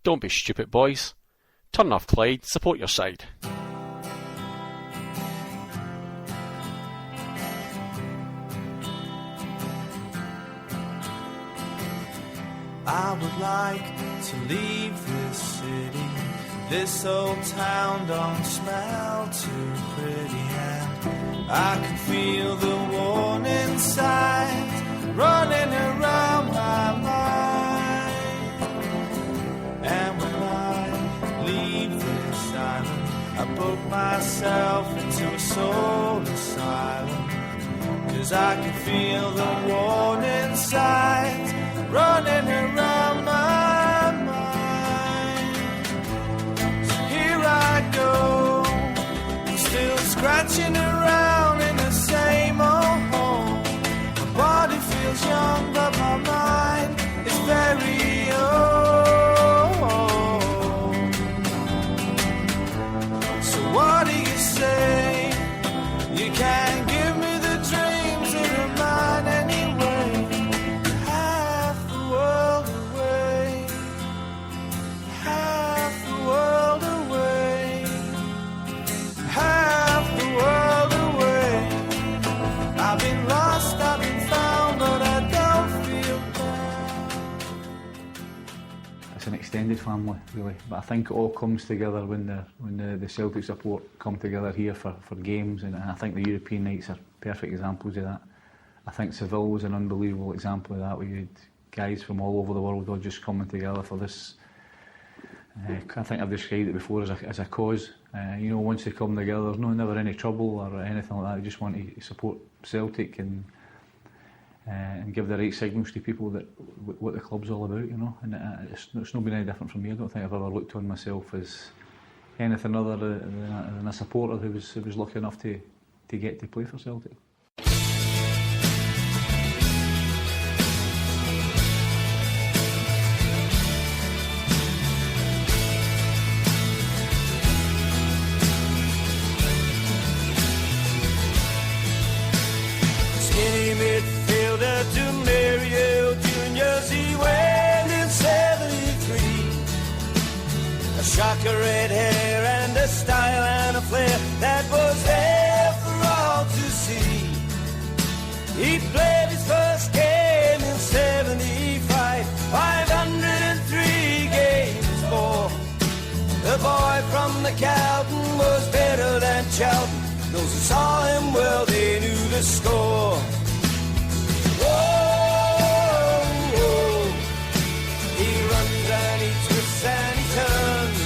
Don't be stupid, boys. Turn off Clyde, support your side. I would like to leave this city. This old town don't smell too pretty, and I can feel the warning signs running around my mind. And when I leave this island, I book myself into a soul asylum, 'cause I can feel the warning signs running around my mind. So here I go, still scratching around in the same old home. My body feels young, but my mind is very old. So what do you say? You can't give me the dreams that are mine anyway. An extended family, really, but I think it all comes together when the Celtic support come together here for games, and I think the European nights are perfect examples of that. I think Seville was an unbelievable example of that, where you had guys from all over the world all just coming together for this. I think I've described it before as a cause. You know, once they come together, there's never any trouble or anything like that. They just want to support Celtic and give the right signals to people that what the club's all about, you know. And it's not been any different from me. I don't think I've ever looked on myself as anything other than a supporter who was lucky enough to get to play for Celtic. Shocker red hair and a style and a flair that was there for all to see. He played his first game in 75, 503 games for. The boy from the Calton was better than Charlton. Those who saw him, well, they knew the score. Whoa, whoa. He runs and he twists and he turns.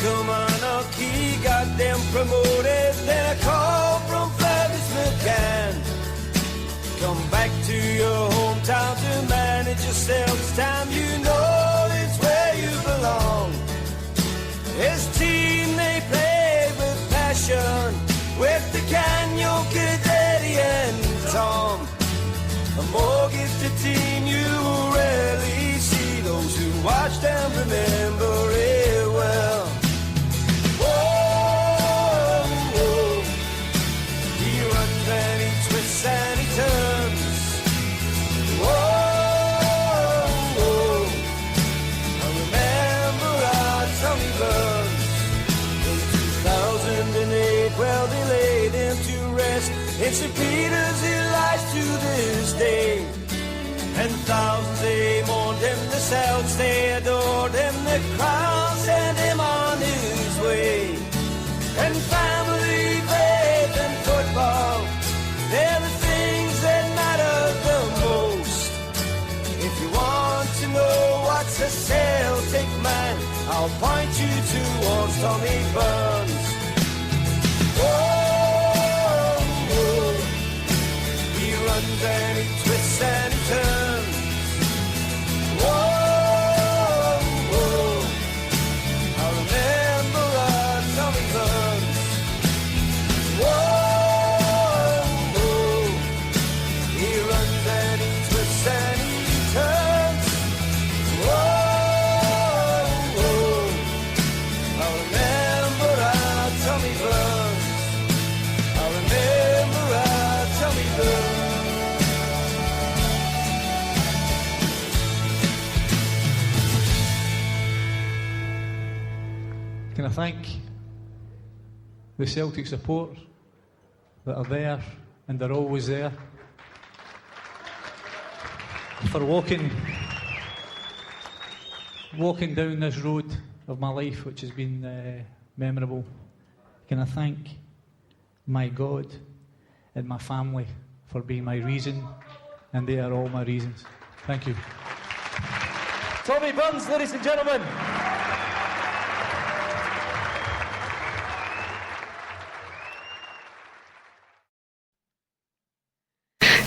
Kilmarnock, he got them promoted. Then a call from Fergus McCann. Come back to your hometown to manage yourself. It's time you know it's where you belong. His team, they played with passion, with the Canyon, Cadetti and Tom. A more gifted team you rarely see. Those who watch them remember it well. And he turns. Whoa, whoa. I remember our Tommy Burns. In 2008, well, they laid him to rest. In St. Peter's, he lies to this day. And thousands, they mourned him, the Celts, they adored him. The crowd sent him on his way. And family, faith, and football, they're the things that matter the most. If you want to know what's a Celtic man, I'll point you towards Tommy Burns. Whoa, whoa. He runs and he twists and he turns. Whoa, whoa. I remember our Tommy Burns. Whoa. Tommy Burns, I remember. Can I thank the Celtic support that are there and they're always there for walking down this road of my life, which has been memorable. Can I thank my God and my family for being my reason, and they are all my reasons. Thank you. Tommy Burns, ladies and gentlemen.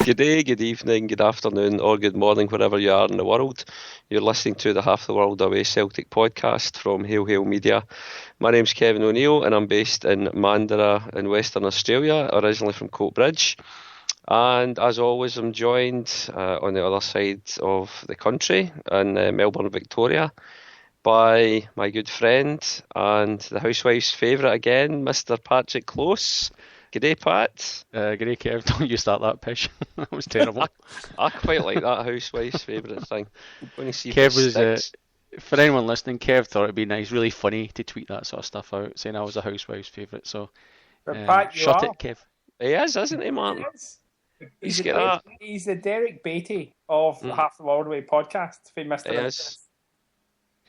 Good day, good evening, good afternoon, or good morning, wherever you are in the world. You're listening to the Half the World Away Celtic podcast from Hail Hail Media. My name's Kevin O'Neill and I'm based in Mandurah in Western Australia, originally from Coatbridge. And as always, I'm joined on the other side of the country in Melbourne, Victoria, by my good friend and the housewife's favourite again, Mr. Patrick Close. G'day, Pat. G'day, Kev. Don't you start that pish. That was terrible. I quite like that housewife's favourite thing. When you see Kev was, for anyone listening, Kev thought it'd be nice, really funny to tweet that sort of stuff out, saying I was a housewife's favourite. So, Pat, shut it, Kev. He is, isn't he, Martin? He's the Derek Beatty of the Half the World Away podcast. He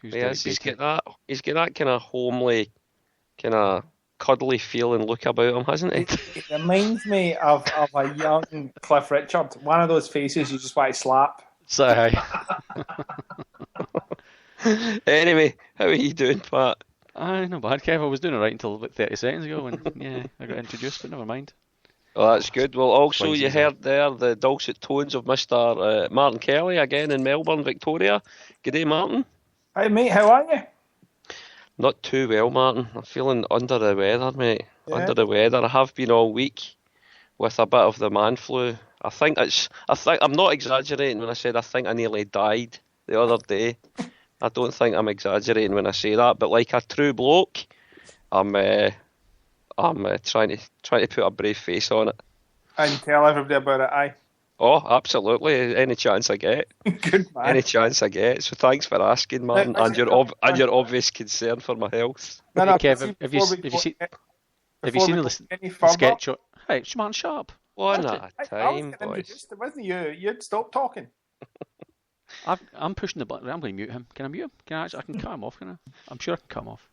is. He's got that kind of homely, kind of cuddly feeling look about him, hasn't he? It reminds me of a young Cliff Richard. One of those faces you just want to slap. So, anyway, how are you doing, Pat? Not bad, Kev. I was doing it right until about 30 seconds ago when I got introduced, but never mind. Oh, that's good. Well, also, you heard there the dulcet tones of Mr. Martin Kelly, again in Melbourne, Victoria. G'day, Martin. Hi, mate. How are you? Not too well, Martin. I'm feeling under the weather, mate. Yeah. Under the weather. I have been all week with a bit of the man flu. I think I'm not exaggerating when I said I think I nearly died the other day. I don't think I'm exaggerating when I say that, but like a true bloke, I'm trying to put a brave face on it. And tell everybody about it, aye. Oh, absolutely. Any chance I get. Good man. Any chance I get. So thanks for asking, man, and your obvious concern for my health. No, Hey, Kev, have you seen the sketch? Hey, Martin, shut up. One at a time, boys. It wasn't you. You'd stop talking. I'm pushing the button. I'm going to mute him. Can I mute him? I can cut him off, can I? I'm sure I can cut him off.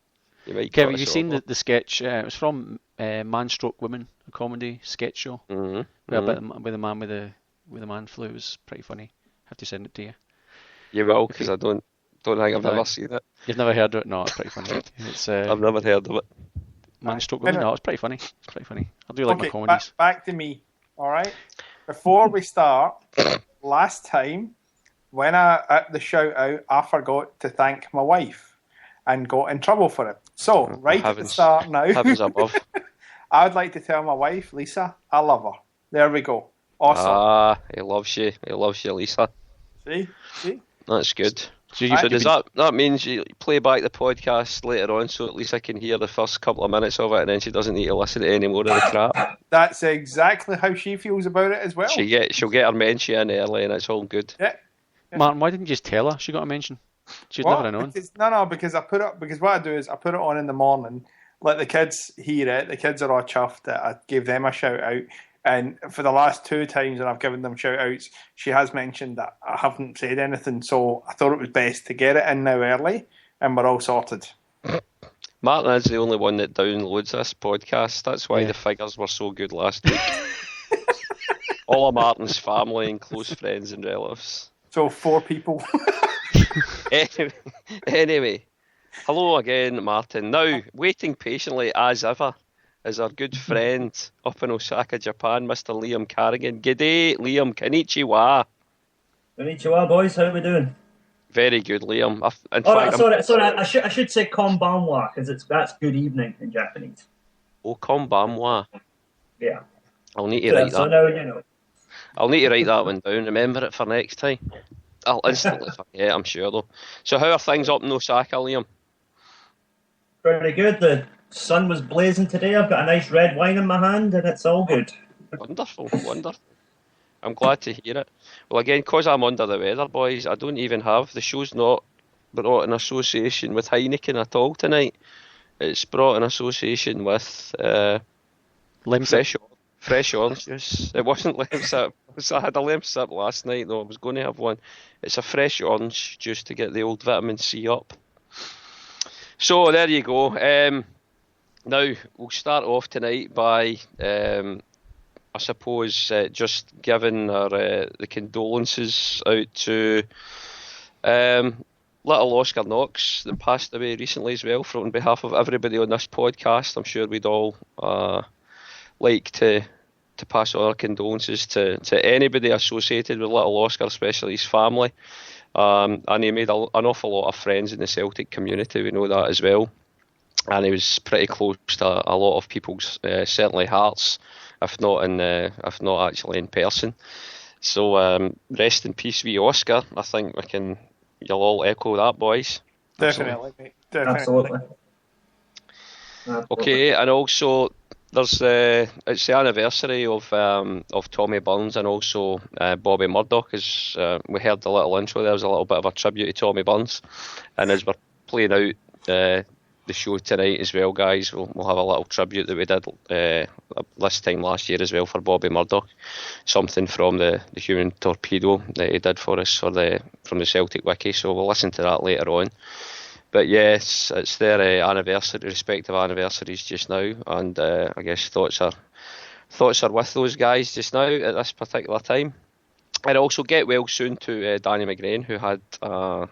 Kev, have you seen the sketch? It was from Man Stroke Woman, a comedy sketch show. Mm-hmm. With a man with a man flu. It was pretty funny. I have to send it to you. You will, because I don't think I've ever seen it. You've never heard of it? No, it's pretty funny. I've never heard of it. Man Stroke Woman? No, it's pretty funny. I do like my comedies. Back to me, all right? Before we start, last time, when at the shout out, I forgot to thank my wife and got in trouble for it. So, at the start now, heavens above. I would like to tell my wife, Lisa, I love her. There we go. Awesome. He loves you. He loves you, Lisa. See? That's good. So does that means you play back the podcast later on, so at least I can hear the first couple of minutes of it, and then she doesn't need to listen to any more of the crap? That's exactly how she feels about it as well. She'll get her mention in early, and it's all good. Yeah. Martin, why didn't you just tell her she got a mention? She'd never have known. Because what I do is I put it on in the morning, let the kids hear it. The kids are all chuffed that I gave them a shout out. And for the last 2 times that I've given them shout outs, she has mentioned that I haven't said anything. So I thought it was best to get it in now early, and we're all sorted. Martin is the only one that downloads this podcast. That's why the figures were so good last week. All of Martin's family and close friends and relatives. So 4 people. Anyway, hello again, Martin. Now, waiting patiently as ever is our good friend up in Osaka, Japan, Mr. Liam Carrigan. G'day, Liam. Konnichiwa. Konnichiwa, boys. How are we doing? Very good, Liam. Sorry. I should say konbanwa, because that's good evening in Japanese. Oh, konbanwa. Yeah. I'll need to write that. So now you know. I'll need to write that one down. Remember it for next time. I'll instantly forget, I'm sure, though. So how are things up in Osaka, Liam? Pretty good. The sun was blazing today. I've got a nice red wine in my hand, and it's all good. Wonderful. I'm glad to hear it. Well, again, because I'm under the weather, boys, I don't even have... The show's not brought in association with Heineken at all tonight. It's brought in association with fresh orange juice. It wasn't Lemsip. I had a Lemsip last night, though. I was going to have one. It's a fresh orange juice to get the old vitamin C up. So there you go. Now we'll start off tonight by, I suppose, just giving our the condolences out to little Oscar Knox that passed away recently as well. On behalf of everybody on this podcast, I'm sure we'd all like to pass on our condolences to anybody associated with little Oscar, especially his family. And he made an awful lot of friends in the Celtic community, we know that as well. And he was pretty close to a lot of people's certainly hearts, if not actually in person. So rest in peace, wee Oscar. I think you'll all echo that, boys. Definitely, mate. Definitely. Absolutely. Okay, and also there's it's the anniversary of Tommy Burns and also Bobby Murdoch. As we heard the little intro, there was a little bit of a tribute to Tommy Burns, and as we're playing out the show tonight as well, guys, we'll have a little tribute that we did this time last year as well for Bobby Murdoch, something from the human torpedo that he did for us from the Celtic Wiki. So we'll listen to that later on. But yes, it's their respective anniversaries just now, and I guess thoughts are with those guys just now at this particular time. And also get well soon to Danny McGrain, who had a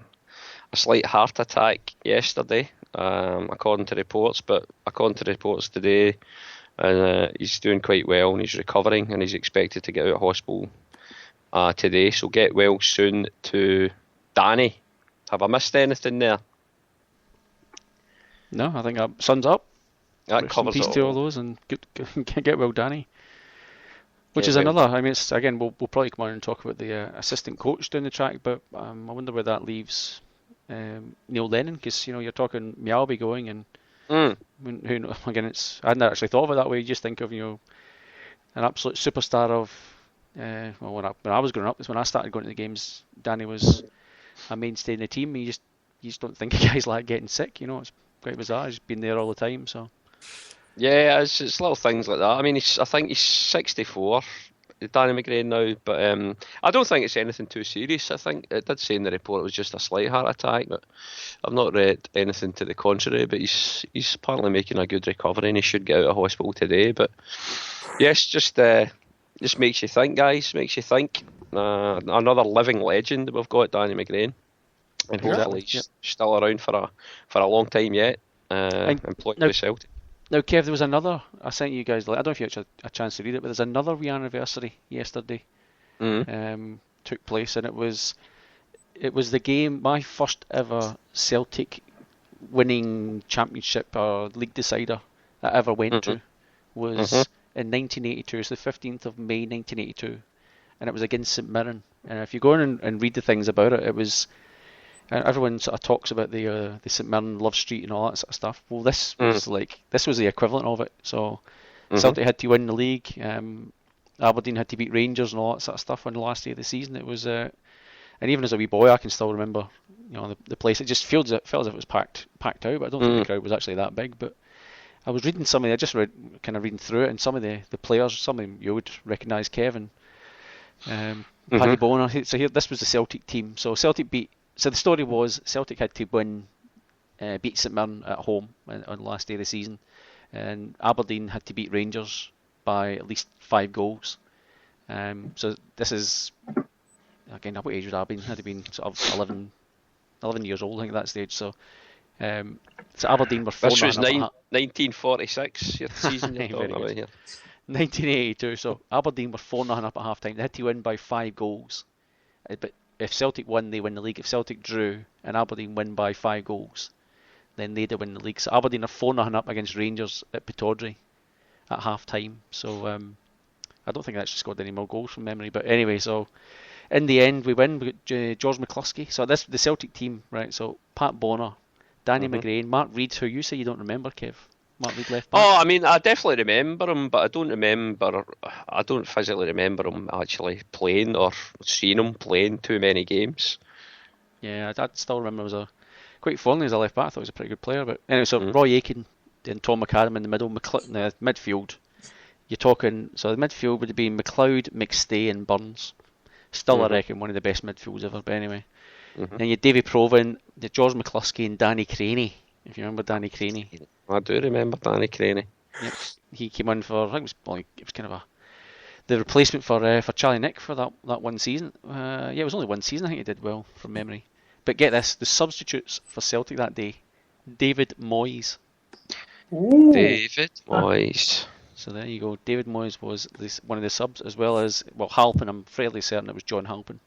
slight heart attack yesterday, according to reports. But according to reports today, and he's doing quite well and he's recovering and he's expected to get out of hospital today. So get well soon to Danny. Have I missed anything there? No, I think that sums up. That covers peace it to all. all those, and get well, Danny. Which is another. I mean, it's again. We'll probably come on and talk about the assistant coach down the track, but I wonder where that leaves Neil Lennon, because you're talking Mialby going, and who again, I hadn't actually thought of it that way. You just think of an absolute superstar of. When I was growing up, when I started going to the games, Danny was a mainstay in the team. You just don't think of guys like getting sick. It's quite bizarre. He's been there all the time, so. Yeah, it's little things like that. I mean, I think he's 64, Danny McGrain now, but I don't think it's anything too serious. I think it did say in the report it was just a slight heart attack, but I've not read anything to the contrary. But he's apparently making a good recovery, and he should get out of hospital today. But yes, just makes you think, guys. Makes you think. Another living legend that we've got, Danny McGrain. And hopefully he's still around for a long time yet, employed by Celtic. Now, Kev, there was another. I sent you guys. I don't know if you had a chance to read it, but there's another re-anniversary yesterday. Took place, and it was the game, my first ever Celtic winning championship or league decider that I ever went to was in 1982. It's the 15th of May 1982, and it was against St Mirren. And if you go in and read the things about it, it was. Everyone sort of talks about the St Mirren Love Street and all that sort of stuff. Well, this was the equivalent of it. So Celtic had to win the league. Aberdeen had to beat Rangers and all that sort of stuff on the last day of the season. It was, and even as a wee boy, I can still remember, the place. It just felt as if it was packed out, but I don't think the crowd was actually that big. But I was reading I just reading through it, and some of the players, some of them you would recognise, Kevin, Paddy Bonar. So here, this was the Celtic team. So Celtic beat. So the story was Celtic had to beat St Mirren at home on the last day of the season, and Aberdeen had to beat Rangers by at least 5 goals. So this is, again, what age would Aberdeen? Had to been sort of 11 years old, I think, at that stage. So Aberdeen were 4. This was 1946 season you're talking about here. 1982. So Aberdeen were 4-0 up at half time. They had to win by 5 goals, but if Celtic won, they win the league. If Celtic drew and Aberdeen win by 5 goals, then they'd win the league. So Aberdeen are 4-0 up against Rangers at Pittodrie at half time. So I don't think they actually scored any more goals from memory. But anyway, so in the end, we win. We got George McCluskey. So the Celtic team, right? So Pat Bonner, Danny McGrain, Mark Reid, who you say you don't remember, Kev. Mark Reid left back. Oh, I mean, I definitely remember him, but I don't physically remember him actually playing or seeing him playing too many games. Yeah, I still remember him quite fondly as a left back. I thought he was a pretty good player. But anyway, so Roy Aitken then Tom McAdam in the middle, the midfield. You're talking, so the midfield would have been McLeod, McStay and Burns. Still, I reckon, one of the best midfields ever, but anyway. Then you had Davy Provan, George McCluskey and Danny Craney, if you remember Danny Craney. I do remember Danny Craney. Yep. He came in for, I think it was kind of the replacement for Charlie Nick for that one season. It was only one season, I think he did well, from memory. But get this, the substitutes for Celtic that day, David Moyes. Ooh. David Moyes. So there you go. David Moyes was one of the subs, as well as, Halpin. I'm fairly certain it was John Halpin,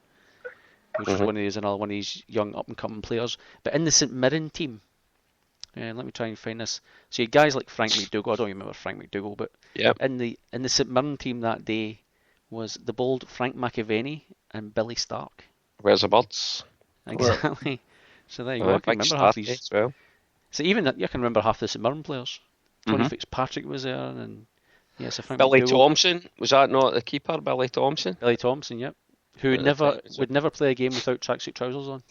which was another one of these young up-and-coming players. But in the St Mirren team, let me try and find this. So you had guys like Frank McDougall. I don't remember Frank McDougall, but in the St Mirren team that day was the bold Frank McAvenny and Billy Stark. Where's the birds? Exactly. So there you go. I can remember half these. As well. So even I can remember half the St Mirren players. Tony Fitzpatrick was there, and so Frank Billy McDougall. Thompson, was that not the keeper? Billy Thompson. Billy Thompson, yep. Who would never play a game without tracksuit trousers on.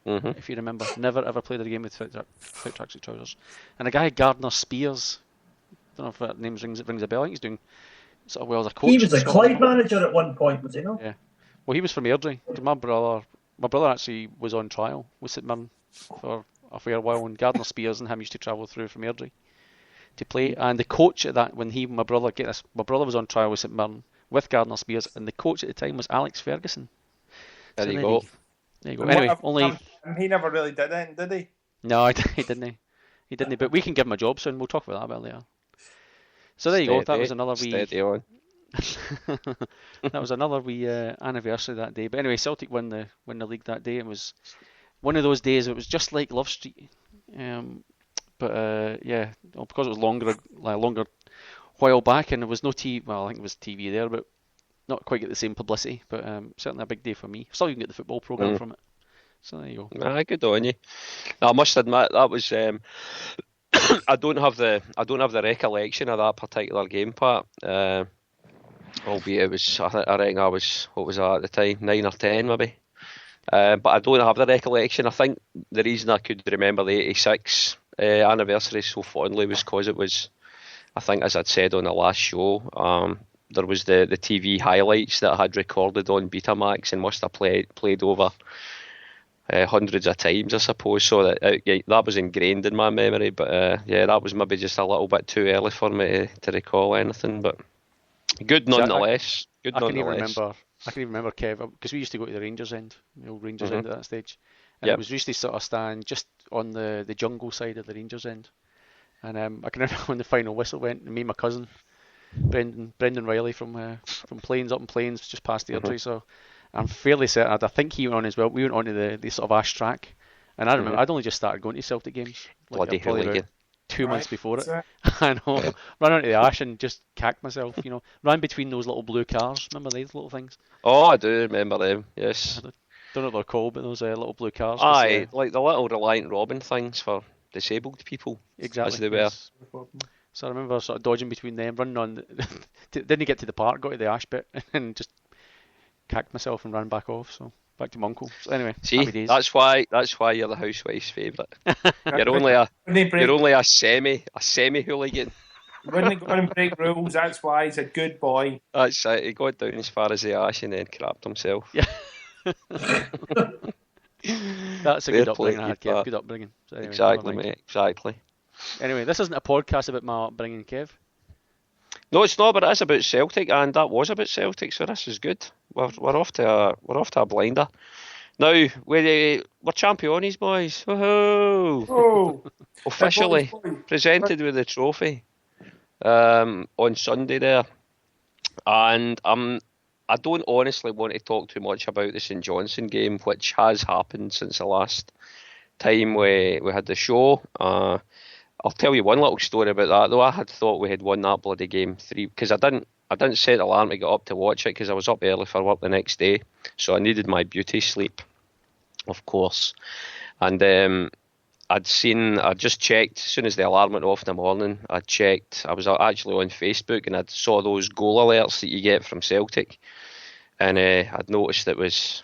If you remember, never ever played a game without tracksuit trousers. And a guy Gardner Spears, I don't know if that name rings a bell. I think he's doing sort of well as a coach. He was a Clyde manager at one point, was he not? Yeah. Well, he was from Airdrie. My brother actually was on trial with St Mirren for a fair while, and Gardner Spears and him used to travel through from Airdrie to play. And the coach at that, my brother was on trial with St Mirren with Gardner Spears, and the coach at the time was Alex Ferguson. There you go. There you go. Anyway, he never really did it, did he? No, he didn't. He didn't. But we can give him a job soon. We'll talk about that a bit later. So there you go. That was another wee. On. That was another wee anniversary that day. But anyway, Celtic won the league that day. It was one of those days. It was just like Love Street. Because it was longer while back, and there was no TV. Well, I think it was TV there, but not quite get the same publicity. But certainly a big day for me. Still, you can get the football program from it. So there you go. Good on you. I must admit that was. I don't have the recollection of that particular game part. Albeit it was. I reckon I was. What was I at the time? 9 or 10 maybe. But I don't have the recollection. I think the reason I could remember the 86 anniversary so fondly was because it was, I think, as I'd said on the last show, there was the TV highlights that I had recorded on Betamax and must have played over hundreds of times, I suppose. So that was ingrained in my memory. But that was maybe just a little bit too early for me to recall anything. But good nonetheless. I can even remember, Kev, because we used to go to the Rangers end, the old Rangers end at that stage. And it was usually sort of stand just on the jungle side of the Rangers end. And I can remember when the final whistle went, and me and my cousin, Brendan Riley from Plains, up in Plains, just past the Airdrie. So I'm fairly certain, I think he went on as well. We went on to the sort of Ash track. And I remember, I'd only just started going to Celtic games. Bloody hooligan. 2 months before it. I know. Ran onto the Ash and just cacked myself, Ran between those little blue cars. Remember these little things? Oh, I do remember them, yes. I don't know what they're called, but those little blue cars. Aye, like the little Reliant Robin things for disabled people. Exactly. As they were. Yes. So I remember sort of dodging between them, running on. Didn't get to the park, got to the Ash bit, and just cacked myself and ran back off. So back to my uncle. So anyway, see, that's why you're the housewife's favourite. You're only a semi hooligan. Wouldn't go and break rules. That's why he's a good boy. That's it. He got down as far as the Ash and then crapped himself. Yeah. That's a good upbringing I had, Kev. Good upbringing. So anyway, exactly, mate. Exactly. Anyway, this isn't a podcast about my upbringing, Kev. No, it's not, but it is about Celtic, and that was about Celtic, so this is good. We're off to a blinder. Now we're champions, boys. Woohoo! Oh, officially presented with the trophy on Sunday there, and I don't honestly want to talk too much about the St Johnstone game, which has happened since the last time we had the show. I'll tell you one little story about that though. I had thought we had won that bloody game 3 because I didn't set alarm to get up to watch it because I was up early for work the next day, so I needed my beauty sleep, of course. And I'd just checked as soon as the alarm went off in the morning. I was actually on Facebook and I saw those goal alerts that you get from Celtic, and I'd noticed it was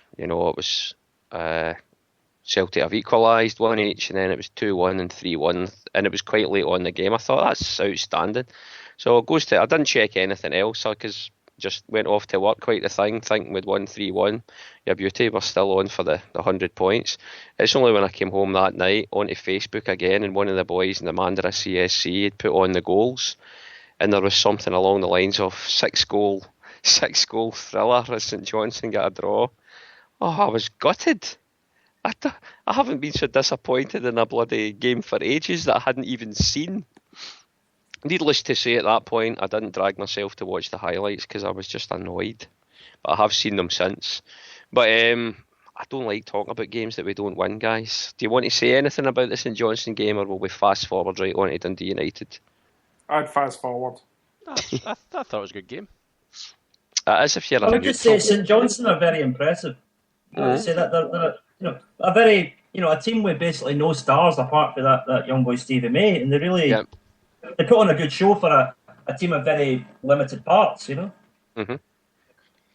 Celtic have equalised 1 each, and then it was 2-1 and 3-1, and it was quite late on in the game. I thought that's outstanding. So it goes to, I didn't check anything else because just went off to work quite the thing, thinking we'd won 3-1. Yeah, beauty, we're still on for the 100 points. It's only when I came home that night onto Facebook again, and one of the boys in the Mandara CSC had put on the goals, and there was something along the lines of six goal thriller as St Johnstone got a draw. Oh, I was gutted. I haven't been so disappointed in a bloody game for ages that I hadn't even seen. Needless to say, at that point, I didn't drag myself to watch the highlights because I was just annoyed. But I have seen them since. But I don't like talking about games that we don't win, guys. Do you want to say anything about the St Johnstone game, or will we fast forward right on to Dundee United? I'd fast forward. I thought it was a good game. It is if you're I would just say St Johnstone are very impressive. I would say that they're a very, a team with basically no stars apart from that young boy Stevie May, and they really they put on a good show for a team of very limited parts, Mm-hmm.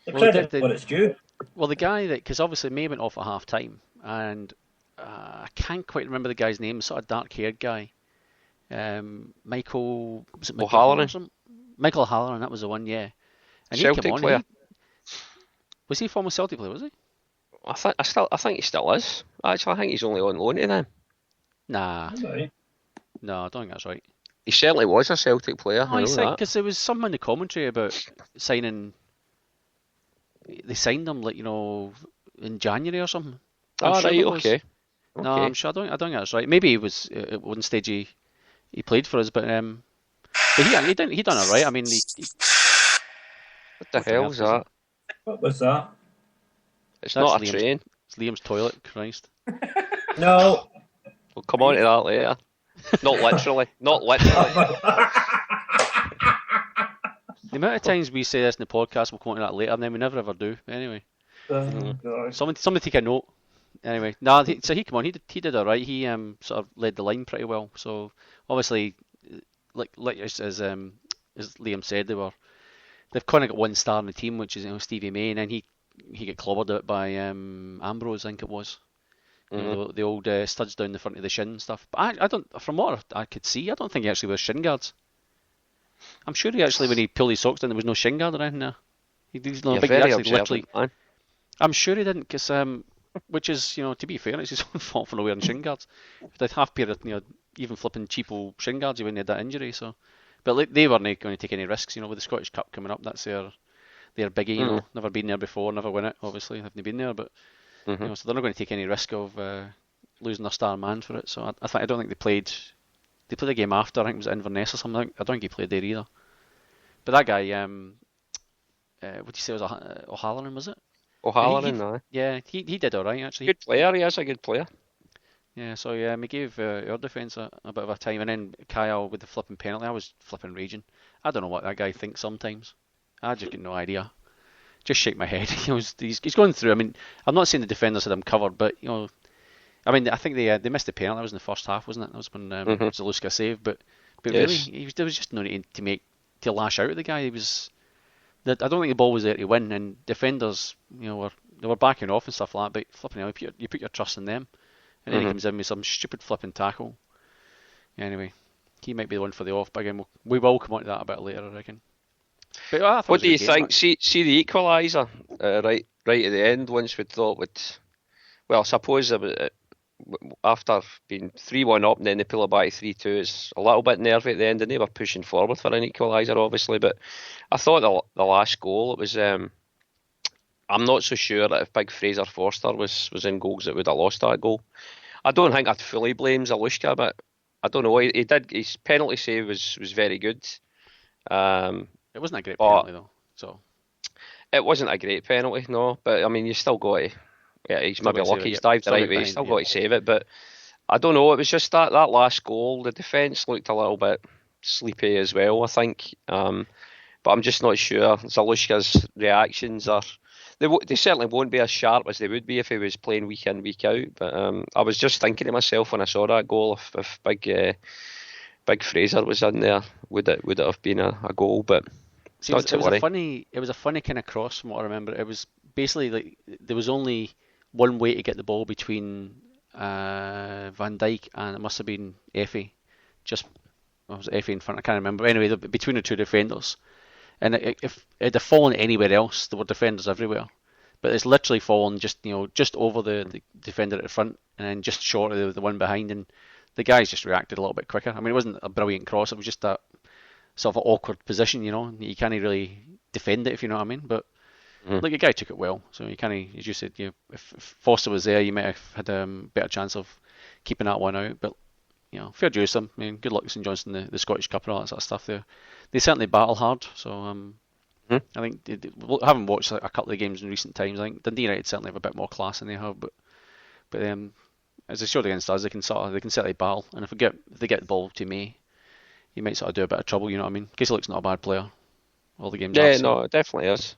The credit for it's due. Well, the guy because obviously May went off at half time, and I can't quite remember the guy's name, sort of dark-haired guy. Michael O'Halloran? Michael O'Halloran, that was the one, yeah. And Celtic player. Was he a former Celtic player, was he? I think he still is. Actually, I think he's only on loan to them. Nah. Right. No, I don't think that's right. He certainly was a Celtic player. I know that. Because there was something in the commentary about signing. They signed him, in January or something. Okay. No, I'm sure. I don't think that's right. Maybe he was at one stage he played for us, but he done it right. I mean, what the hell was that? What was that? It's not a train. It's Liam's toilet. Christ. No. We'll come on to that later. Not literally. Not literally. The amount of times we say this in the podcast, we'll come on to that later, and then we never ever do. Anyway. Somebody take a note. Anyway, so he come on. He did all right. He sort of led the line pretty well. So obviously, like as Liam said, they've kind of got one star in the team, which is Stevie May, and then he got clobbered out by Ambrose, I think it was. Mm-hmm. The old studs down the front of the shin and stuff. But I don't, from what I could see, I don't think he actually wears shin guards. I'm sure he actually, when he pulled his socks down, there was no shin guard or anything there. He's literally. Man. I'm sure he didn't, because which is, to be fair, it's his own fault for not wearing shin guards. If they'd half pair of, even flipping cheapo shin guards, he wouldn't have had that injury. So, but they weren't going to take any risks, with the Scottish Cup coming up. That's their biggie, Never been there before, never win it. Obviously, haven't been there, but so they're not going to take any risk of losing their star man for it. So I don't think they played. They played a game after. I think it was at Inverness or something. I don't think he played there either. But that guy, what did you say was O'Halloran, was it? O'Halloran, no. Yeah, he did all right actually. Good player, he is a good player. Yeah, so we gave our defence a bit of a time, and then Kyle with the flipping penalty. I was flipping raging. I don't know what that guy thinks sometimes. I just get no idea. Just shake my head. He's going through. I mean, I'm not saying the defenders had him covered, but I mean, I think they missed the penalty. That was in the first half, wasn't it? That was when Zaluska saved. But yes. Really, there was just no need to lash out at the guy. I don't think the ball was there to win, and defenders, they were backing off and stuff like that. But flipping out, you put your trust in them, and then he comes in with some stupid flipping tackle. Anyway, he might be the one for the off. But again, we will come on to that a bit later, I reckon. But what do you think? See the equaliser right at the end. Once we thought I suppose after being 3-1 up and then they pull it back 3-2, it's a little bit nervy at the end, and they were pushing forward for an equaliser, obviously. But I thought the last goal, it was. I'm not so sure that if Big Fraser Forster was in goals, it would have lost that goal. I don't think I'd fully blame Zaluska, but I don't know. He did. His penalty save was very good. It wasn't a great penalty though. So it wasn't a great penalty, no. But I mean, you still got to. Yeah, he's maybe lucky. He's dived the right way. He's still got to save it. But I don't know. It was just that last goal. The defence looked a little bit sleepy as well, I think. But I'm just not sure. Zaluska's reactions are. They certainly won't be as sharp as they would be if he was playing week in, week out. But I was just thinking to myself when I saw that goal, if Big Fraser was in there, would it have been a goal? But see, it was a funny kind of cross from what I remember. It was basically like there was only one way to get the ball between Van Dijk, and it must have been Effie. Was it Effie in front? I can't remember. Anyway, between the two defenders. And if it had fallen anywhere else, there were defenders everywhere. But it's literally fallen just over the defender at the front, and then just short of the one behind, and the guys just reacted a little bit quicker. I mean, it wasn't a brilliant cross; it was just that sort of awkward position, You can't really defend it, if you know what I mean. But like, the guy took it well, so you can't, as you said, if Foster was there, you might have had a better chance of keeping that one out. But fair dues to them. I mean, good luck to St Johnstone, the Scottish Cup and all that sort of stuff. They certainly battle hard. So I think I haven't watched a couple of games in recent times. I think Dundee United certainly have a bit more class than they have, but as they showed against us, they can certainly battle. And if they get the ball to May, he might sort of do a bit of trouble. You know what I mean? Kiselyuk's not a bad player. All the games. Yeah, no, it definitely is.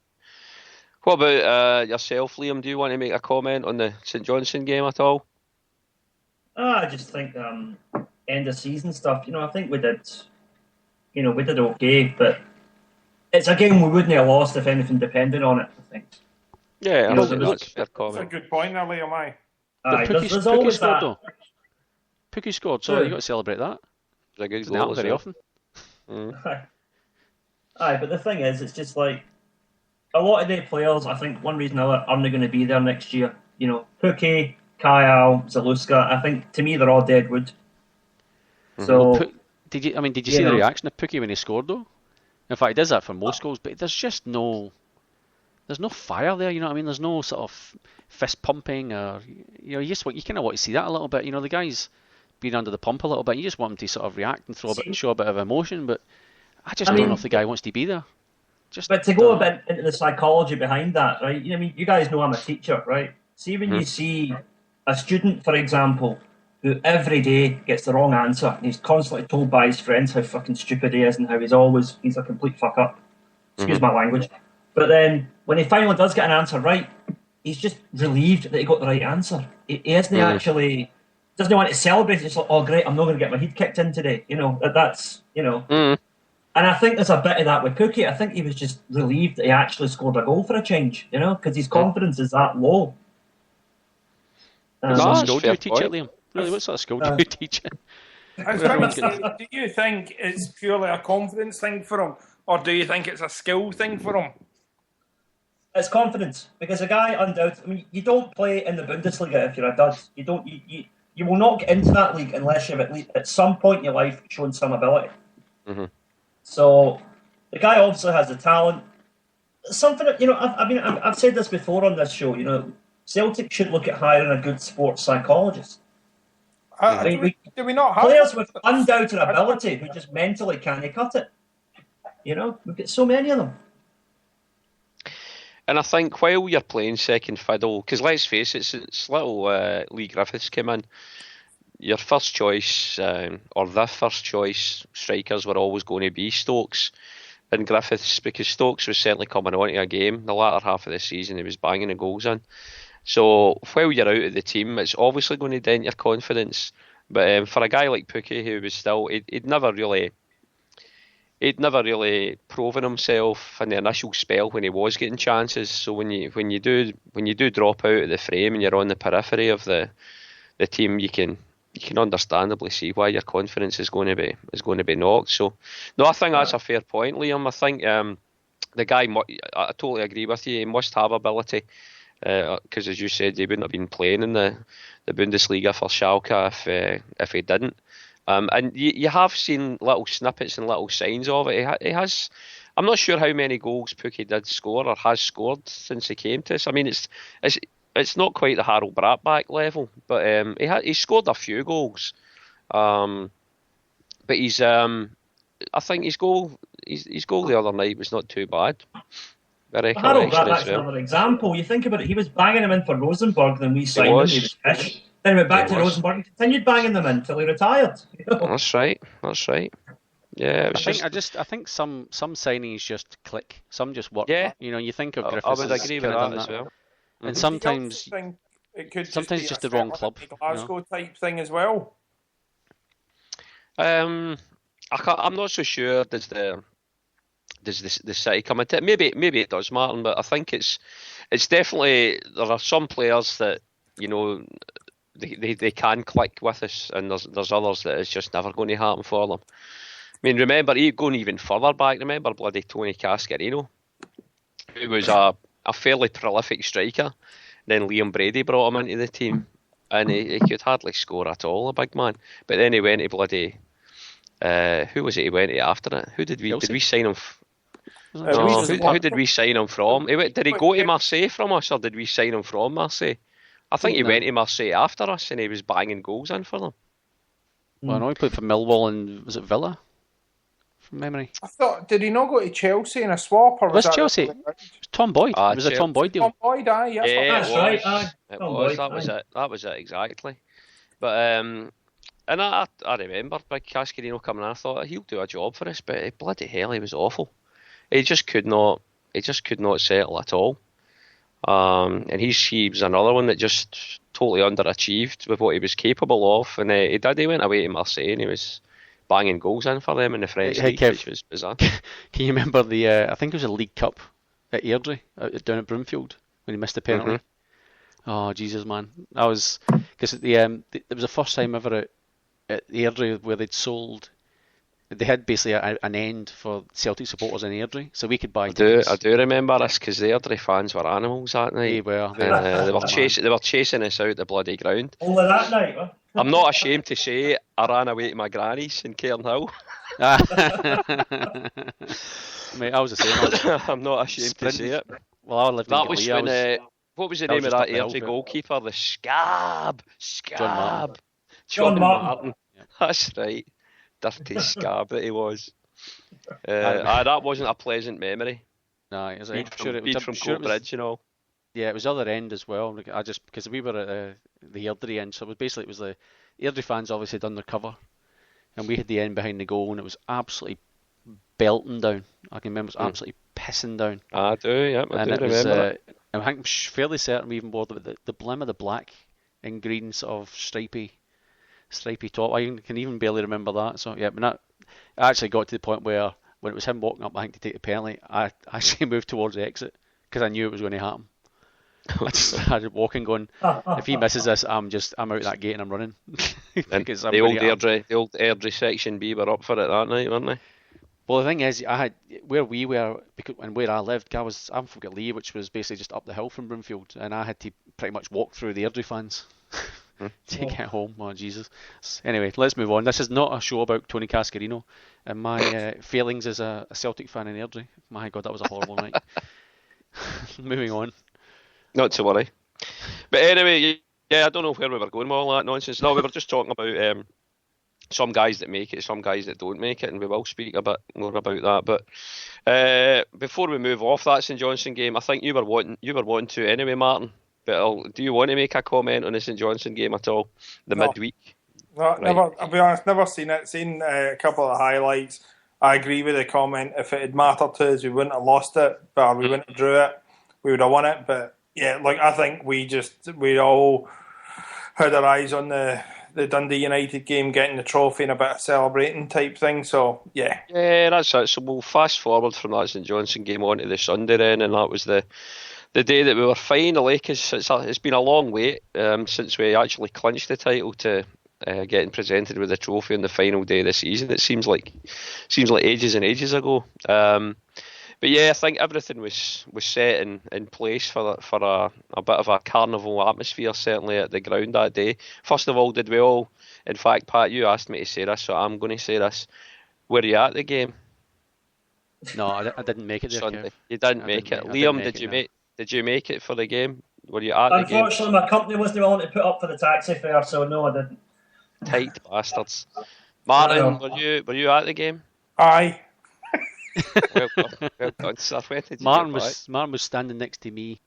What about yourself, Liam? Do you want to make a comment on the St Johnstone game at all? I just think end of season stuff. I think we did okay, but it's a game we wouldn't have lost if anything depended on it, I think. Yeah, that's a fair comment. That's a good point there, Liam. There's always scored, that. though. Pookie scored, so you got to celebrate that. It's a good goal. Doesn't happen very often. Aye, but the thing is, it's just like a lot of their players, I think one reason or another, aren't going to be there next year. Pookie, Kyle, Zaluska, I think, to me, they're all dead wood. So, did you see the reaction of Pookie when he scored, though? In fact, he does that for most goals, but there's just no fire there. You know what I mean? There's no sort of fist pumping, or you kind of want to see that a little bit. The guy's been under the pump a little bit. You just want him to sort of react and show a bit of emotion, but I don't know if the guy wants to be there. But to go a bit into the psychology behind that, right? You guys know I'm a teacher, right? See, when you see a student, for example, who every day gets the wrong answer, and he's constantly told by his friends how fucking stupid he is and how he's a complete fuck up. Excuse my language. But then when he finally does get an answer right, he's just relieved that he got the right answer. He isn't actually doesn't want to celebrate. It's like, oh great, I'm not going to get my head kicked in today. That's. And I think there's a bit of that with Pookie. I think he was just relieved that he actually scored a goal for a change, because his confidence is that low. What sort of skill do you teach it, Liam? Really, what sort of skill do you teach it? Do you think it's purely a confidence thing for him, or do you think it's a skill thing for him? It's confidence, because a guy undoubtedly. You don't play in the Bundesliga if you're a dud. You don't. You will not get into that league unless you've at some point in your life shown some ability. So the guy obviously has the talent. Something I've said this before on this show. Celtic should look at hiring a good sports psychologist. Do we not have players with undoubted ability who just mentally can't cut it? We've got so many of them. And I think while you're playing second fiddle, because let's face it, since little Lee Griffiths came in, your first choice, or the first choice strikers were always going to be Stokes and Griffiths, because Stokes was certainly coming onto a game. The latter half of the season, he was banging the goals in. So while you're out of the team, it's obviously going to dent your confidence. But for a guy like Pookie, who was still, he'd never really proven himself in the initial spell when he was getting chances. So when you do drop out of the frame and you're on the periphery of the team, you can understandably see why your confidence is going to be knocked. So no, I think that's a fair point, Liam. I think the guy, I totally agree with you. He must have ability, because as you said, he wouldn't have been playing in the Bundesliga for Schalke if he didn't. And you have seen little snippets and little signs of it. He has. I'm not sure how many goals Pookie did score or has scored since he came to us. I mean, it's not quite the Harold Bratback level, but he scored a few goals. But he's I think his goal the other night was not too bad. Very Harold Bratback's another example. You think about it, he was banging him in for Rosenborg, then we signed him. He was fish. Then he went back to Rosenborg and continued banging them in until he retired. That's right. Yeah, I think some signings just click. Some just work. Yeah. You think of Griffiths. I would agree with that as well. And sometimes it could just the wrong club. Glasgow type thing as well. I'm not so sure. Does the City come into it? Maybe it does, Martin. But I think it's definitely, there are some players that they can click with us, and there's others that it's just never going to happen for them. I mean, remember, going even further back, remember bloody Tony Cascarino, who was a fairly prolific striker. Then Liam Brady brought him into the team, and he could hardly score at all, a big man. But then he went to bloody... who was it he went to after it? Who did we sign him? Who did we sign him from? Did he go to Marseille from us, or did we sign him from Marseille? I think he went to Marseille after us, and he was banging goals in for them. Well, I know he played for Millwall and was it Villa? From memory. I thought, did he not go to Chelsea in a swap, or was that Chelsea? It was Tom Boyd. It was a Tom Boyd deal. Tom Boyd, aye. Yeah, that's right. It was. That was it exactly. But and I remember Big Cascarino coming in. I thought he'll do a job for us, but bloody hell, he was awful. He just could not settle at all. And he was another one that just totally underachieved with what he was capable of. And he went away to Marseille, and he was banging goals in for them in the French league, which was bizarre. Can you remember I think it was a League Cup at Airdrie, down at Broomfield, when he missed the penalty? Mm-hmm. Oh, Jesus, man. That was... Because it was the first time ever at Airdrie where they'd sold... They had basically an end for Celtic supporters in Airdrie, so we could buy tickets. I do remember this, because the Airdrie fans were animals that night. They were. They were chasing us out the bloody ground. Only that night, huh? I'm not ashamed to say I ran away to my granny's in Cairnhill. Mate, I was the same. I'm not ashamed to say it. Well, I lived in That was when... what was the name of that Airdrie goalkeeper? The Scab. John Martin. Yeah. That's right. Dirty scab that he was. That wasn't a pleasant memory. No, it was Beat from Coatbridge and all. Yeah, it was the other end as well. Because we were at the Airdrie end, so it was the Airdrie fans obviously done their cover, and we had the end behind the goal, and it was absolutely belting down. I can remember it was absolutely pissing down. I do, yeah. I do remember it. I think I'm fairly certain we even wore the blim of the black and green sort of stripy top. I can even barely remember that. So yeah, but I actually got to the point where when it was him walking up, I think, to take the penalty, I actually moved towards the exit because I knew it was going to happen. I just started walking, going, if he misses this, I'm out that gate and I'm running. And the old Airdrie section B were up for it that night, weren't they? Well, the thing is, I had where we were and where I lived. I'm from Lee, which was basically just up the hill from Broomfield, and I had to pretty much walk through the Airdrie fans. To get home. Oh, Jesus. Anyway, let's move on. This is not a show about Tony Cascarino and my feelings as a Celtic fan in Airdrie. My God, that was a horrible night. Moving on. Not to worry. But anyway, yeah, I don't know where we were going with all that nonsense. No, we were just talking about some guys that make it, some guys that don't make it, and we will speak a bit more about that. But before we move off that St Johnstone game, I think you were wanting to anyway, Martin. But do you want to make a comment on the St Johnstone game at all? Midweek? No, right. Never. I'll be honest, never seen it. Seen a couple of highlights. I agree with the comment. If it had mattered to us, we wouldn't have lost it, but we wouldn't have drew it. We would have won it. But yeah, I think we all had our eyes on the Dundee United game, getting the trophy and a bit of celebrating type thing. So yeah. Yeah, that's it. So we'll fast forward from that St Johnstone game on to the Sunday then, and that was the day that we were finally, because it's been a long wait since we actually clinched the title to getting presented with the trophy on the final day of the season. It seems like ages and ages ago. But yeah, I think everything was set in place for a bit of a carnival atmosphere, certainly at the ground that day. First of all, did we all, in fact, Pat, you asked me to say this, so I'm going to say this. Were you at the game? No, I didn't make it there, Sunday. You didn't make it. Liam, did you make it for the game? Were you at the game? Unfortunately, my company wasn't willing to put up for the taxi fare, so no, I didn't. Tight bastards. Martin, were you at the game? Aye. Well done, sir. When did you Martin was standing next to me.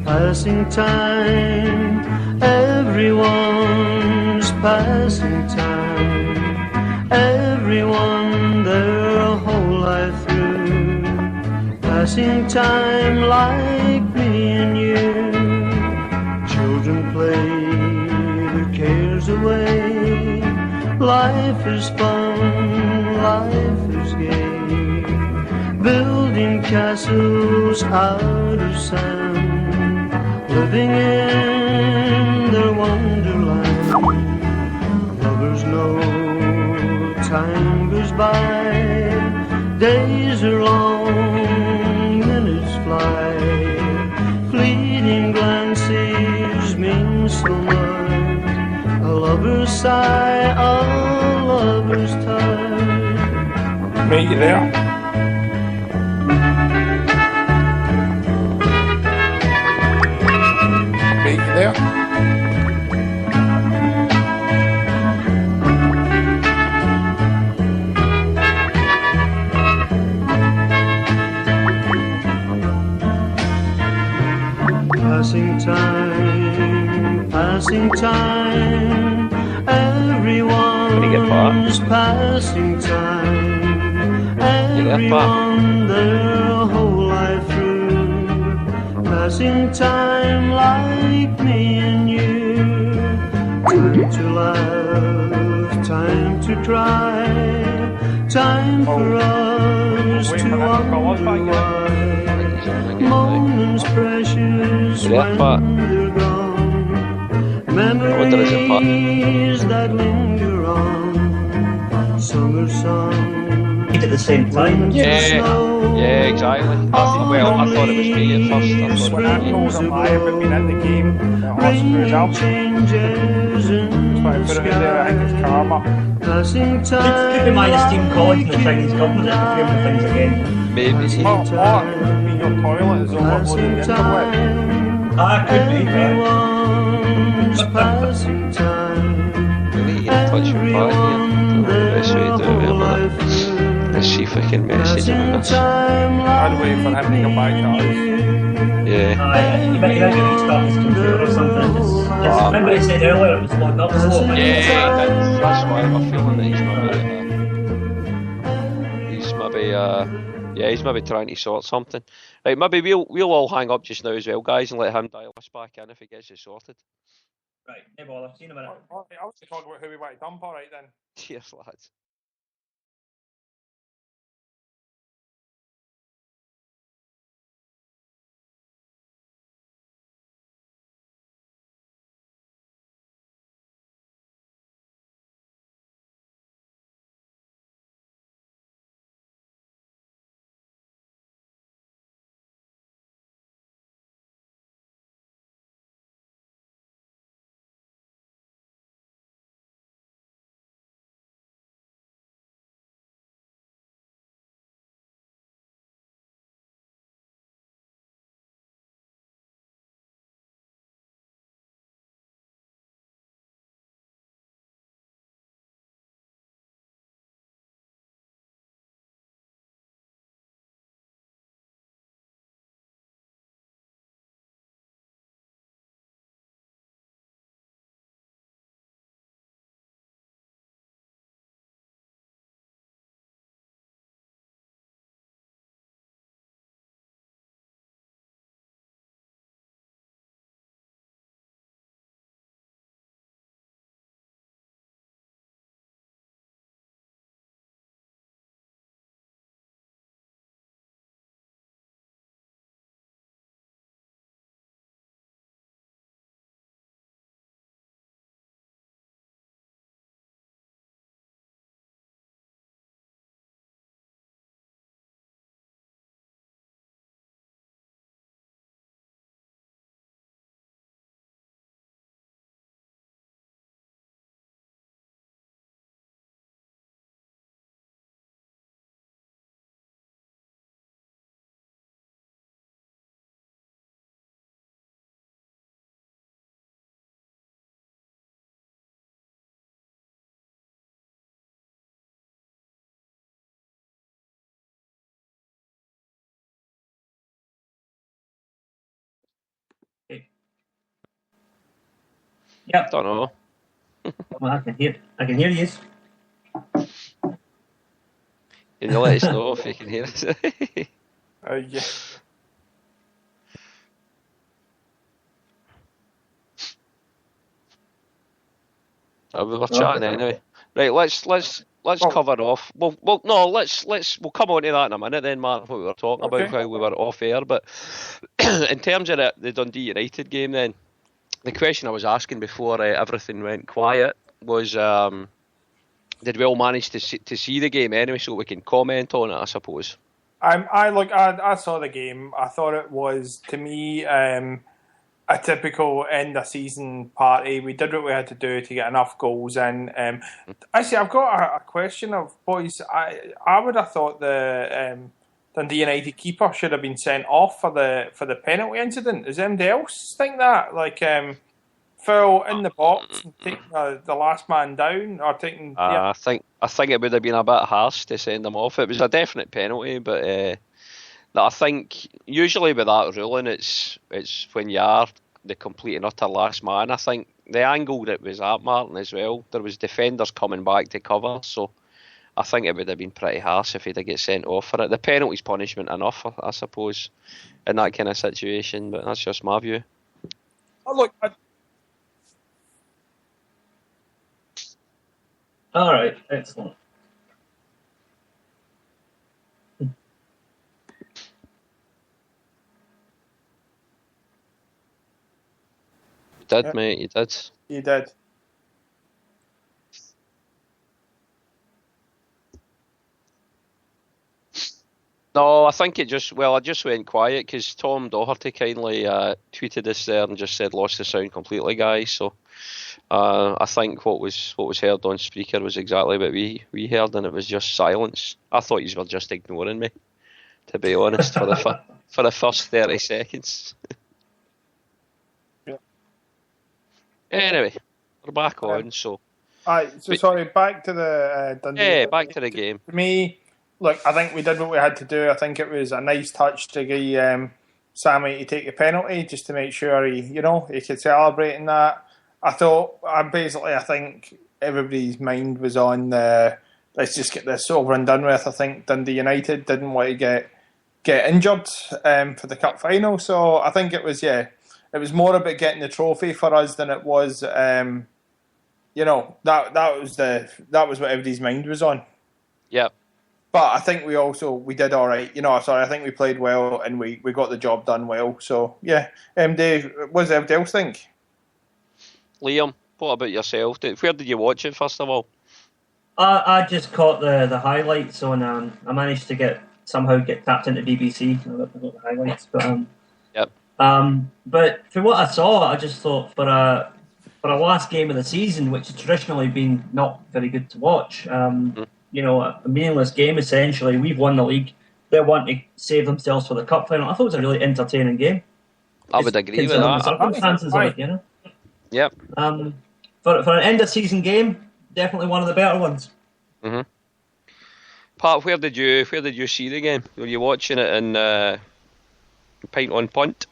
Passing time, everyone's passing time, everyone their whole life through, passing time like me and you. Children play their cares away, life is fun, life is gay, building castles out of sand, living in their wonderland. Lovers know time goes by, days are long, minutes fly, fleeting glances mean so much, a lover's sigh, a lover's touch. Mate, you there? There. Passing time, everyone's passing time, everyone their whole life through, passing time like me and you. Time to laugh, time to cry, time for us to wonder why. Moments precious when they're gone, memories that linger on. Summer sun at the same time. Yeah, exactly. Well, I thought it was me at first. When I told him I haven't been at the game, the hospital's out. That's why I put it in there, I think it's karma. Keep in mind it's Team College and the thing he's coming to film the things again. Maybe. Or your toilet is overloading the internet. Could be, right? We need to get in touch with Pat here. The best way to do it, man. Let's see if I can message him on this. I'd wait for him to come back to us. Yeah. You might have to restart his computer or something. Remember he said earlier it was logged up slow. Yeah, that's why I'm feeling that he's maybe trying to sort something. Right, maybe we'll all hang up just now as well, guys, and let him dial us back in if he gets it sorted. Right, no bother. See you in a minute. I was talking about who we want to dump, alright then. Cheers, lads. Yep. Don't know. Well, I can hear you. Can you let us know if you can hear us? Yeah. We were chatting anyway. Right, let's cover off. We'll come on to that in a minute then, Mark, what we were talking about while we were off air. But in terms of the Dundee United game then, the question I was asking before everything went quiet was, did we all manage to see the game anyway, so we can comment on it, I suppose? I saw the game. I thought it was, to me, a typical end of season party. We did what we had to do to get enough goals in. Actually, I've got a question of, boys. I would have thought the Dundee United keeper should have been sent off for the penalty incident. Does anybody else think that? Like, foul in the box and taking the last man down, or taking? I think it would have been a bit harsh to send them off. It was a definite penalty, but I think usually with that ruling, it's when you are the complete and utter last man. I think the angle that was at Martin as well, there was defenders coming back to cover, so I think it would have been pretty harsh if he did get sent off for it. The penalty's punishment enough, I suppose, in that kind of situation, but that's just my view. Oh, look. All right, excellent. You did, mate, you did. You did. No, I think it just went quiet because Tom Doherty kindly tweeted us there and just said lost the sound completely, guys. So I think what was heard on Spreaker was exactly what we heard, and it was just silence. I thought you were just ignoring me, to be honest, for the first 30 seconds. Anyway, we're back on. Sorry, back to the Dundee. Yeah, back to the game. For me, look, I think we did what we had to do. I think it was a nice touch to give Sammy to take the penalty just to make sure he could celebrate in that. I think everybody's mind was on let's just get this over and done with. I think Dundee United didn't want to get injured for the cup final, so I think it was it was more about getting the trophy for us than it was that was what everybody's mind was on. Yeah. But I think we did all right. I think we played well and we got the job done well. So yeah, Dave, what does everybody else think? Liam, what about yourself? Where did you watch it first of all? I just caught the highlights on. I managed to somehow get tapped into BBC. I got the highlights, but yep. But for what I saw, I just thought for a last game of the season, which has traditionally been not very good to watch. A meaningless game essentially. We've won the league. They want to save themselves for the cup final. I thought it was a really entertaining game. I would agree with that. Circumstances of it, Yep. For an end of season game, definitely one of the better ones. Mhm. Pat, where did you see the game? Were you watching it in Pint on Punt?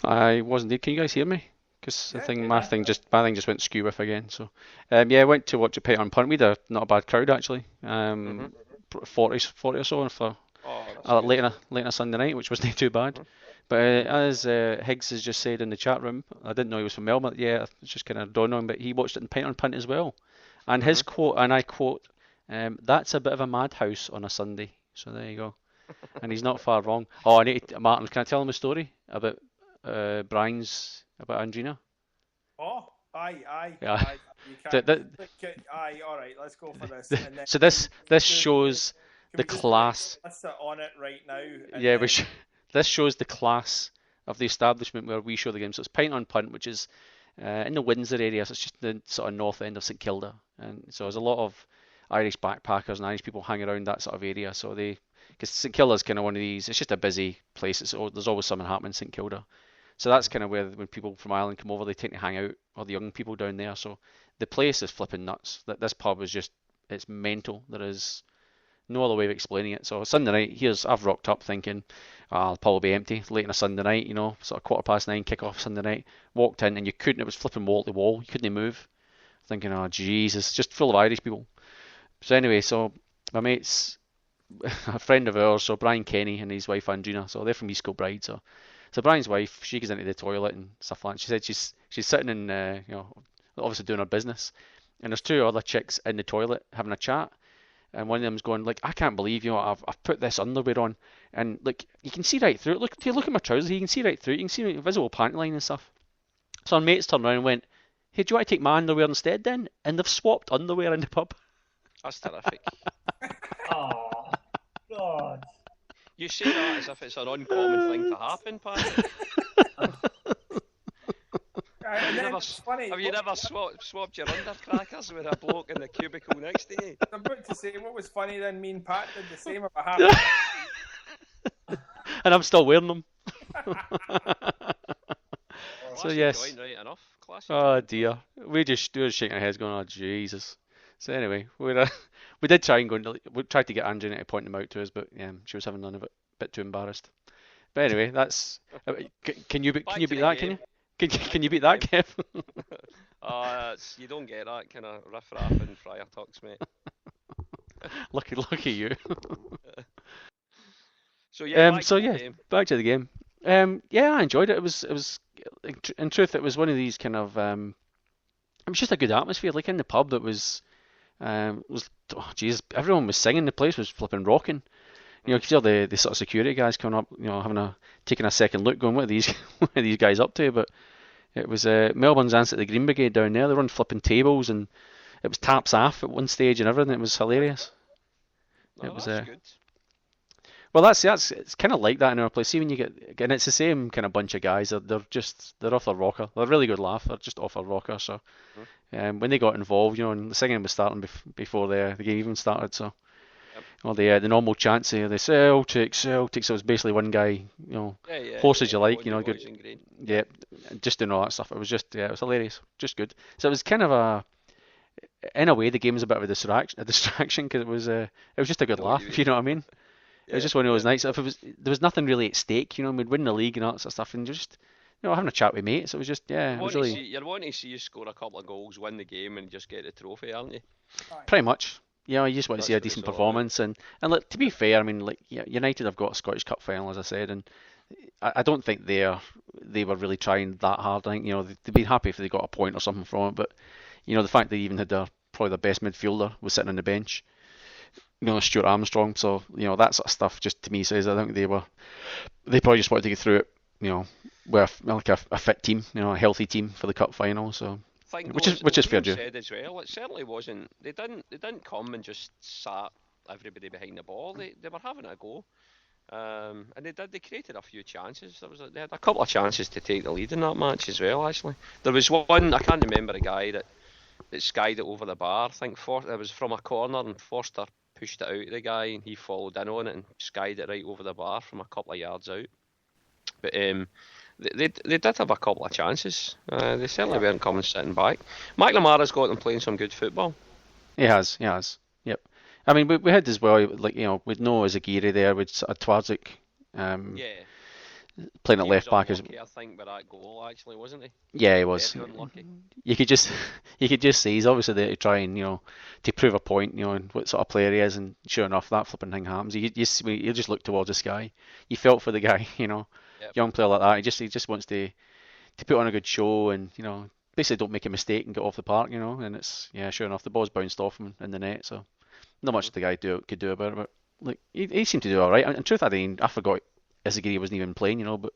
I wasn't there. Can you guys hear me? Because I think my thing just went skew with again. So I went to watch a Pint on Punt. We had not a bad crowd actually. 40 or so for late on a Sunday night, which wasn't too bad. But as Higgs has just said in the chat room, I didn't know he was from Melbourne. Yeah, it's just kind of dawned on him, but he watched it in Pint on Punt as well. And his quote, and I quote, "That's a bit of a madhouse on a Sunday." So there you go. And he's not far wrong. Oh, Martin, can I tell him a story about Brian's about Andrina? Oh, aye. Yeah. Aye, all right, let's go for this. So this shows the class. Let's sit on it right now. Yeah, this shows the class of the establishment where we show the game. So it's Pint on Punt, which is in the Windsor area. So it's just the sort of north end of St Kilda, and so there's a lot of Irish backpackers and Irish people hang around that sort of area. So because St Kilda's kind of one of these. It's just a busy place. There's always something happening in St Kilda. So that's kind of where when people from Ireland come over, they tend to hang out, or the young people down there. So the place is flipping nuts. This pub is it's mental. No other way of explaining it. So Sunday night, I've rocked up thinking, I'll probably be empty late on a Sunday night, sort of 9:15 kick-off Sunday night. Walked in and you couldn't, it was flipping wall to wall. You couldn't move. Thinking, oh Jesus, just full of Irish people. So anyway, so my mate's a friend of ours, so Brian Kenny and his wife Andrina, so they're from East Kilbride. So Brian's wife, she goes into the toilet and stuff like that. She said she's sitting in, obviously doing her business, and there's two other chicks in the toilet having a chat, and one of them's going like, I can't believe I've put this underwear on, and like you can see right through it. Look at my trousers, you can see right through it. You can see the visible pant line and stuff. So our mates turned around and went, hey, do you want to take my underwear instead then? And they've swapped underwear in the pub. That's terrific. Oh, God. You say that as if it's an uncommon thing to happen, Patrick. Have you never swapped your undercrackers with a bloke in the cubicle next to you? I'm about to say, what was funny then, me and Pat did the same about half. And I'm still wearing them. So yes. Right enough. Classic. Oh dear. We just shaking our heads going, oh Jesus. So anyway, we did try and we tried to get Angelina to point them out to us, but she was having none of it. A bit too embarrassed. But anyway, that's. Can you beat that? Game. Can you beat that, Kev? You don't get that kind of riff-raff and Friar Tucks, mate. Lucky you. Back to the game. I enjoyed it. It was in truth, it was one of these kind of. It was just a good atmosphere, like in the pub. That was, everyone was singing. The place was flipping rocking. You could see all the sort of security guys coming up, taking a second look, going, what are these guys up to? But it was Melbourne's answer to the Green Brigade down there. They were on flipping tables, and it was taps off at one stage and everything. It was hilarious. That's good. Well, it's kind of like that in our place. See, when you get, and it's the same kind of bunch of guys. They're off their rocker. They're a really good laugh. They're just off their rocker. So, when they got involved, and the singing was starting before the game even started. So, all the normal chants here, the Celtic. So it was basically one guy, horse as you like, good. Yeah, just doing all that stuff. It was just, it was hilarious, just good. So it was kind of in a way, the game was a bit of a distraction because it was just a good laugh. If you know what I mean. It was just one of those nights. There was nothing really at stake, we'd win the league and all that sort of stuff, and just having a chat with mates. It was just it was really. You're wanting to see you score a couple of goals, win the game, and just get the trophy, aren't you? Pretty much. You just want to see a decent performance, and look, to be fair, I mean, United have got a Scottish Cup final, as I said, and I don't think they were really trying that hard. I think they'd be happy if they got a point or something from it, but the fact they even had probably their best midfielder was sitting on the bench. Stuart Armstrong. So that sort of stuff just to me says I think they probably just wanted to get through it. With like a fit team, a healthy team for the cup final. So which is fair due. Said as well, it certainly wasn't. They didn't come and just sat everybody behind the ball. They were having a go, and they created a few chances. They had a couple of chances to take the lead in that match as well. Actually, there was one I can't remember a guy that skied it over the bar. I think it was from a corner and Forster pushed it out to the guy and he followed in on it and skied it right over the bar from a couple of yards out. But they did have a couple of chances. They certainly weren't coming sitting back. McNamara's got them playing some good football. He has. Yep. I mean, we had as well, like with Noah Zagiri there, with Twarzik. Playing at left back, I think, with that goal, actually, wasn't he? Yeah, he was. You could just see he's obviously there to try and to prove a point, and what sort of player he is, and sure enough, that flipping thing happens. You just look towards the sky. You felt for the guy, young player like that. He just wants to put on a good show, and basically don't make a mistake and get off the park, And it's sure enough, the ball's bounced off him in the net, so not much the guy could do about it. But like he seemed to do all right. In truth, I forgot. Izagiri wasn't even playing, but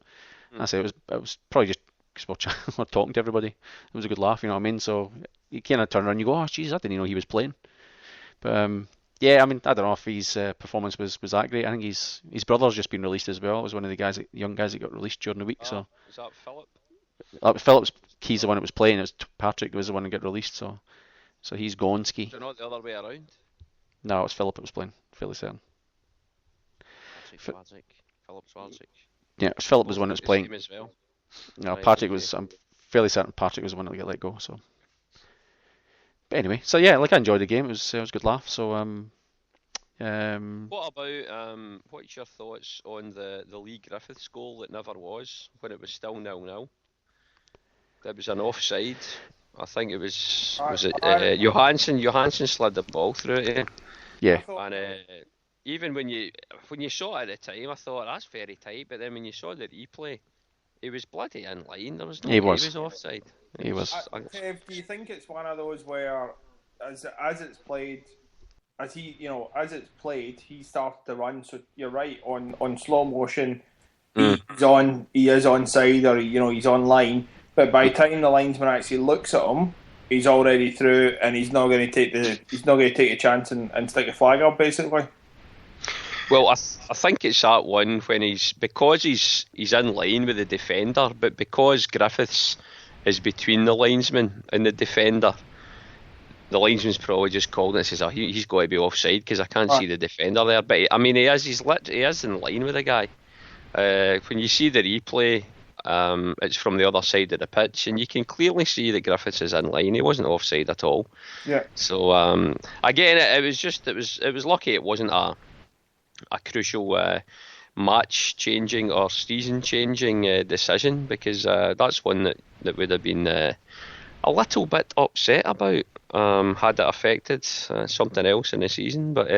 I say it was probably just because we're talking to everybody. It was a good laugh, you know what I mean? So you kind of turn around and you go, oh, jeez, I didn't know he was playing. But I mean, I don't know if his performance was that great. I think his brother's just been released as well. It was one of the young guys that got released during the week. So is that Philip? Philip's he's the one that was playing. It was Patrick was the one that got released. So he's gone ski. So not the other way around? No, it was Philip that was playing. Fairly certain. Philip Swarzik. Yeah, Philip was the one that was playing. As well. No, Patrick was. I'm fairly certain Patrick was the one that got let go. So, but anyway, so yeah, I enjoyed the game. It was a good laugh. So What about what's your thoughts on the Lee Griffiths goal that never was, when it was still 0-0? There was an offside. I think it was it Johansson? Johansson slid the ball through it. Yeah. And even when you saw it at the time, I thought that's very tight. But then when you saw the replay, he was bloody in line. There was no. He was offside. He was. Kev, do you think it's one of those where, as it's played, as it's played, he started to run? So you're right, on slow motion, he is onside, or he's on line. But by the time the linesman actually looks at him, he's already through, and he's not going to take a chance and stick a flag up, basically. Well, I think it's that one when he's in line with the defender, but because Griffiths is between the linesman and the defender, the linesman's probably just called it and says, he's got to be offside because I can't see the defender there. But I mean, he is in line with the guy. When you see the replay, it's from the other side of the pitch, and you can clearly see that Griffiths is in line. He wasn't offside at all. Yeah. So again, it was lucky it wasn't a crucial match changing or season changing decision, because that's one that would have been a little bit upset about had it affected something else in the season. But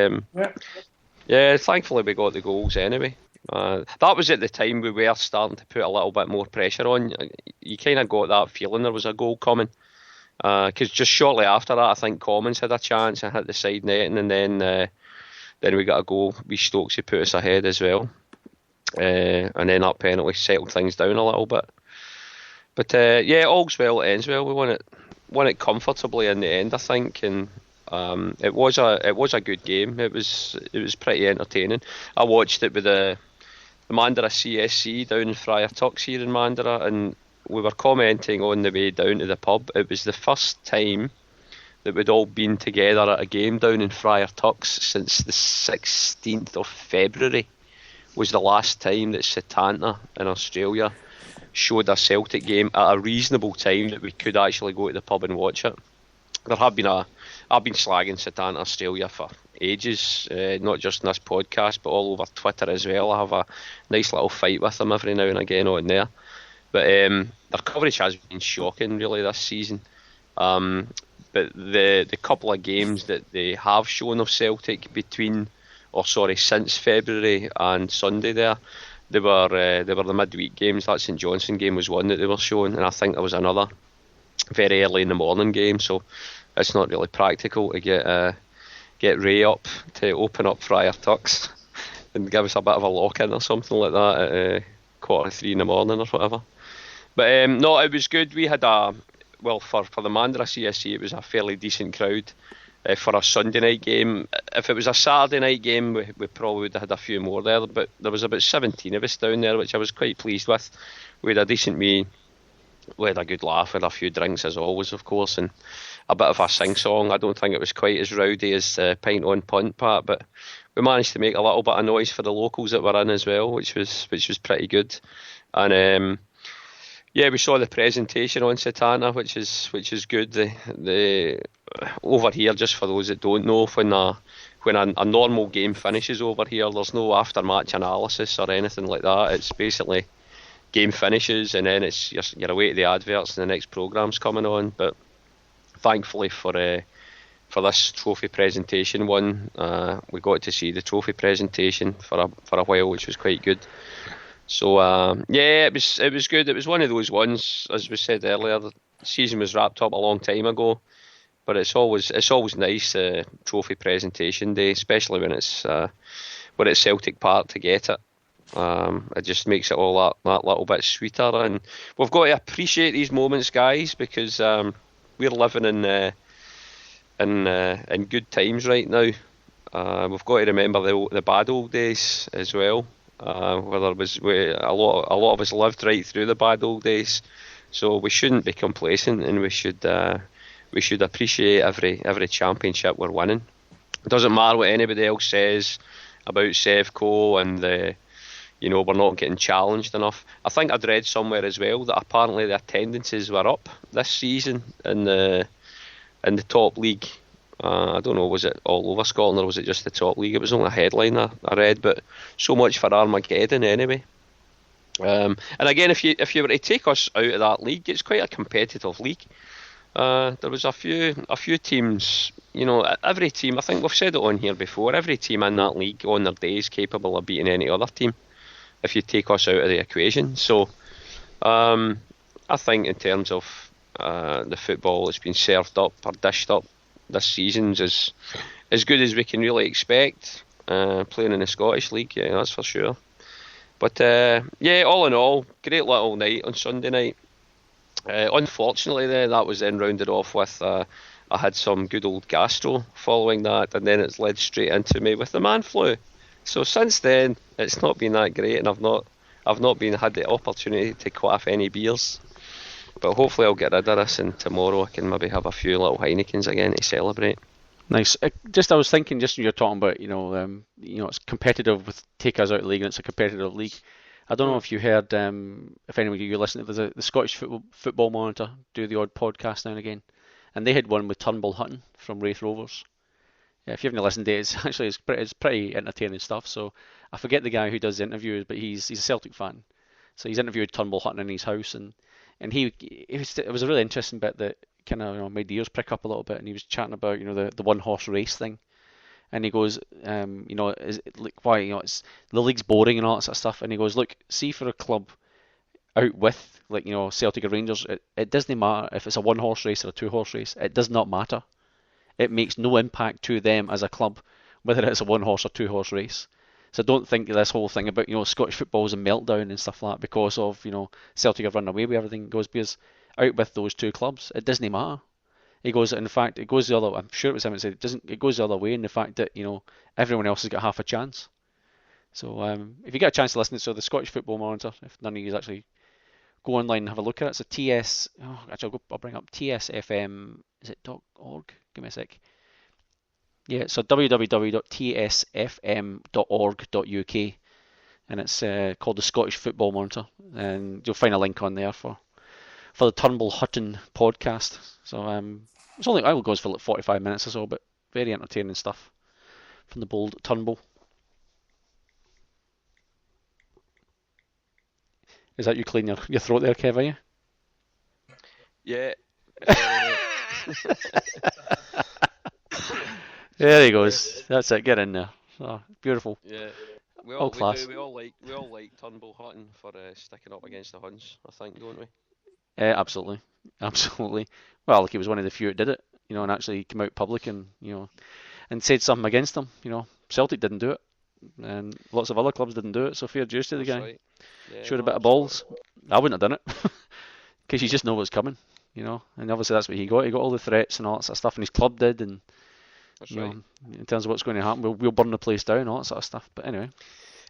yeah, thankfully we got the goals anyway. That was at the time we were starting to put a little bit more pressure on. You kind of got that feeling there was a goal coming, because just shortly after that I think Commons had a chance and hit the side netting, and then we got a goal. Stokesy put us ahead as well, and then that penalty settled things down a little bit. But yeah, all's well that ends well. We won it comfortably in the end, I think, and it was a good game. It was pretty entertaining. I watched it with the Mandurah CSC down in Friar Tucks here in Mandurah, and we were commenting on the way down to the pub. It was the first time that we'd all been together at a game down in Friar Tucks since the 16th of February was the last time that Setanta in Australia showed a Celtic game at a reasonable time that we could actually go to the pub and watch it. I've been slagging Setanta Australia for ages, not just in this podcast but all over Twitter as well. I have a nice little fight with them every now and again on there. But their coverage has been shocking really this season. But the couple of games that they have shown of Celtic since February and Sunday they were the midweek games. That St Johnstone game was one that they were showing, and I think there was another very early in the morning game, so it's not really practical to get Ray up to open up Friar Tucks and give us a bit of a lock-in or something like that at 2:45 in the morning or whatever. But no, it was good. We had for the Mandurah CSC, it was a fairly decent crowd for a Sunday night game. If it was a Saturday night game, we probably would have had a few more there, but there was about 17 of us down there, which I was quite pleased with. We had a decent we had a good laugh, with a few drinks as always, of course, and a bit of a sing-song. I don't think it was quite as rowdy as Pint on Punt part, but we managed to make a little bit of noise for the locals that were in as well, which was pretty good. And yeah, we saw the presentation on Setanta, which is good. The over here, just for those that don't know, when a normal game finishes over here, there's no after-match analysis or anything like that. It's basically game finishes, and then it's you're away to the adverts, and the next programme's coming on. But thankfully for this trophy presentation one, we got to see the trophy presentation for a while, which was quite good. So yeah, it was good. It was one of those ones, as we said earlier, the season was wrapped up a long time ago, but it's always nice trophy presentation day, especially when it's Celtic Park to get it. It just makes it all that little bit sweeter, and we've got to appreciate these moments, guys, because we're living in good times right now. We've got to remember the bad old days as well. Where there was a lot of us lived right through the bad old days, so we shouldn't be complacent, and we should appreciate every championship we're winning. It doesn't matter what anybody else says about Sevco and we're not getting challenged enough. I think I'd read somewhere as well that apparently the attendances were up this season in the top league. I don't know, was it all over Scotland or was it just the top league? It was only a headline I read, but so much for Armageddon anyway. And again, if you were to take us out of that league, it's quite a competitive league. There was a few teams, every team, I think we've said it on here before, every team in that league on their day is capable of beating any other team if you take us out of the equation. So I think in terms of the football that's been served up or dished up this season's as good as we can really expect, playing in the Scottish League, yeah, that's for sure. But all in all, great little night on Sunday night. Unfortunately, that was then rounded off with I had some good old gastro following that, and then it's led straight into me with the man flu. So since then, it's not been that great, and I've not had the opportunity to quaff any beers. But hopefully I'll get rid of this, and tomorrow I can maybe have a few little Heinekens again to celebrate. Nice. I was thinking, just when you're talking about, it's competitive with take us out of the league, and it's a competitive league. I don't know if you heard, if any of you listening, there's the Scottish Football Monitor do the odd podcast now and again, and they had one with Turnbull Hutton from Wraith Rovers. Yeah, if you haven't listened to it, it's pretty entertaining stuff. So I forget the guy who does the interviews, but he's a Celtic fan. So he's interviewed Turnbull Hutton in his house, and it was a really interesting bit that kind of made the ears prick up a little bit. And he was chatting about the one horse race thing, and he goes, why it's the league's boring and all that sort of stuff. And he goes, look, see for a club out with Celtic or Rangers, it doesn't matter if it's a one horse race or a two horse race. It does not matter. It makes no impact to them as a club whether it's a one horse or two horse race. So don't think this whole thing about Scottish football is a meltdown and stuff like that because of Celtic have run away with everything. It goes because out with those two clubs, it doesn't matter. He goes, in fact, it goes the other. I'm sure it was him that said it goes the other way in the fact that everyone else has got half a chance. So if you get a chance to listen to the Scottish Football Monitor, if none of you actually go online and have a look at it, it's a TS. Oh, actually, I'll bring up TSFM. Is it .org? Give me a sec. Yeah, so www.tsfm.org.uk, and it's called the Scottish Football Monitor, and you'll find a link on there for the Turnbull Hutton podcast. So it only goes for like 45 minutes or so, but very entertaining stuff from the bold Turnbull. Is that you cleaning your throat there, Kev, are you? Yeah. There he goes. That's it. Get in there. Oh, beautiful. Yeah. We all class. We all like Turnbull Hutton for sticking up against the Huns, I think, don't we? Absolutely. Well, he was one of the few that did it, and actually came out public and and said something against them. Celtic didn't do it, and lots of other clubs didn't do it. So fair dues to the guy. Right. Yeah, showed a bit of balls. I wouldn't have done it because you just know what's coming, and obviously that's what he got. He got all the threats and all that sort of stuff, and his club did, and that's right. In terms of what's going to happen, we'll burn the place down, all that sort of stuff. But anyway.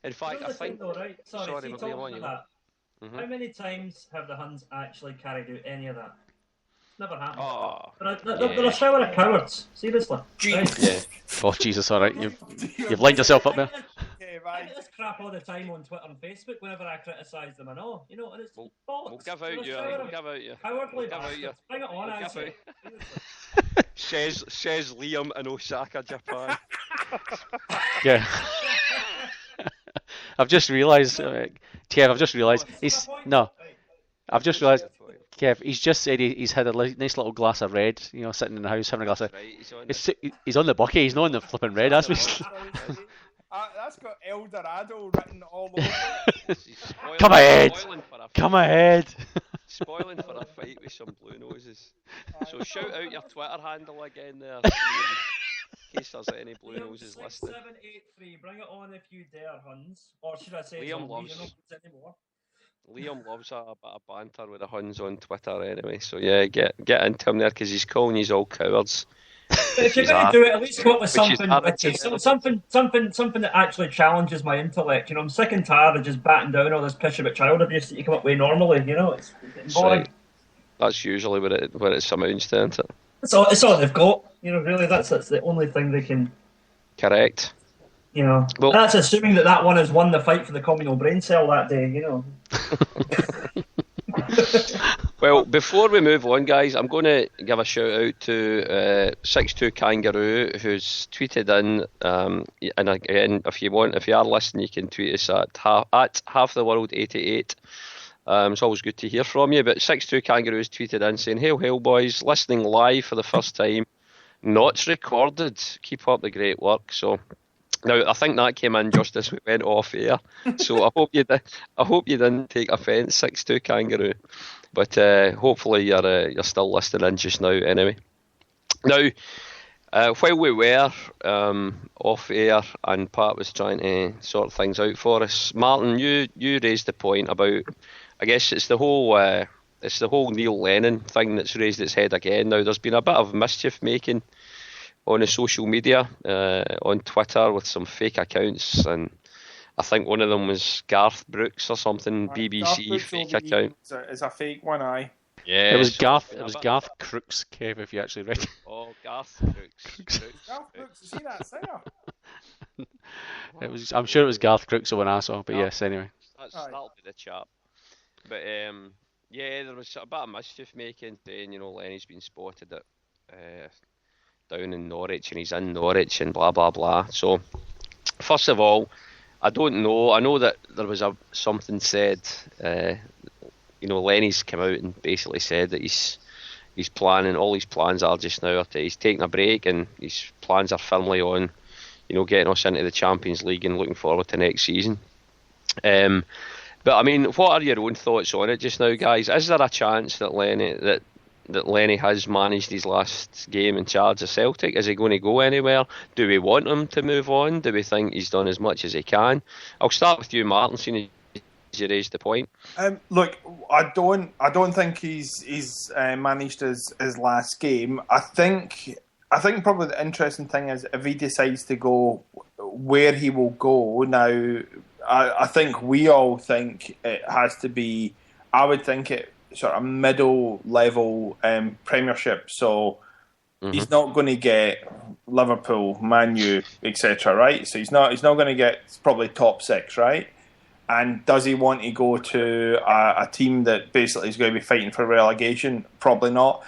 In fact, I think. Though, right? Sorry, but talking about that. How many times have the Huns actually carried out any of that? Never happened. Oh, they're a shower of cowards. Seriously. Right? Yeah. Oh Jesus! All right, you've lined yourself up there. I get this crap all the time on Twitter and Facebook whenever I criticise them and all, and it's bollocks. We'll give out you. Cowardly bastards. Bring it on, I say. Says Liam in Osaka, Japan. Yeah. I've just realised, Kev. Kev. He's just said he's had a nice little glass of red. Sitting in the house having a glass of. Right, he's on the bucket. He's not on the flipping red. That's that's got El Dorado written all over it. Come ahead. Spoiling for a fight with some blue noses. So shout out your Twitter handle again there, in case there's any blue noses listening. 6783, bring it on if you dare, Huns. Or should I say Liam loves a bit of banter with the Huns on Twitter anyway. So yeah, get into him there because he's calling you all cowards. But if you're going to do it, at least come up with something that actually challenges my intellect. I'm sick and tired of just batting down all this pish about child abuse that you come up with normally. It's boring. Right. That's usually what it amounts to, isn't it? It's all they've got. Really, that's the only thing they can. Correct. Well, that's assuming that one has won the fight for the communal brain cell that day. Well, before we move on, guys, I'm going to give a shout out to 62 Kangaroo, who's tweeted in. And again, if you are listening, you can tweet us at halftheworld88. It's always good to hear from you. But 62 Kangaroos tweeted in saying, "Hail, hail, boys! Listening live for the first time. Not recorded. Keep up the great work." So. Now, I think that came in just as we went off air, so I hope you didn't take offence, 62 Kangaroo. But hopefully you're still listening in just now. Anyway, now while we were off air and Pat was trying to sort things out for us, Martin, you raised the point about, I guess it's the whole Neil Lennon thing that's raised its head again. Now, there's been a bit of mischief making on the social media, on Twitter with some fake accounts, and I think one of them was Garth Brooks or something, BBC fake account. It's a fake one, aye. Yeah, it was Garth Crooks, Kev, if you actually read it. Oh, Garth Crooks. Garth Brooks, is he that singer? I'm sure it was Garth Crooks when I saw, but yes, anyway. That'll be the chap. But yeah, there was a bit of mischief making, saying, Lenny's been spotted at down in Norwich and he's in Norwich and blah blah blah. So first of all, I don't know. I know that there was something said. Lenny's come out and basically said that he's planning. All his plans are just now. He's taking a break and his plans are firmly on, getting us into the Champions League and looking forward to next season. But I mean, what are your own thoughts on it just now, guys? Is there a chance that Lenny has managed his last game in charge of Celtic? Is he going to go anywhere? Do we want him to move on? Do we think he's done as much as he can? I'll start with you, Martin, seeing as you raised the point. Look, I don't think he's managed his last game. I think probably the interesting thing is if he decides to go, where he will go. Now, I think we all think it has to be. I would think it. Sort of middle level Premiership, so he's not going to get Liverpool, Man U, etc. Right? So he's not going to get probably top 6, right? And does he want to go to a team that basically is going to be fighting for relegation? Probably not.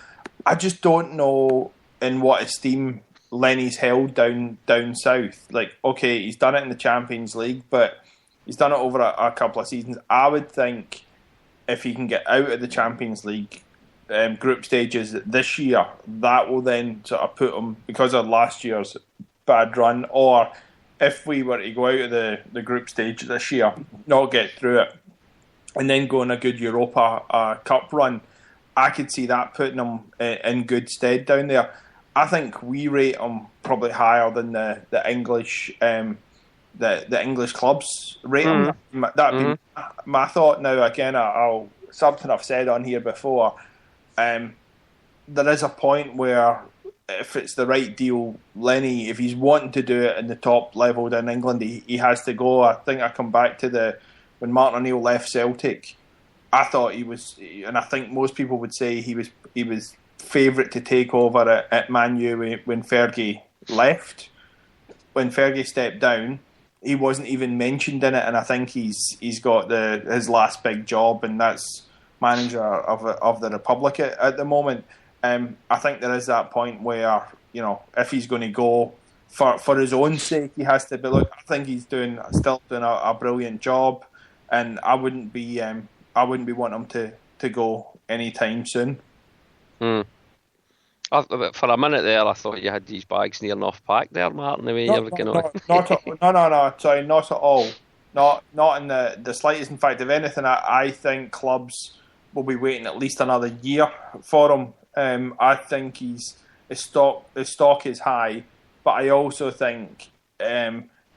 I just don't know in what esteem Lenny's held down south. Like, okay, he's done it in the Champions League, but he's done it over a couple of seasons. I would think, if he can get out of the Champions League group stages this year, that will then sort of put him, because of last year's bad run, or if we were to go out of the group stage this year, not get through it, and then go on a good Europa Cup run, I could see that putting him in good stead down there. I think we rate him probably higher than the English the English clubs rate him. That'd be my thought. Now, again, I'll something I've said on here before. There is a point where, if it's the right deal, Lenny, if he's wanting to do it in the top level down in England, he has to go. I think I come back to when Martin O'Neill left Celtic. I thought he was, and I think most people would say he was favourite to take over at Man U when Fergie left. When Fergie stepped down, he wasn't even mentioned in it, and I think he's got his last big job, and that's manager of the Republic at the moment. I think there is that point where, if he's going to go for his own sake, he has to. But look, I think he's still doing a brilliant job, and I wouldn't be wanting him to go anytime soon. For a minute there, I thought you had these bags near enough packed there, Martin. The way you were going on. No. Sorry, not at all. Not in the slightest. In fact, if anything, I think clubs will be waiting at least another year for him. I think his stock is high, but I also think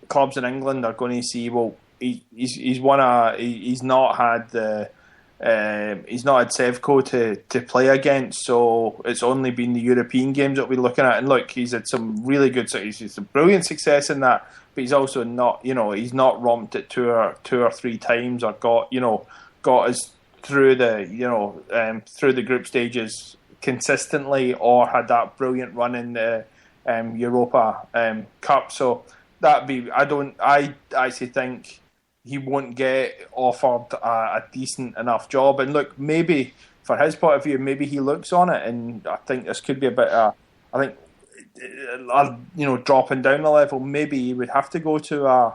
clubs in England are going to see, well, he's not had Sevco to play against, so it's only been the European games that we're looking at. And look, he's had some really good, he's some brilliant success in that, but he's also not, he's not romped it two or three times, or got us through the group stages consistently, or had that brilliant run in the Europa Cup. So I actually think he won't get offered a decent enough job. And look, maybe for his point of view, maybe he looks on it, and I think this could be a bit. Dropping down a level. Maybe he would have to go to a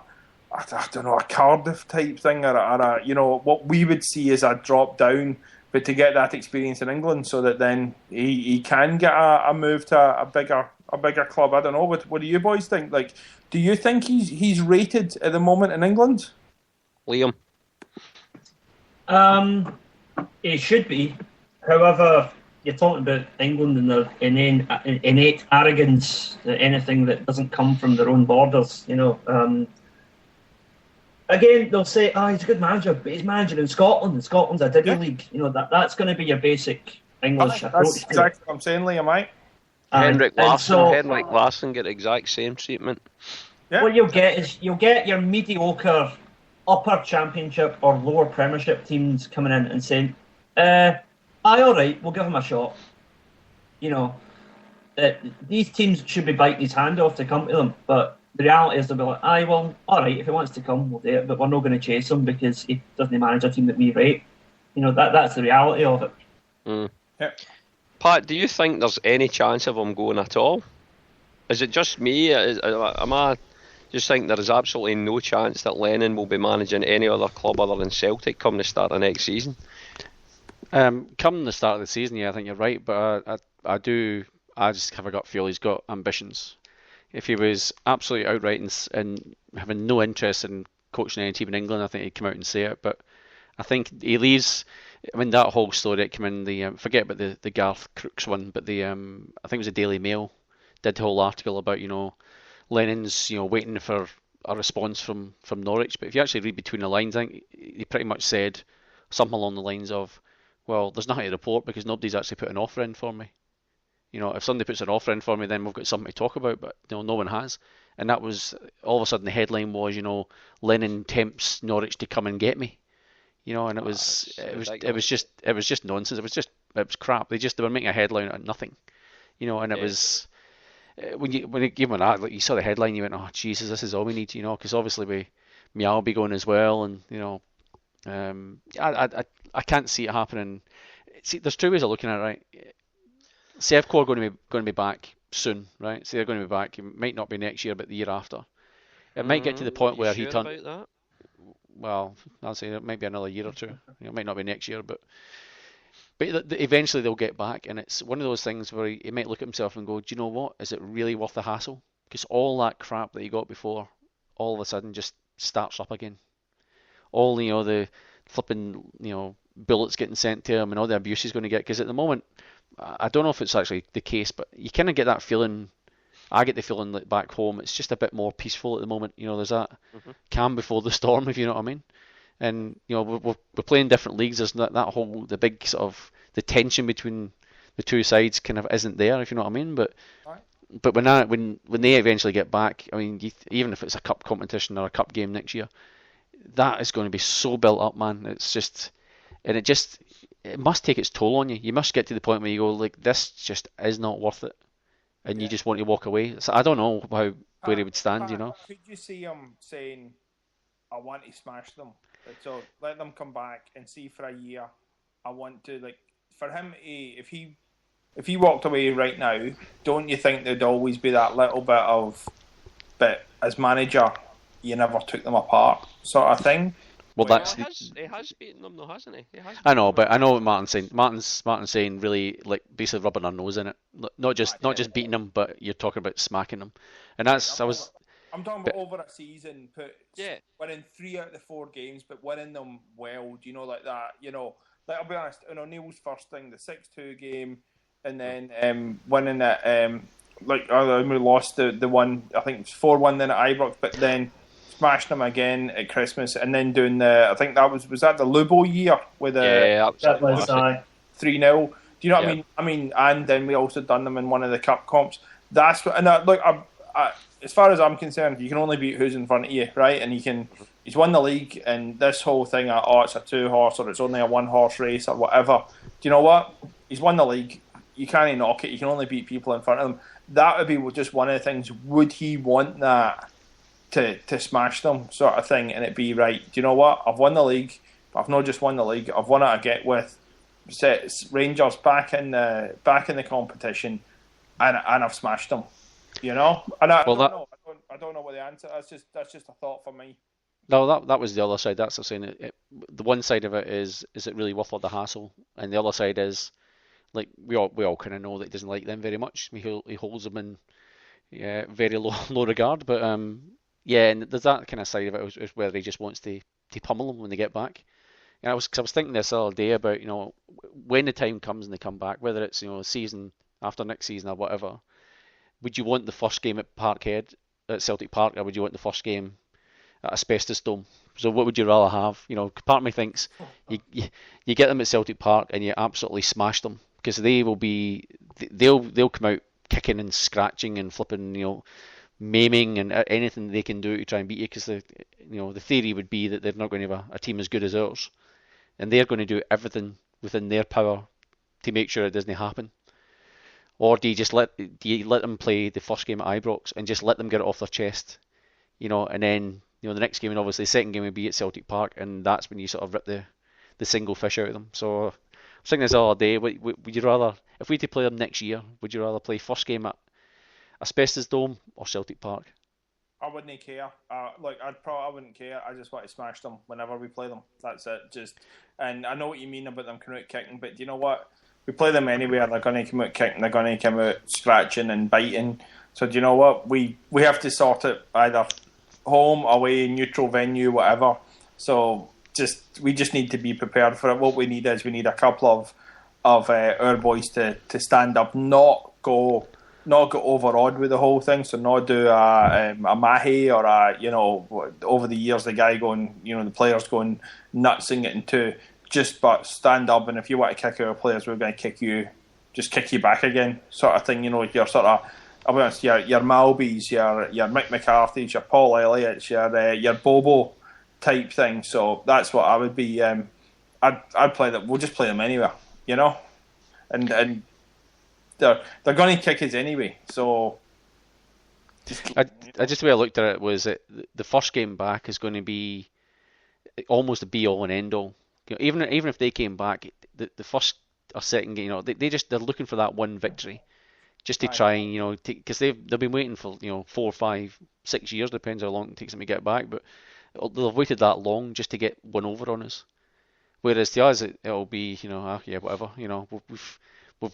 Cardiff type thing, or what we would see as a drop down, but to get that experience in England, so that then he can get a move to a bigger club. I don't know. What do you boys think? Like, do you think he's rated at the moment in England? Liam, he should be. However, you're talking about England and their innate arrogance, anything that doesn't come from their own borders. Again, they'll say, he's a good manager, but he's managing in Scotland, and Scotland's a divvy league. That's going to be your basic English approach. That's exactly what I'm saying, Liam, mate. Henrik Larsson get the exact same treatment. Yeah. What you'll get your mediocre upper championship or lower premiership teams coming in and saying, all right, we'll give him a shot. These teams should be biting his hand off to come to them, but the reality is they'll be like, all right, if he wants to come, we'll do it, but we're not going to chase him because he doesn't manage a team that we rate. That's the reality of it. Mm. Yeah. Pat, do you think there's any chance of him going at all? Is it just me? Am I just think there is absolutely no chance that Lennon will be managing any other club other than Celtic come the start of next season? Come the start of the season, yeah, I think you're right, but I just have a gut feel he's got ambitions. If he was absolutely outright and having no interest in coaching any team in England, I think he'd come out and say it. But I think he leaves. I mean, that whole story that came in the forget about the Garth Crooks one, but I think it was the Daily Mail did the whole article about Lennon's waiting for a response from Norwich. But if you actually read between the lines, I think he pretty much said something along the lines of, well, there's nothing to report because nobody's actually put an offer in for me. If somebody puts an offer in for me, then we've got something to talk about, but no one has. And that was, all of a sudden the headline was, Lennon tempts Norwich to come and get me. And it was just nonsense. It was crap. They were making a headline out of nothing. And it was, when you give them that, like, you saw the headline, you went, oh Jesus, this is all we need, because obviously we Mialby going as well, and I can't see it happening. See, there's two ways of looking at it, right? Sevco are going to be back soon, right? So they're going to be back. It might not be next year, but the year after. It might get to the point where he turns. Well, I'll say it might be another year or two. It might not be next year, but eventually they'll get back, and it's one of those things where he might look at himself and go, "Do you know what? Is it really worth the hassle? Because all that crap that he got before, all of a sudden just starts up again. All the flipping bullets getting sent to him and all the abuse he's going to get. Because at the moment, I don't know if it's actually the case, but you kind of get that feeling. I get the feeling that back home it's just a bit more peaceful at the moment. There's that calm before the storm, if you know what I mean. And we're playing different leagues. There's that whole the big sort of the tension between the two sides kind of isn't there, if you know what I mean. But when they eventually get back, I mean, even if it's a cup competition or a cup game next year, that is going to be so built up, man. It's just, and it must take its toll on you. You must get to the point where you go, like, this just is not worth it, and you just want to walk away. So I don't know where he would stand, Could you see him saying, I want to smash them? So let them come back and see for a year. I want to, like, for him, if he walked away right now, don't you think there'd always be that little bit of, but as manager, you never took them apart sort of thing? Well, he has beaten them though, hasn't he? I know, but I know what Martin's saying. Martin's saying really, like, basically rubbing our nose in it. Not just beating them, but you're talking about smacking them. And I'm talking about over a season, winning 3 out of the 4 games, but winning them well. Do you know, like that? Like, I'll be honest. Neil's first thing, the 6-2 game, and then winning it. We lost the one. I think it's 4-1 then at Ibrox, but then smashed them again at Christmas, and then doing I think that was that the Lubo year with that was 3-0. Do you know what I mean? I mean, and then we also done them in one of the cup comps. That's what, and as far as I'm concerned, you can only beat who's in front of you, right? And he's won the league, and this whole thing it's a 2-horse or it's only a 1-horse race or whatever. Do you know what? He's won the league. You can't knock it. You can only beat people in front of them. That would be just one of the things. Would he want that to smash them, sort of thing, and it'd be right. Do you know what? I've won the league, but I've not just won the league. I've won it again with Rangers back in the competition, and I've smashed them. And I don't know what the answer. That's just a thought for me. No, that was the other side. That's what I'm saying. The one side of it is it really worth all the hassle, and the other side is like we all kind of know that he doesn't like them very much. He holds them in very low regard, but and there's that kind of side of it is whether he just wants to pummel them when they get back. And I was thinking this the other day about when the time comes and they come back, whether it's season after next season or whatever. Would you want the first game at Parkhead at Celtic Park, or would you want the first game at Asbestos Dome? So what would you rather have? Part of me thinks you get them at Celtic Park and you absolutely smash them, because they'll come out kicking and scratching and flipping, maiming and anything they can do to try and beat you, because the theory would be that they're not going to have a team as good as ours, and they're going to do everything within their power to make sure it doesn't happen. Or do you let them play the first game at Ibrox and just let them get it off their chest, and then the next game, and obviously the second game would be at Celtic Park, and that's when you sort of rip the single fish out of them. So I was thinking this all day. Would you rather, if we had to play them next year, would you rather play first game at Asbestos Dome or Celtic Park? I wouldn't care. I wouldn't care. I just want to smash them whenever we play them. That's it. And I know what you mean about them coming out kicking, but do you know what? We play them anywhere. They're going to come out kicking. They're going to come out scratching and biting. So do you know what? We have to sort it either home, away, neutral venue, whatever. So we just need to be prepared for it. What we need is a couple of our boys to stand up, not go overawed with the whole thing. So not do a Mahi or over the years the guy going, the players going nuts and getting too. But stand up, and if you want to kick our players, we're going to kick you back again, sort of thing. Your sort of, I'll be honest, your Malbys, your Mick McCarthy's, your Paul Elliott's, your Bobo type thing. So that's what I would be. I'd play that. We'll just play them anywhere, and they're going to kick us anyway. So the way I looked at it was that the first game back is going to be almost a be all and end all. Even if they came back, the first or second game, they're looking for that one victory, just to try and because they've been waiting for 4, 5, 6 years, depends how long it takes them to get back, but they've waited that long just to get one over on us. Whereas to us, it'll be whatever.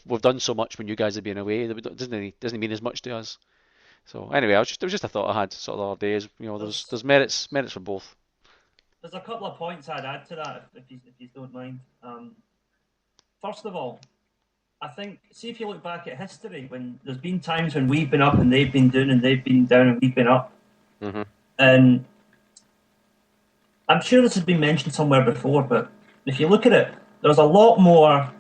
We've done so much when you guys have been away. It doesn't mean as much to us. So anyway, it was just a thought I had sort of the other day. There's merits for both. There's a couple of points I'd add to that, if you don't mind. First of all, I think, see if you look back at history, when there's been times when we've been up and they've been down, and they've been down and we've been up. Mm-hmm. And I'm sure this has been mentioned somewhere before, but if you look at it, there's a lot more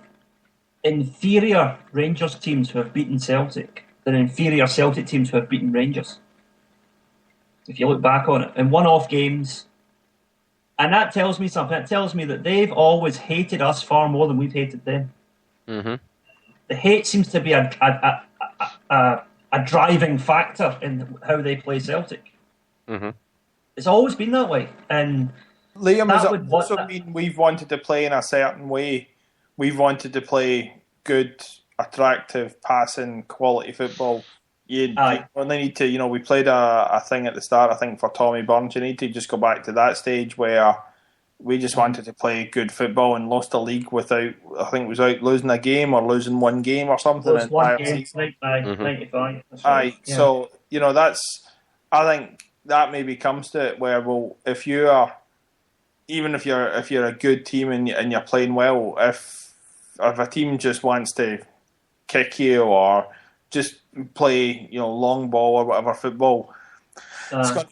inferior Rangers teams who have beaten Celtic than inferior Celtic teams who have beaten Rangers. If you look back on it, in one-off games. And that tells me something. It tells me that they've always hated us far more than we've hated them. Mm-hmm. The hate seems to be a driving factor in how they play Celtic. Mm-hmm. It's always been that way. And Liam, does it also mean we've wanted to play in a certain way? We've wanted to play good, attractive, passing, quality football. You only need to, we played a thing at the start, I think, for Tommy Burns. You need to just go back to that stage where we just wanted to play good football and lost a league without losing a game or losing one game or something. Lost one game, 95. Right. So, that's, I think that maybe comes to it where, if you're a good team and you're playing well, if a team just wants to kick you or just play, long ball or whatever football.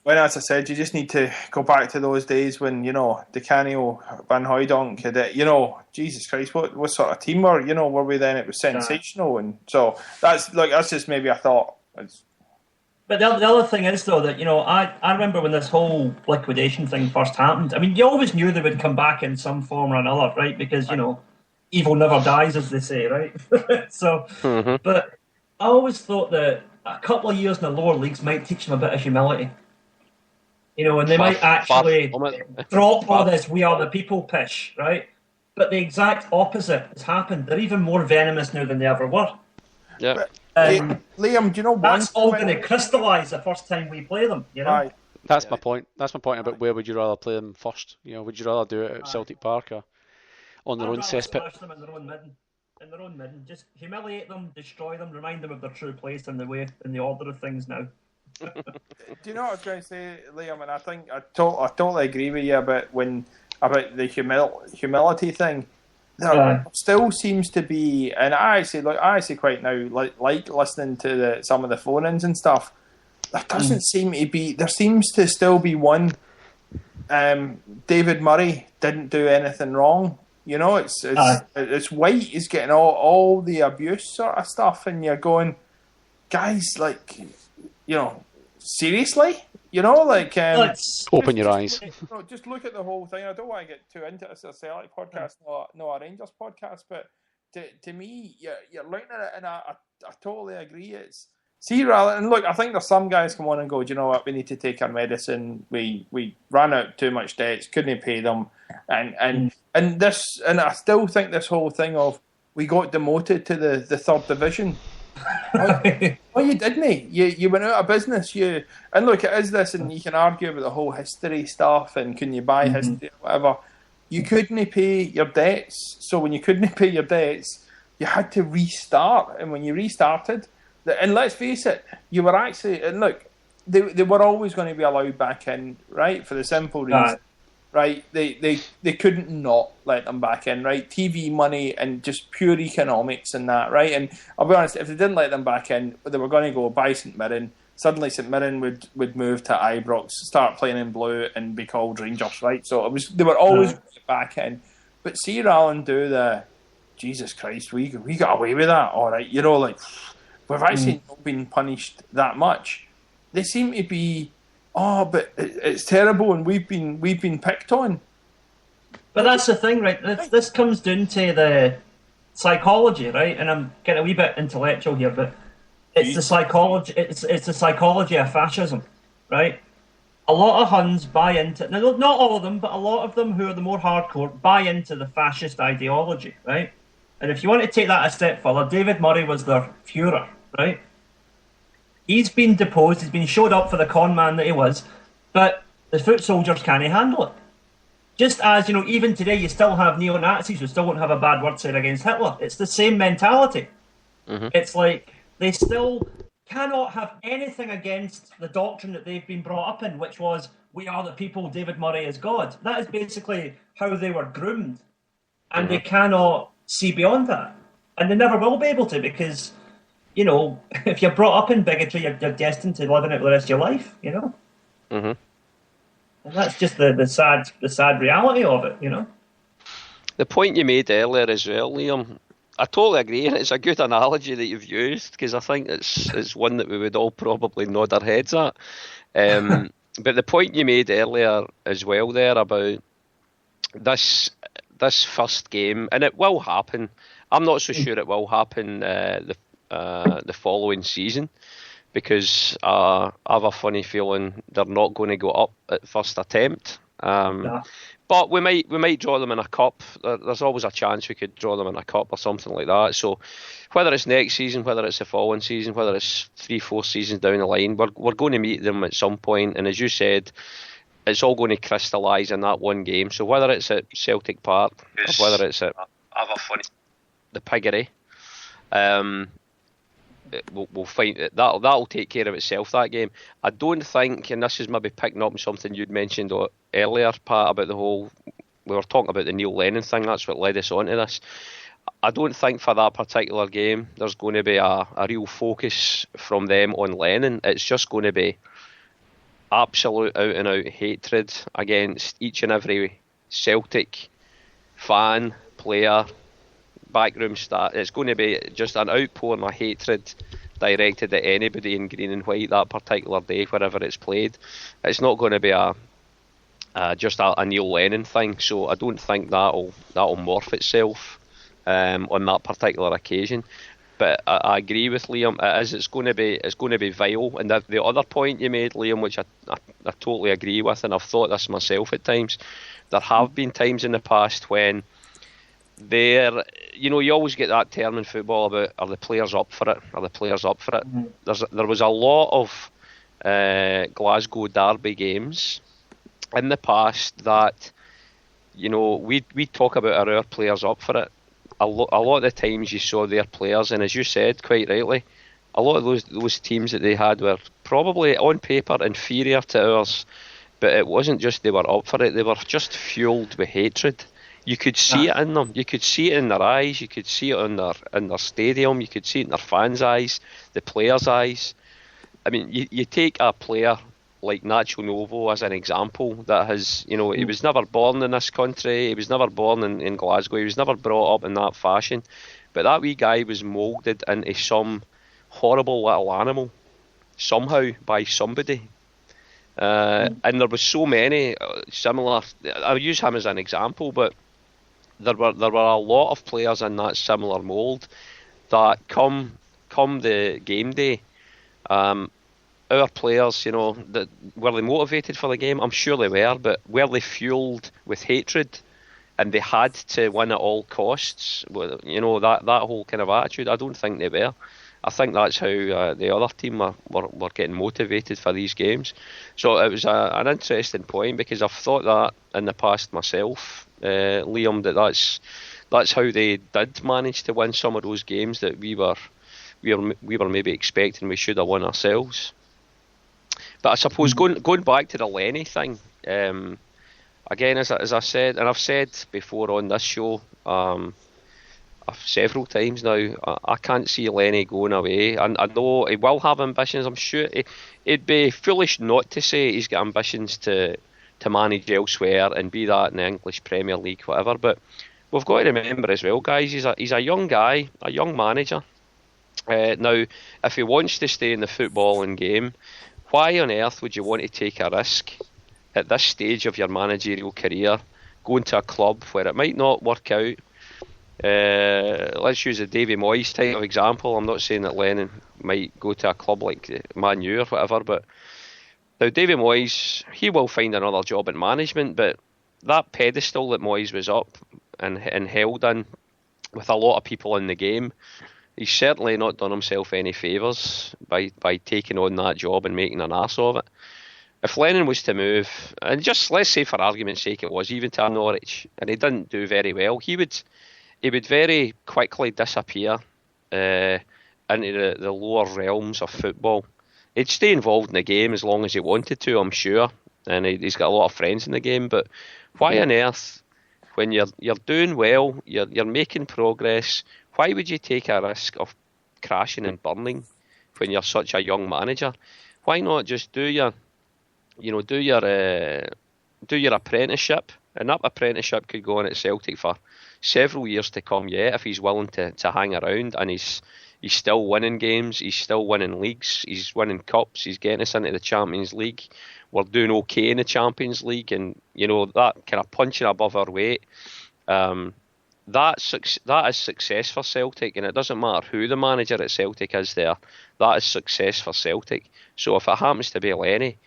When, as I said, you just need to go back to those days when, De Canio, Van Hooijdonk had, Jesus Christ, what sort of team were we then? It was sensational. And so that's just maybe a thought. But the other thing is, though, that, I remember when this whole liquidation thing first happened. I mean, you always knew they would come back in some form or another, right? Because, evil never dies, as they say, right? So, but I always thought that a couple of years in the lower leagues might teach them a bit of humility. and they might actually drop all this "we are the people" pish, right? But the exact opposite has happened. They're even more venomous now than they ever were. Yeah. Liam, do you know that's all going to crystallise the first time we play them? Right. That's my point. That's my point about where would you rather play them first? Would you rather do it at Celtic Park or on their own cesspit? Them in their own midden. In their own midden. Just humiliate them, destroy them, remind them of their true place in the order of things now. Do you know what I was going to say, Liam? And I think I totally agree with you about the humility thing. There still seems to be, and I actually quite now like listening to some of the phone-ins and stuff. There doesn't seem to be. There seems to still be one. David Murray didn't do anything wrong. It's White. He's getting all the abuse sort of stuff, and you're going, guys, seriously, open your eyes. Just look at the whole thing. I don't want to get too into it. It's a Celtic podcast, not a Rangers podcast, but to me, you're looking at it, and I totally agree. And look, I think there's some guys come on and go, do you know what? We need to take our medicine. We ran out too much debts, couldn't pay them, and I still think this whole thing of we got demoted to the third division. Well, you didn't. You went out of business. And look, it is this, and you can argue about the whole history stuff and can you buy history or whatever. You couldn't pay your debts, so when you couldn't pay your debts, you had to restart. And when you restarted, and let's face it, you were actually, and look, they were always going to be allowed back in, right? For the simple reason, right? They couldn't not let them back in, right? TV money and just pure economics and that, right? And I'll be honest, if they didn't let them back in, they were going to go buy St Mirren. Suddenly St Mirren would move to Ibrox, start playing in blue and be called Rangers, right? So they were always going to get back in. But see Allen do the, Jesus Christ, we got away with that, all right? We've actually not been punished that much. They seem to be, but it's terrible and we've been picked on. But that's the thing, right? This comes down to the psychology, right? And I'm getting a wee bit intellectual here, but it's the psychology. It's the psychology of fascism, right? A lot of Huns buy into, now not all of them, but a lot of them who are the more hardcore buy into the fascist ideology, right? And if you want to take that a step further, David Murray was their Führer, right? He's been deposed, he's been showed up for the con man that he was, but the foot soldiers can't handle it. Just as, even today you still have neo-Nazis who still won't have a bad word said against Hitler. It's the same mentality. Mm-hmm. It's like they still cannot have anything against the doctrine that they've been brought up in, which was, we are the people, David Murray is God. That is basically how they were groomed. And they cannot see beyond that. And they never will be able to, because, if you're brought up in bigotry, you're destined to live in it the rest of your life, Mm-hmm. And that's just the sad reality of it, The point you made earlier as well, Liam, I totally agree, and it's a good analogy that you've used, because I think it's one that we would all probably nod our heads at. But the point you made earlier as well there about this first game, and it will happen. I'm not so sure it will happen the following season, because I have a funny feeling they're not going to go up at first attempt. But we might draw them in a cup. There's always a chance we could draw them in a cup or something like that. So whether it's next season, whether it's the following season, whether it's 3-4 seasons down the line, we're going to meet them at some point. And as you said, it's all going to crystallise in that one game. So whether it's at Celtic Park or whether it's at the Piggery, we'll find it. That'll take care of itself, that game. I don't think, and this is maybe picking up on something you'd mentioned earlier, Pat, about the whole, we were talking about the Neil Lennon thing, that's what led us on to this. I don't think for that particular game there's going to be a real focus from them on Lennon. It's just going to be absolute out and out hatred against each and every Celtic fan, player, backroom staff. It's going to be just an outpouring of hatred directed at anybody in green and white that particular day, wherever it's played. It's not going to be just a Neil Lennon thing. So I don't think that'll morph itself on that particular occasion. But I agree with Liam. It's going to be vile. And the other point you made, Liam, which I totally agree with, and I've thought this myself at times. There have been times in the past when you always get that term in football about, are the players up for it? Are the players up for it? There was a lot of Glasgow derby games in the past that, we talk about, are our players up for it? A lot of the times you saw their players, and as you said quite rightly, a lot of those teams that they had were probably on paper inferior to ours, but it wasn't just they were up for it, they were just fueled with hatred. You could see it in them, you could see it in their eyes, you could see it in their stadium, you could see it in their fans' eyes, the players' eyes. I mean, you take a player like Nacho Novo as an example that has, he was never born in this country, he was never born in Glasgow, he was never brought up in that fashion, but that wee guy was moulded into some horrible little animal somehow by somebody. And there was so many similar, I'll use him as an example, but there were a lot of players in that similar mould that come the game day, our players, that were they motivated for the game? I'm sure they were, but were they fueled with hatred and they had to win at all costs? That whole kind of attitude, I don't think they were. I think that's how the other team were getting motivated for these games. So it was an interesting point, because I've thought that in the past myself, Liam, that's how they did manage to win some of those games that we were maybe expecting we should have won ourselves. But I suppose going back to the Lenny thing, again, as I said, and I've said before on this show, several times now, I can't see Lenny going away. And I know he will have ambitions. I'm sure it'd be foolish not to say he's got ambitions to manage elsewhere and be that in the English Premier League, whatever. But we've got to remember as well, guys, he's a young guy, a young manager. Now, if he wants to stay in the footballing game, why on earth would you want to take a risk at this stage of your managerial career, going to a club where it might not work out? Let's use a Davy Moyes type of example. I'm not saying that Lennon might go to a club like Man U or whatever, but now Davy Moyes, he will find another job in management, but that pedestal that Moyes was up and held in with a lot of people in the game, he's certainly not done himself any favours by taking on that job and making an arse of it. If Lennon was to move, and just let's say for argument's sake it was even to Norwich, and he didn't do very well, he would very quickly disappear into the lower realms of football. He'd stay involved in the game as long as he wanted to, I'm sure, and he's got a lot of friends in the game, but why on earth, when you're doing well, you're making progress, why would you take a risk of crashing and burning when you're such a young manager? Why not just do your apprenticeship? And that apprenticeship could go on at Celtic for several years to come yet, if he's willing to hang around, and he's still winning games, he's still winning leagues, he's winning cups, he's getting us into the Champions League. We're doing okay in the Champions League, and that kind of punching above our weight. That is success for Celtic, and it doesn't matter who the manager at Celtic is there. That is success for Celtic. So if it happens to be Lenny,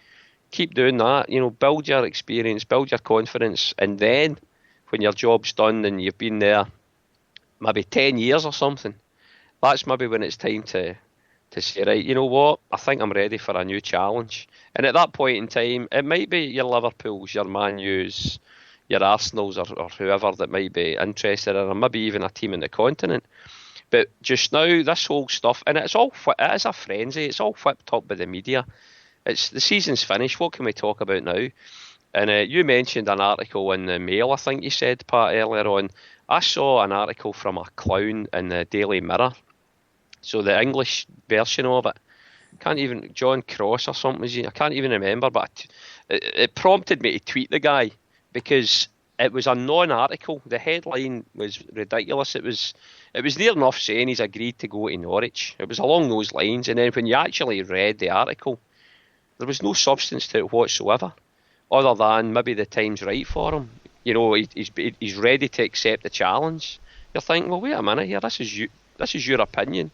keep doing that. Build your experience, build your confidence, and then when your job's done and you've been there maybe 10 years or something, that's maybe when it's time to say, right, you know what, I think I'm ready for a new challenge. And at that point in time, it might be your Liverpools, your Man U's, your Arsenals, or whoever that might be interested in, or maybe even a team in the continent. But just now, this whole stuff, and it is a frenzy, it's all whipped up by the media. The season's finished, what can we talk about now? And you mentioned an article in the Mail, I think you said, Pat, earlier on. I saw an article from a clown in the Daily Mirror, so the English version of it. John Cross or something, I can't even remember, but it prompted me to tweet the guy, because it was a non-article. The headline was ridiculous. It was near enough saying he's agreed to go to Norwich. It was along those lines, and then when you actually read the article, there was no substance to it whatsoever, other than maybe the time's right for him. He's ready to accept the challenge. You're thinking, well, wait a minute here, this is your opinion.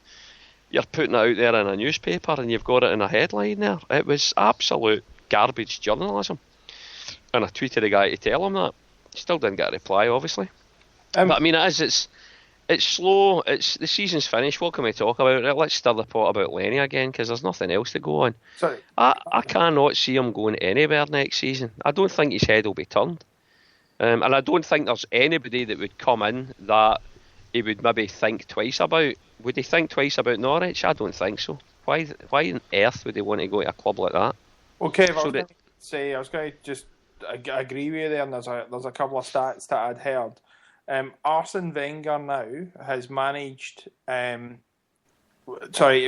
You're putting it out there in a newspaper and you've got it in a headline there. It was absolute garbage journalism. And I tweeted a guy to tell him that. Still didn't get a reply, obviously. But I mean, it's slow. It's the season's finished. What can we talk about? Let's stir the pot about Lenny again, because there's nothing else to go on. Sorry. I cannot see him going anywhere next season. I don't think his head will be turned. And I don't think there's anybody that would come in that he would maybe think twice about. Would he think twice about Norwich? I don't think so. Why on earth would he want to go to a club like that? Okay, I was going to just agree with you there, and there's a couple of stats that I'd heard. Arsene Wenger now has managed. If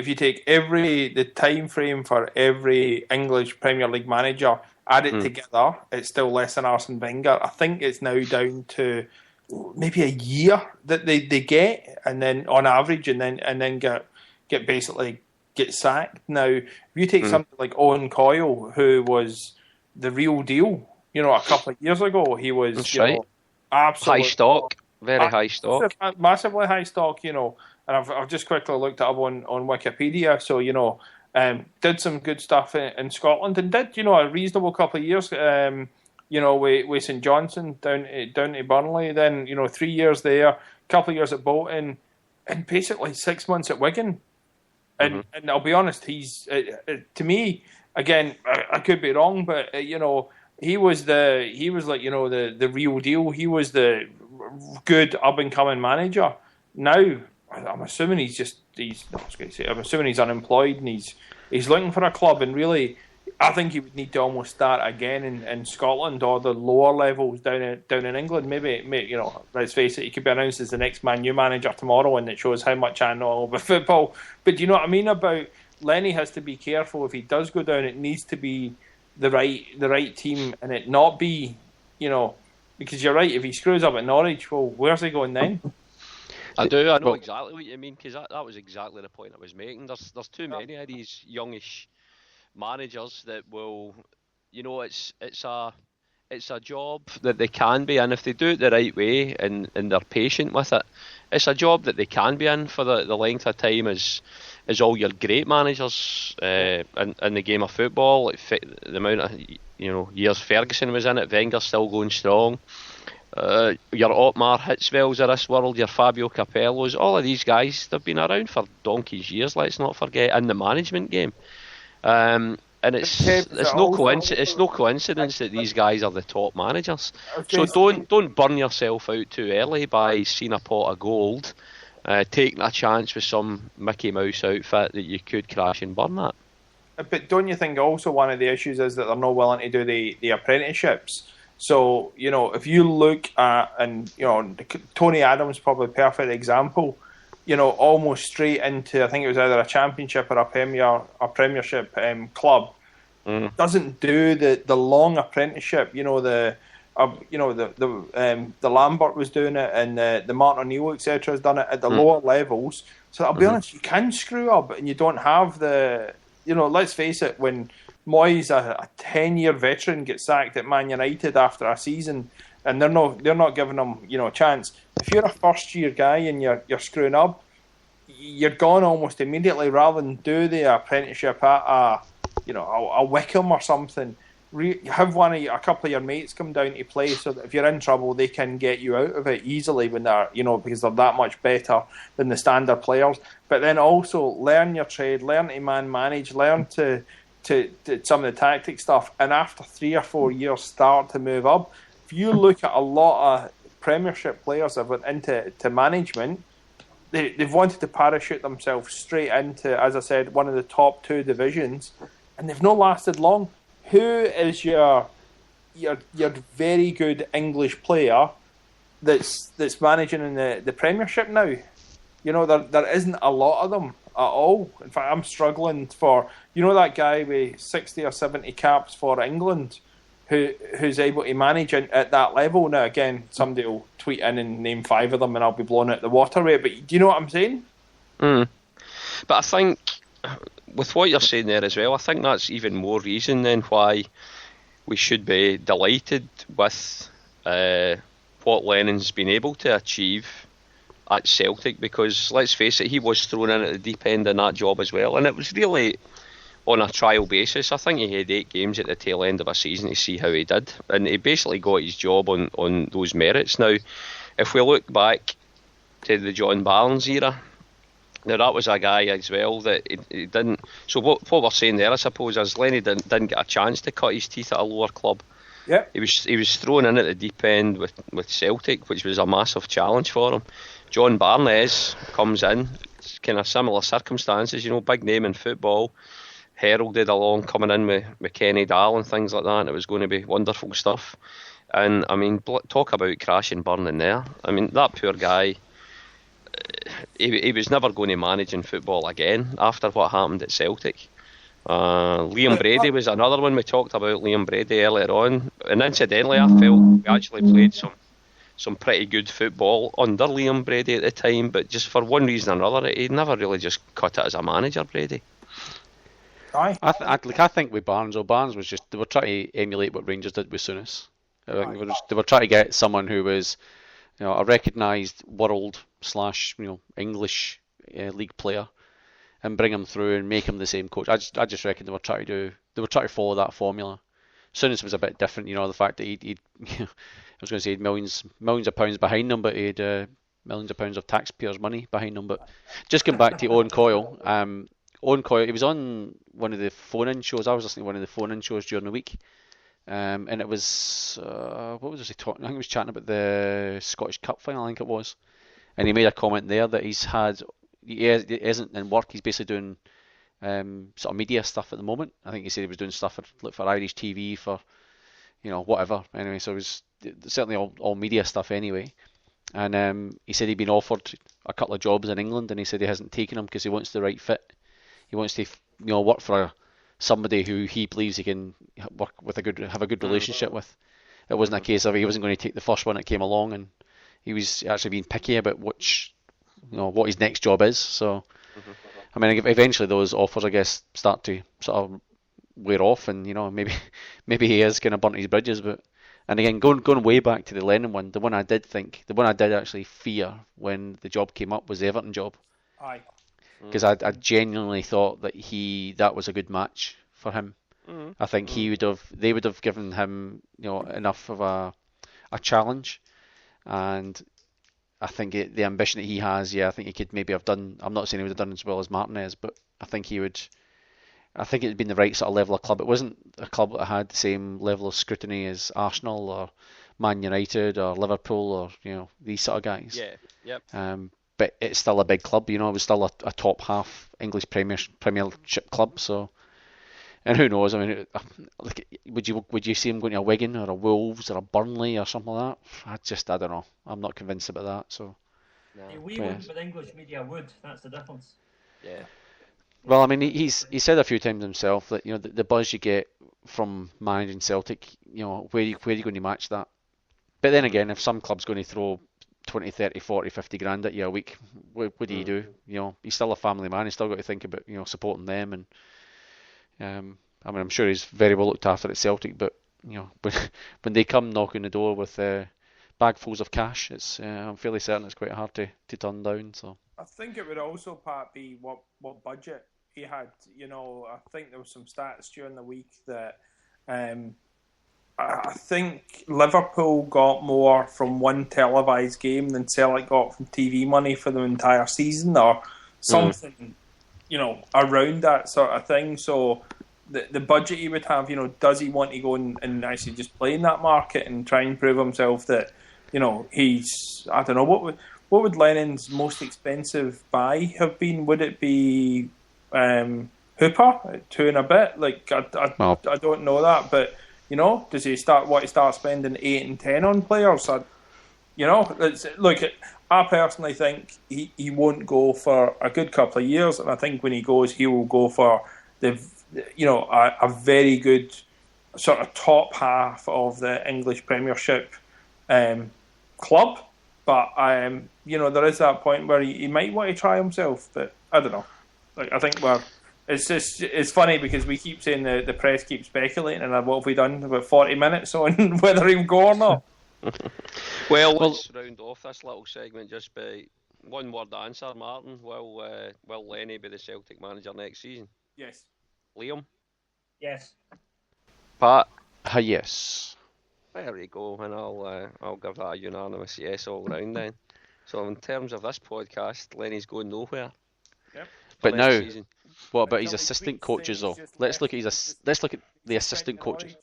you take the time frame for every English Premier League manager, add it together, it's still less than Arsene Wenger. I think it's now down to maybe a year that they get, and then on average, and then get sacked. Now, if you take something like Owen Coyle, who was the real deal, a couple of years ago, he was absolutely high stock, very high stock, massively high stock. And I've just quickly looked it up on Wikipedia. So did some good stuff in Scotland, and did a reasonable couple of years. With St Johnson down to Burnley, then 3 years there, a couple of years at Bolton, and basically 6 months at Wigan. And I'll be honest, he's to me, again, I could be wrong, but he was the real deal. He was the good up and coming manager. Now I'm assuming I'm assuming he's unemployed and he's looking for a club, and really, I think he would need to almost start again in Scotland or the lower levels down in England. Maybe let's face it, he could be announced as the next Man U manager tomorrow, and it shows how much I know about football. But do you know what I mean about Lenny? Has to be careful if he does go down. It needs to be the right team, and it not be because you're right. If he screws up at Norwich, well, where's he going then? I know exactly what you mean, because that was exactly the point I was making. There's too many of these youngish managers that will, it's a job that they can be in if they do it the right way and they're patient with it. It's a job that they can be in for the length of time as all your great managers in the game of football. Like the amount of years Ferguson was in it, Wenger's still going strong. Your Otmar Hitzfelds of this world, your Fabio Capellos, all of these guys, they've been around for donkey's years. Let's not forget, in the management game. And it's no coincidence that these guys are the top managers. So don't burn yourself out too early by seeing a pot of gold, taking a chance with some Mickey Mouse outfit that you could crash and burn at. But don't you think also one of the issues is that they're not willing to do the apprenticeships? So if you look at, and Tony Adams probably a perfect example. Almost straight into, I think it was either a championship or a premiership club. Doesn't do the long apprenticeship. The Lambert was doing it, and the Martin O'Neill, etc., has done it at the lower levels. So I'll be honest, you can screw up, and you don't have the. Let's face it, when Moyes, a 10-year veteran, gets sacked at Man United after a season, and they're not giving him a chance. If you're a first-year guy and you're screwing up, you're gone almost immediately, rather than do the apprenticeship at a Wickham or something. Have a couple of your mates come down to play, so that if you're in trouble, they can get you out of it easily when they're because they're that much better than the standard players. But then also learn your trade, learn to manage, learn to some of the tactic stuff, and after 3 or 4 years, start to move up. If you look at a lot of Premiership players that went into management, they've wanted to parachute themselves straight into, as I said, one of the top 2 divisions, and they've not lasted long. Who is your very good English player that's managing in the Premiership now? There isn't a lot of them at all. In fact, I'm struggling for that guy with 60 or 70 caps for England, who's able to manage at that level. Now, again, somebody will tweet in and name 5 of them, and I'll be blown out the water with it. But do you know what I'm saying? But I think, with what you're saying there as well, I think that's even more reason then why we should be delighted with what Lennon's been able to achieve at Celtic, because let's face it, he was thrown in at the deep end in that job as well, and it was really on a trial basis. I think he had 8 games at the tail end of a season to see how he did, and he basically got his job on those merits. Now, if we look back to the John Barnes era, now that was a guy as well that he didn't. So what we're saying there, I suppose, is Lenny didn't get a chance to cut his teeth at a lower club. Yeah, he was thrown in at the deep end with Celtic, which was a massive challenge for him. John Barnes comes in, kind of similar circumstances, big name in football, heralded along coming in with Kenny Dahl and things like that, and it was going to be wonderful stuff. And I mean, talk about crash and burn in there. I mean, that poor guy, he was never going to manage in football again after what happened at Celtic. Liam Brady was another one. We talked about Liam Brady earlier on, and incidentally I felt we actually played some pretty good football under Liam Brady at the time, but just for one reason or another he never really just cut it as a manager, Brady. I think with Barnes was just, they were trying to emulate what Rangers did with Souness. They were trying to get someone who was a recognised world / English league player and bring him through and make him the same coach. I just reckon they were trying to follow that formula. Souness was a bit different, the fact that he'd I was going to say he had millions of pounds behind him, but he had millions of pounds of taxpayers' money behind him. But just going back to Owen Coyle, he was on one of the phone-in shows. I was listening to one of the phone-in shows during the week, and it was what was he talking? I think he was chatting about the Scottish Cup final. I think it was, and he made a comment there that he isn't in work. He's basically doing sort of media stuff at the moment. I think he said he was doing stuff for Irish TV, for whatever. Anyway, so it was certainly all media stuff anyway. And he said he'd been offered a couple of jobs in England, and he said he hasn't taken them because he wants the right fit. He wants to work for somebody who he believes he can work with have a good relationship with. It wasn't a case of he wasn't going to take the first one that came along, and he was actually being picky about what his next job is. So, I mean, eventually those offers, I guess, start to sort of wear off, and maybe he is kind of burnt his bridges. But, and again, going way back to the Lennon one, the one I did actually fear when the job came up was the Everton job. Aye. Because I genuinely thought that was a good match for him. I think they would have given him enough of a challenge, and I think the ambition that he has, I think he could maybe have done. I'm not saying he would have done as well as Martinez, but I think it had been the right sort of level of club. It wasn't a club that had the same level of scrutiny as Arsenal or Man United or Liverpool or these sort of guys. Yeah. Yep. But it's still a big club. It was still a top half English Premiership club. So, and who knows? I mean, would you see him going to a Wigan or a Wolves or a Burnley or something like that? I don't know. I'm not convinced about that. So, we wouldn't, but English media would. That's the difference. Yeah. Well, I mean, he said a few times himself that the buzz you get from managing Celtic, where are you going to match that? But then again, if some club's going to throw 20, 30, 40, 50 grand at you a week, what do you do? He's still a family man. He's still got to think about supporting them, and I mean, I'm sure he's very well looked after at Celtic, but when they come knocking the door with bagfuls of cash, I'm fairly certain it's quite hard to turn down. So I think it would also, Pat, be what budget he had. I think there was some stats during the week that I think Liverpool got more from one televised game than Celtic got from TV money for the entire season, or something, around that sort of thing. So the budget he would have, does he want to go and actually just play in that market and try and prove himself that, he's, I don't know, what would Lennon's most expensive buy have been? Would it be Hooper at 2 and a bit? Like, I don't know that, but does he start spending 8 and 10 on players? Look, I personally think he won't go for a good couple of years, and I think when he goes, he will go for a very good sort of top half of the English Premiership club. But there is that point where he might want to try himself, but I don't know. Like, I think it's funny because we keep saying the press keeps speculating, and what have we done? About 40 minutes on whether he'll go or not. Well, let's round off this little segment just by one word answer, Martin. Will Lenny be the Celtic manager next season? Yes. Liam? Yes. Pat? Yes. There we go, and I'll give that a unanimous yes all round then. So in terms of this podcast, Lenny's going nowhere. Yep. But now, season. what about his Until he assistant tweets coaches that though? he's just Let's look left at the assistant coaches.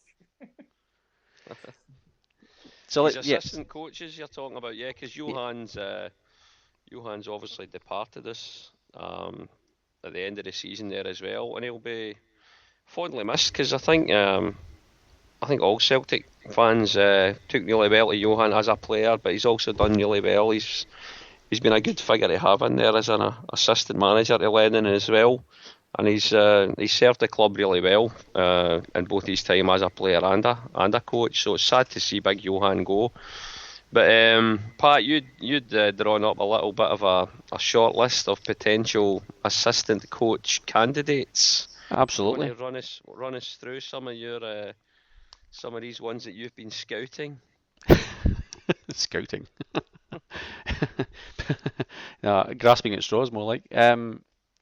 Norwich. So His assistant coaches you're talking about, yeah, because Johan's obviously departed us at the end of the season there as well, and he'll be fondly missed because I think all Celtic fans took really well to Johan as a player, but he's also done really well. He's been a good figure to have in there as an assistant manager to Lennon as well, and he's served the club really well in both his time as a player and a coach. So it's sad to see big Johan go. But Pat, you'd drawn up a little bit of a short list of potential assistant coach candidates. Absolutely. You want to run us through some of these ones that you've been scouting? Scouting. No, grasping at straws more like.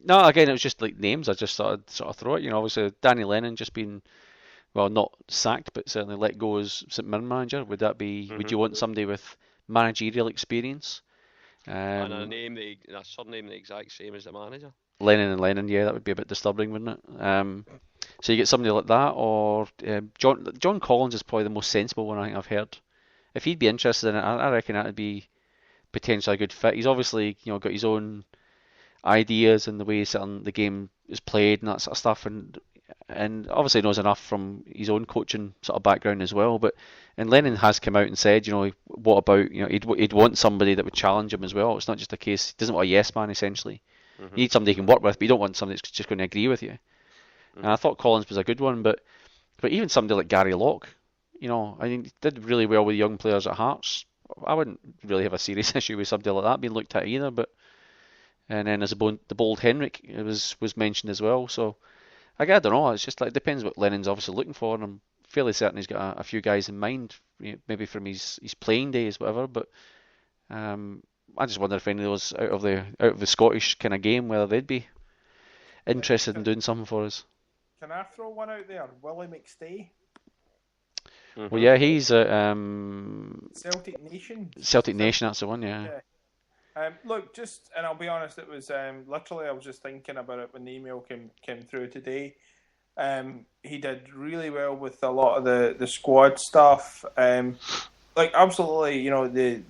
No, again, it was just like names. I just thought I'd sort of throw it. Obviously Danny Lennon just been, well, not sacked, but certainly let go as St Mirren manager. Would that be? Mm-hmm. Would you want somebody with managerial experience? And a surname the exact same as the manager. Lennon and Lennon, yeah, that would be a bit disturbing, wouldn't it? So you get somebody like that, or John Collins is probably the most sensible one I think I've heard. If he'd be interested in it, I reckon that would be potentially a good fit. He's obviously got his own ideas and the way the game is played and that sort of stuff, and obviously knows enough from his own coaching sort of background as well. And Lennon has come out and said, what about he'd want somebody that would challenge him as well. It's not just a case he doesn't want a yes man essentially. Mm-hmm. You need somebody he can work with, but you don't want somebody that's just going to agree with you. Mm-hmm. And I thought Collins was a good one, but even somebody like Gary Locke, I think he did really well with young players at Hearts. I wouldn't really have a serious issue with somebody like that being looked at either. And then as the bold Henrik was mentioned as well. So I don't know. It's just like it depends what Lennon's obviously looking for, and I'm fairly certain he's got a few guys in mind, maybe from his playing days, whatever. But I just wonder if any of those out of the Scottish kind of game, whether they'd be interested in doing something for us. Can I throw one out there? Willie McStay. Mm-hmm. Well, yeah, he's at Celtic Nation. Celtic Nation, that's the one, yeah. Look, and I'll be honest, it was literally I was just thinking about it when the email came through today. He did really well with a lot of the squad stuff. Absolutely, the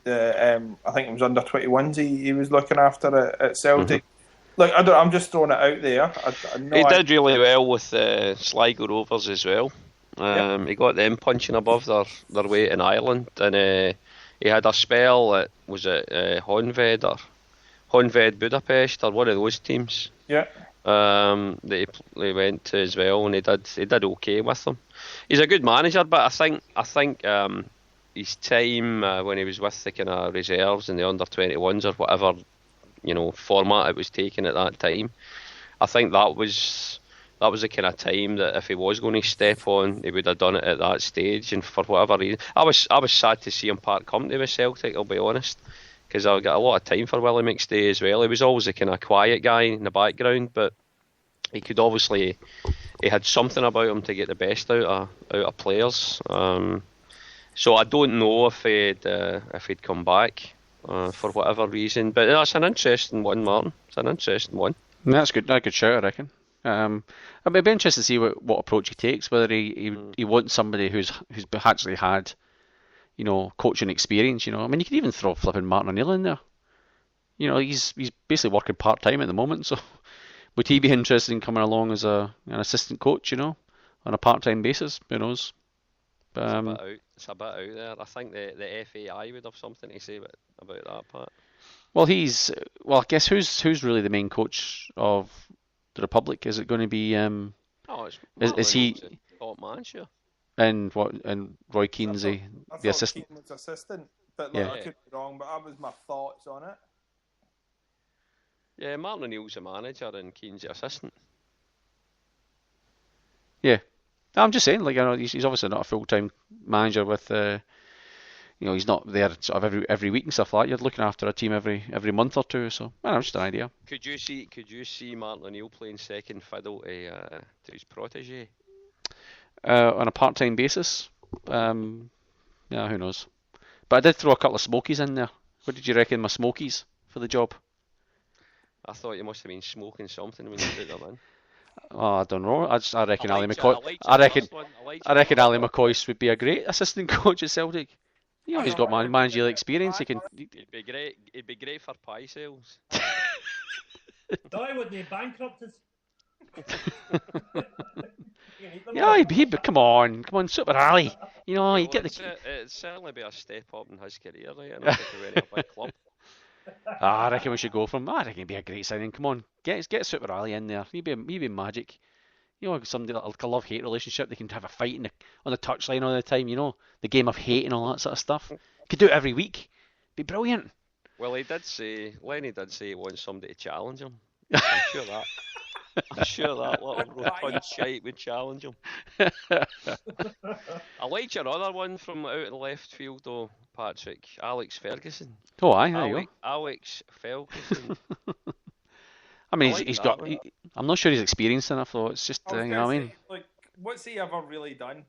I think it was under 21s he was looking after at Celtic. Mm-hmm. I'm just throwing it out there. He did really well with Sligo Rovers as well. Yep. He got them punching above their weight in Ireland, and he had a spell at Honved Budapest or one of those teams. Yeah. That he went to as well, and he did okay with them. He's a good manager, but I think his time when he was with the kind of reserves and the under 21s or whatever format it was taken at that time, I think that was the kind of time that if he was going to step on, he would have done it at that stage. And for whatever reason, I was sad to see him part company with Celtic, I'll be honest, because I got a lot of time for Willie McStay as well. He was always a kind of quiet guy in the background, but he had something about him to get the best out of players. So I don't know if he'd come back for whatever reason, but that's an interesting one, Martin. It's an interesting one. That's good. That's a good shout, I reckon. I'd be interested to see what approach he takes. Whether he wants somebody who's actually had, coaching experience. I mean, you could even throw flipping Martin O'Neill in there. He's basically working part time at the moment. So, would he be interested in coming along as an assistant coach? On a part time basis? Who knows? It's a bit out there. I think the FAI would have something to say about that part. Well, I guess who's really the main coach of the Republic? Is it going to be? Is he top man? Sure. And Roy Keane's the assistant. Keane was assistant, but yeah. I could be wrong. But that was my thoughts on it. Yeah, Martin O'Neill's the manager and Keane's the assistant. Yeah, I'm just saying. He's obviously not a full-time manager with he's not there sort of every week and stuff like that. You're looking after a team every month or two. So, just an idea. Could you see Martin O'Neill playing second fiddle to his protege? On a part-time basis? Who knows? But I did throw a couple of smokies in there. What did you reckon my smokies for the job? I thought you must have been smoking something when you put them in. Oh, I don't know. I reckon Ali McCoy. I reckon Ali McCoy would be a great assistant coach at Celtic. He's got managerial experience. He'd be great. He'd be great for pie sales. Die would they bankrupt us? He'd come on, Super Ali. You get the. It'd certainly be a step up in his career, right? And if he went to a big club. I reckon we should go from. I reckon it'd be a great signing. Come on, get Super Ali in there. He'd be magic. Somebody like a love-hate relationship. They can have a fight on the touchline all the time. The game of hate and all that sort of stuff. Could do it every week. Be brilliant. Well, Lenny did say he wants somebody to challenge him. I'm sure that little rotund shite would challenge him. I liked your other one from out in left field though, Patrick. Alex Ferguson. Oh, aye, there you go. Alex Ferguson. I mean, he's got. I'm not sure he's experienced enough though. It's just, you know what I mean? Like, what's he ever really done?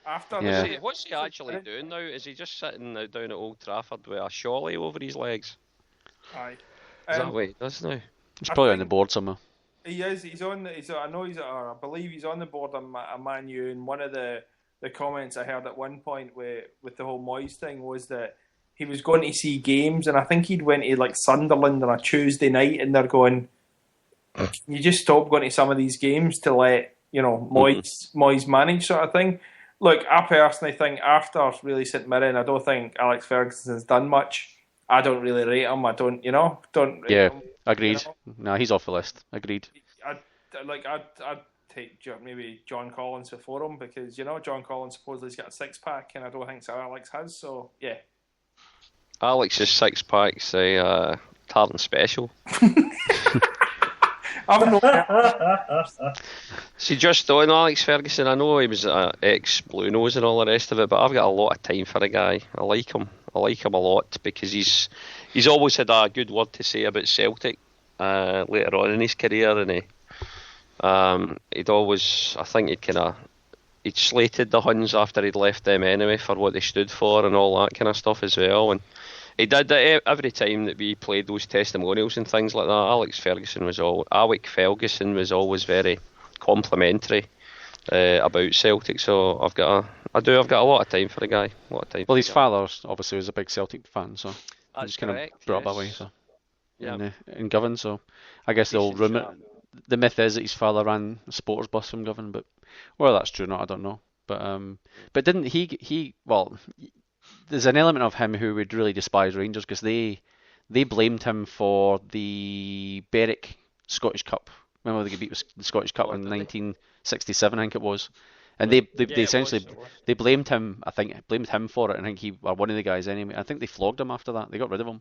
After what's he actually doing now? Is he just sitting down at Old Trafford with a shawley over his legs? Aye. Is that what he does now? He's probably on the board somewhere. He is. I believe he's on the board at Man U. And one of the comments I heard at one point with the whole Moyes thing was that he was going to see games, and I think he'd went to like Sunderland on a Tuesday night, and they're going, "Can you just stop going to some of these games to let Moyes manage," sort of thing. Look, I personally think after really St Mirren, I don't think Alex Ferguson has done much. I don't really rate him. I don't rate him. Agreed. No, he's off the list. Agreed. I'd take maybe John Collins before him because John Collins supposedly has got a 6-pack and I don't think so Alex has. So yeah. Alex's 6-pack's a Tartan Special. See, just on Alex Ferguson, I know he was ex-Blue Nose and all the rest of it, but I've got a lot of time for the guy. I like him a lot because he's always had a good word to say about Celtic later on in his career, and he'd always, I think he'd slated the Huns after he'd left them anyway for what they stood for and all that kind of stuff as well, and he did that every time that we played those testimonials and things like that. Alec Ferguson was always very complimentary about Celtic, so I've got a lot of time for the guy. Well, his father obviously was a big Celtic fan, so he just kind of brought up that way. So in Govan, so I guess the old rumour, the myth is that his father ran a supporters bus from Govan, but whether that's true or not, I don't know. But didn't he? Well, there's an element of him who would really despise Rangers because they blamed him for the Berwick Scottish Cup. Remember they beat the Scottish Cup in 1967, I think it was. And they essentially they blamed him. I think blamed him for it. I think he or one of the guys anyway. I think they flogged him after that. They got rid of him.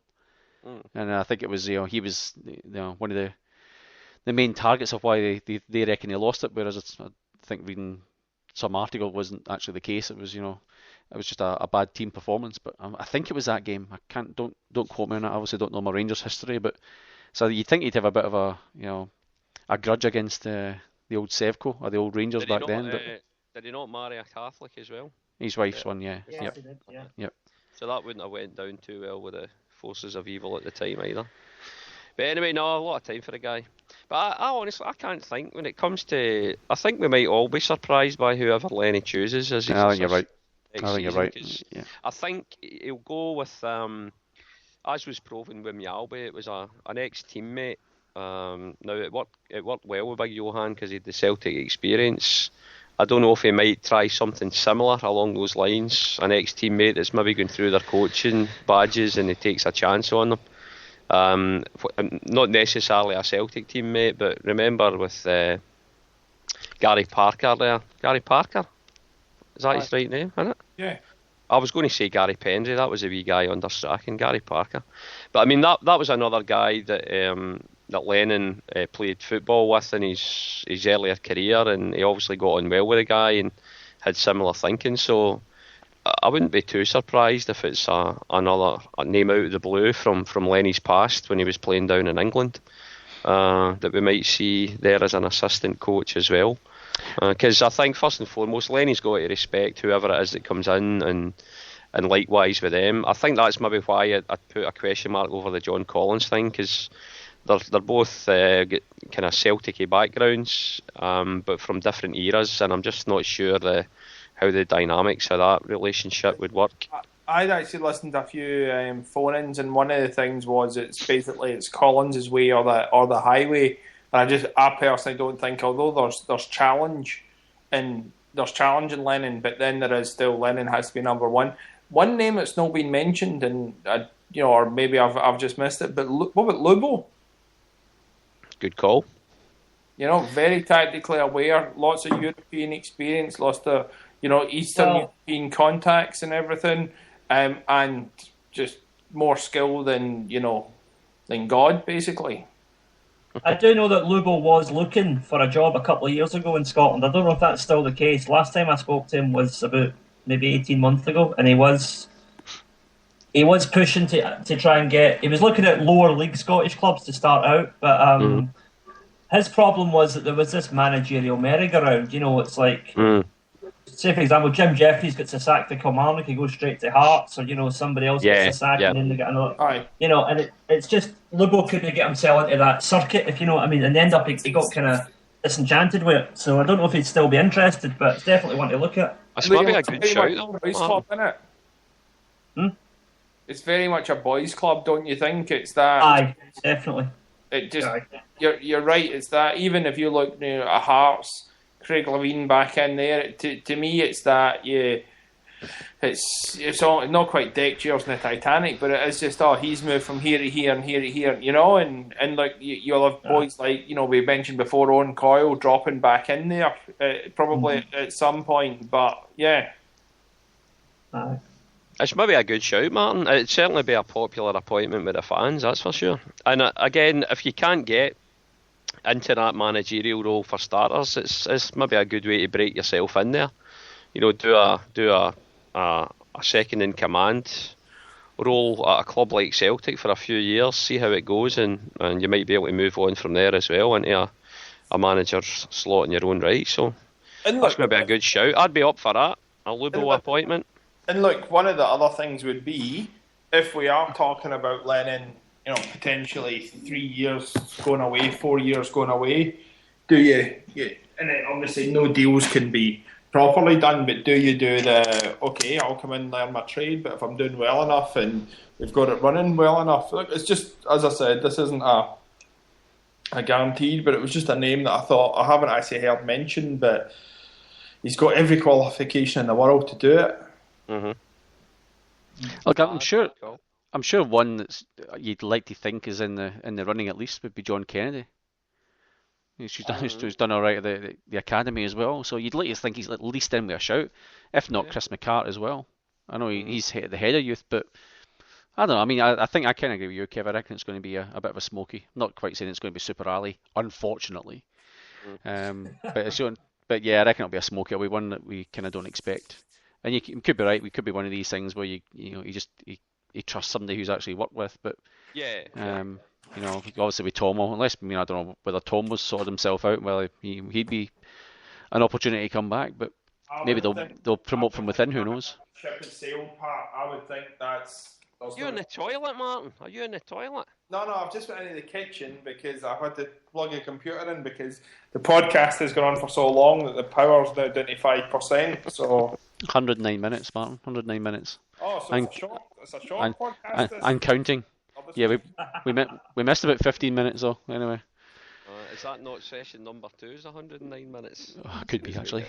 And I think it was he was one of the main targets of why they reckon he lost it. Whereas I think reading some article wasn't actually the case. It was it was just a bad team performance. But I think it was that game. I can't don't quote me on it. I obviously don't know my Rangers history, but so you'd think he'd have a bit of a grudge against the old Sevco or the old Rangers back then. But did he not marry a Catholic as well? His wife's one, yeah. Yes, he did, yeah. Yep. So that wouldn't have went down too well with the forces of evil at the time either. But anyway, no, a lot of time for the guy. But I honestly, I can't think when it comes to. I think we might all be surprised by whoever Lenny chooses as his. I think you're right. Yeah. I think he'll go with, as was proven with Mjallby, it was an ex-teammate. Now it worked well with Big Johan because he had the Celtic experience. I don't know if he might try something similar along those lines. An ex-teammate that's maybe going through their coaching badges and he takes a chance on them. Not necessarily a Celtic teammate, but remember with Gary Parker there. Gary Parker? Is that his right name, isn't it? Yeah. I was going to say Gary Pendry. That was a wee guy under Strachan, Gary Parker. But I mean, that was another guy that Lennon played football with in his earlier career, and he obviously got on well with the guy and had similar thinking. So I wouldn't be too surprised if it's another name out of the blue from Lenny's past when he was playing down in England, that we might see there as an assistant coach as well. Because I think first and foremost, Lenny's got to respect whoever it is that comes in, and likewise with them. I think that's maybe why I put a question mark over the John Collins thing, because they're both get kind of Celtic-y backgrounds, but from different eras, and I'm just not sure how the dynamics of that relationship would work. I'd actually listened to a few phone-ins, and one of the things was it's Collins' way or the highway. And I personally don't think, although there's challenge in Lennon, but then there is still Lennon has to be number one. One name that's not been mentioned, and or maybe I've just missed it, but what about Lubo? Good call. Very tactically aware, lots of European experience, lots of Eastern European contacts and everything, and just more skill than God, basically. I do know that Lubo was looking for a job a couple of years ago in Scotland. I don't know if that's still the case. Last time I spoke to him was about maybe 18 months ago, and he was pushing to try and he was looking at lower league Scottish clubs to start out, but his problem was that there was this managerial merry-go-round. It's like, say for example, Jim Jeffries gets a sack to Kilmarnock, he goes straight to Hearts, or somebody else gets a sack and then they get another. Aye. And it's just Lubo couldn't get himself into that circuit, if you know what I mean, and end up he got kind of disenchanted with it. So I don't know if he'd still be interested, but it's definitely one to look at. It's maybe a good shout, though. Boys club, isn't it? It's very much a boys' club, don't you think? It's that. Aye, definitely. It just you're right. It's that. Even if you look at Hearts, Craig Levine back in there. To me, it's that. Yeah, it's all, not quite deck chairs in the Titanic, but it is just he's moved from here to here and here to here. And like you'll have boys like we mentioned before, Owen Coyle dropping back in there probably at some point. But yeah. It's maybe a good shout, Martin. It'd certainly be a popular appointment with the fans, that's for sure. And again, if you can't get into that managerial role for starters, it's maybe a good way to break yourself in there. Do a second in command role at a club like Celtic for a few years, see how it goes, and you might be able to move on from there as well into a manager's slot in your own right. So that's maybe a good shout. I'd be up for that, a Lubo appointment. And look, one of the other things would be, if we are talking about Lennon, potentially 3 years going away, 4 years going away, do you and then obviously no deals can be properly done, but do you do I'll come in and learn my trade, but if I'm doing well enough and we've got it running well enough, look, it's just, as I said, this isn't a guaranteed, but it was just a name that I thought, I haven't actually heard mentioned, but he's got every qualification in the world to do it. Look, I'm sure one that you'd like to think is in the running at least would be John Kennedy. He's done all right at the academy as well, so you'd like to think he's at least in with a shout, if not Chris McCart as well. I know he's the head of youth, but I don't know. I mean, I think I kind of agree with you, Kev. I reckon it's going to be a bit of a smoky. I'm not quite saying it's going to be Super Ali, unfortunately. But yeah, I reckon it'll be a smoky. It'll be one that we kind of don't expect. And you could be right. We could be one of these things where you trust somebody who's actually worked with. But obviously with Tomo, unless I don't know whether Tomo's sorted himself out, whether he'd be an opportunity to come back. But maybe they'll promote from within. Who knows? Ship and sail part. I would think that's. You in the toilet, Martin? Are you in the toilet? No, I've just went into the kitchen because I've had to plug a computer in because the podcast has gone on for so long that the power's now down to 5%. So 109 minutes, Martin. 109 minutes. Oh, so it's a short podcast. And counting. Yeah, we missed about 15 minutes though. Anyway. Is that not session number 2? Is 109 minutes? Oh, could be actually.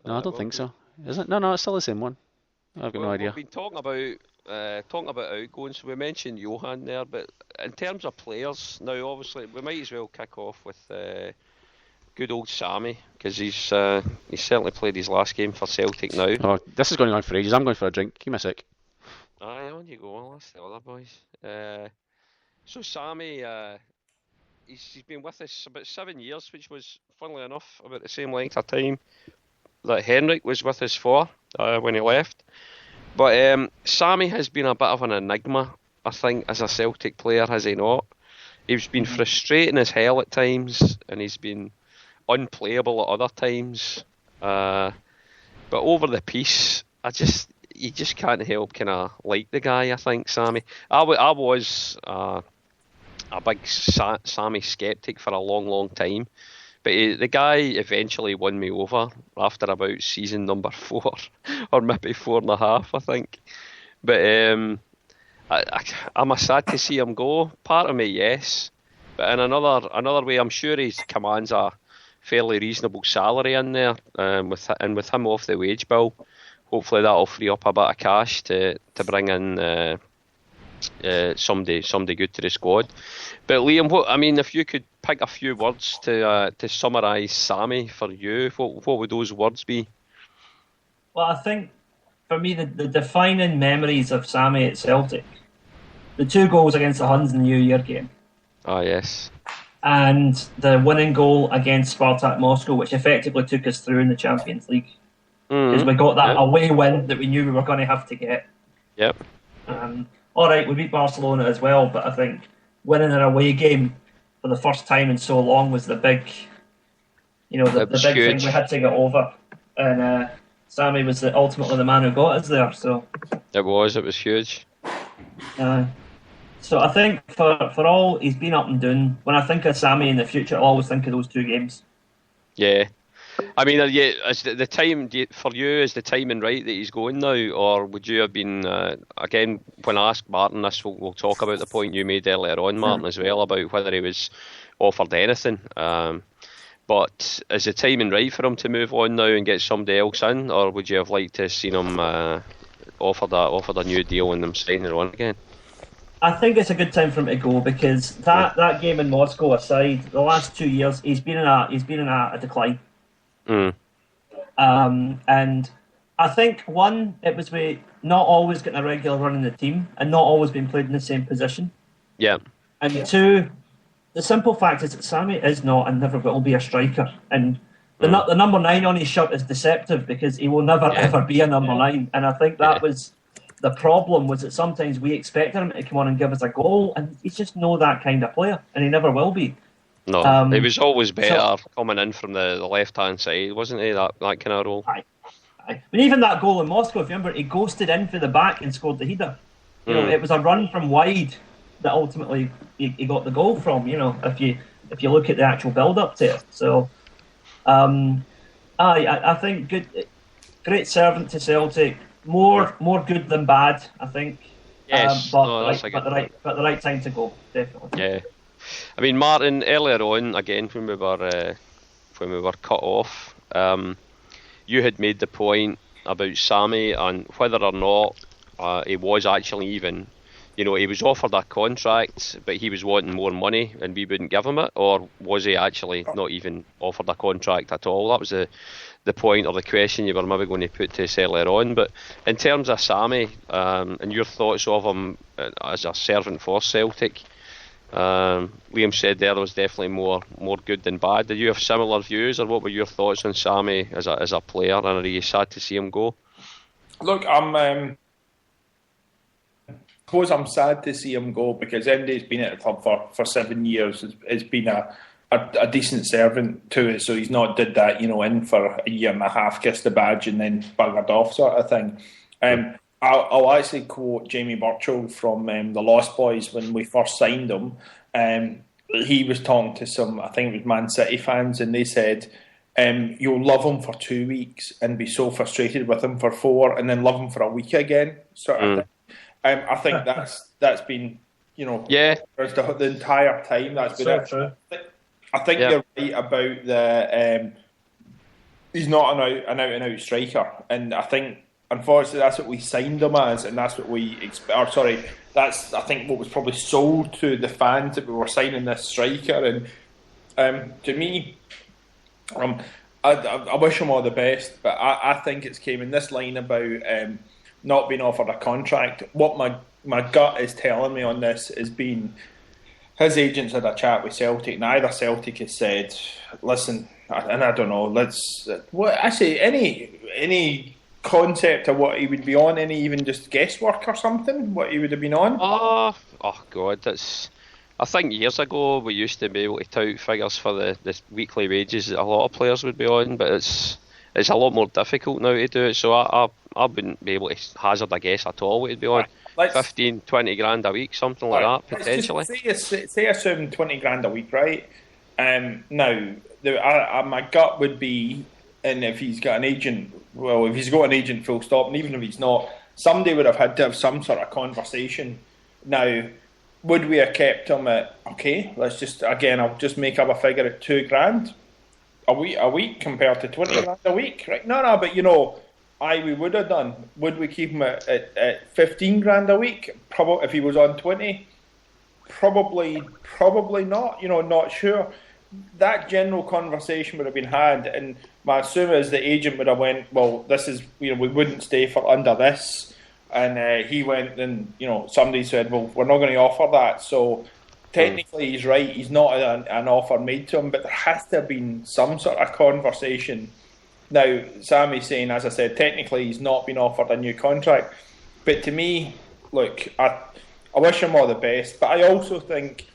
No, I don't think so. Is it? No, it's still the same one. I've got no idea. We've been talking about outgoings. So we mentioned Johan there, but in terms of players, now obviously we might as well kick off with good old Sammy, because he's certainly played his last game for Celtic now. Oh, this is going on for ages. I'm going for a drink. Give me a sec. Aye, on you go. That's the other boys. So Sammy, he's been with us about 7 years, which was, funnily enough, about the same length of time that Henrik was with us for when he left. But Sammy has been a bit of an enigma, I think, as a Celtic player, has he not? He's been frustrating as hell at times, and he's been unplayable at other times. But over the piece, you just can't help kind of like the guy, I think, Sammy. I was a big Sammy skeptic for a long, long time. But the guy eventually won me over after about season number 4, or maybe 4.5, I think. But I'm sad to see him go. Part of me, yes. But in another way, I'm sure he commands a fairly reasonable salary in there. With him off the wage bill, hopefully that'll free up a bit of cash to bring in somebody good to the squad. But Liam, if you could pick a few words to summarise Sammy for you, what would those words be? Well, I think for me the defining memories of Sammy at Celtic, the 2 goals against the Huns in the New Year game. Ah, yes. And the winning goal against Spartak Moscow, which effectively took us through in the Champions League. Because we got that away win that we knew we were going to have to get. Yep. All right, we beat Barcelona as well, but I think winning an away game for the first time in so long was the big, the big thing we had to get over. And Sammy was ultimately the man who got us there. So it was huge. So I think for all he's been up and down, when I think of Sammy in the future, I'll always think of those 2 games. Yeah. Is the time for you? Is the timing right that he's going now, or would you have been again? When I asked Martin this, we'll talk about the point you made earlier on, Martin, as well, about whether he was offered anything. But is the timing right for him to move on now and get somebody else in, or would you have liked to have seen him offered a new deal and them signing on again? I think it's a good time for him to go, because that game in Moscow aside, the last 2 years he's been in a decline. And I think it was with not always getting a regular run in the team and not always being played in the same position. Yeah. And 2, the simple fact is that Sammy is not and never will be a striker. And the number 9 on his shirt is deceptive, because he will never ever be a number 9. And I think that was the problem, was that sometimes we expected him to come on and give us a goal, and he's just not that kind of player, and he never will be. No, he was always better coming in from the left-hand side, wasn't he, that kind of role? Aye. But even that goal in Moscow, if you remember, he ghosted in for the back and scored the header. It was a run from wide that ultimately he got the goal from, if you look at the actual build-up to it. So, I think great servant to Celtic, more good than bad, I think. Yes, but the right time to go, definitely. Yeah. Martin, earlier on, again, when we were cut off, you had made the point about Sammy and whether or not he was actually even, he was offered a contract, but he was wanting more money and we wouldn't give him it, or was he actually not even offered a contract at all? That was the point or the question you were maybe going to put to us earlier on. But in terms of Sammy and your thoughts of him as a servant for Celtic, Liam said there was definitely more good than bad. Did you have similar views, or what were your thoughts on Sammy as a player, and are you sad to see him go? Look, I suppose I'm sad to see him go, because MD's been at the club for 7 years. It's been a decent servant to it, so he's not did that, in for a year and a half, kissed the badge and then buggered off sort of thing. I'll actually quote Jamie Burchell from the Lost Boys when we first signed him. He was talking to some, I think it was Man City fans, and they said, you'll love him for 2 weeks and be so frustrated with him for 4, and then love him for a week again, sort of thing. I think that's been, the entire time that's been it. True. I think you're right about the he's not an out-and-out striker, and I think unfortunately that's what we signed him as, and that's what we that's I think what was probably sold to the fans, that we were signing this striker. And to me, I wish him all the best, but I think it's came in this line about not being offered a contract. What my gut is telling me on this has been his agents had a chat with Celtic, and either Celtic has said, listen, and I don't know, any concept of what he would be on? Any even just guesswork or something? What he would have been on? Oh God, that's. I think years ago we used to be able to tout figures for the weekly wages that a lot of players would be on, but it's a lot more difficult now to do it. So I wouldn't be able to hazard a guess at all what he'd be on. 15, 20 grand a week, something like that, potentially. Say assume 20 grand a week, right? Now, my gut would be, and if he's got an agent, well, if he's got an agent, full stop, and even if he's not, somebody would have had to have some sort of conversation. Now, would we have kept him at, okay, I'll just make up a figure of 2 grand a week compared to 20 grand a week, right? No, but we would have done. Would we keep him at 15 grand a week? Probably if he was on 20. Probably not. Not sure. That general conversation would have been had, and my assumption is the agent would have went, well, this is, we wouldn't stay for under this, and he went, and somebody said, well, we're not going to offer that. So technically, he's right. He's not an offer made to him, but there has to have been some sort of conversation. Now, Sammy's saying, as I said, technically he's not been offered a new contract. But to me, look, I wish him all the best. But I also think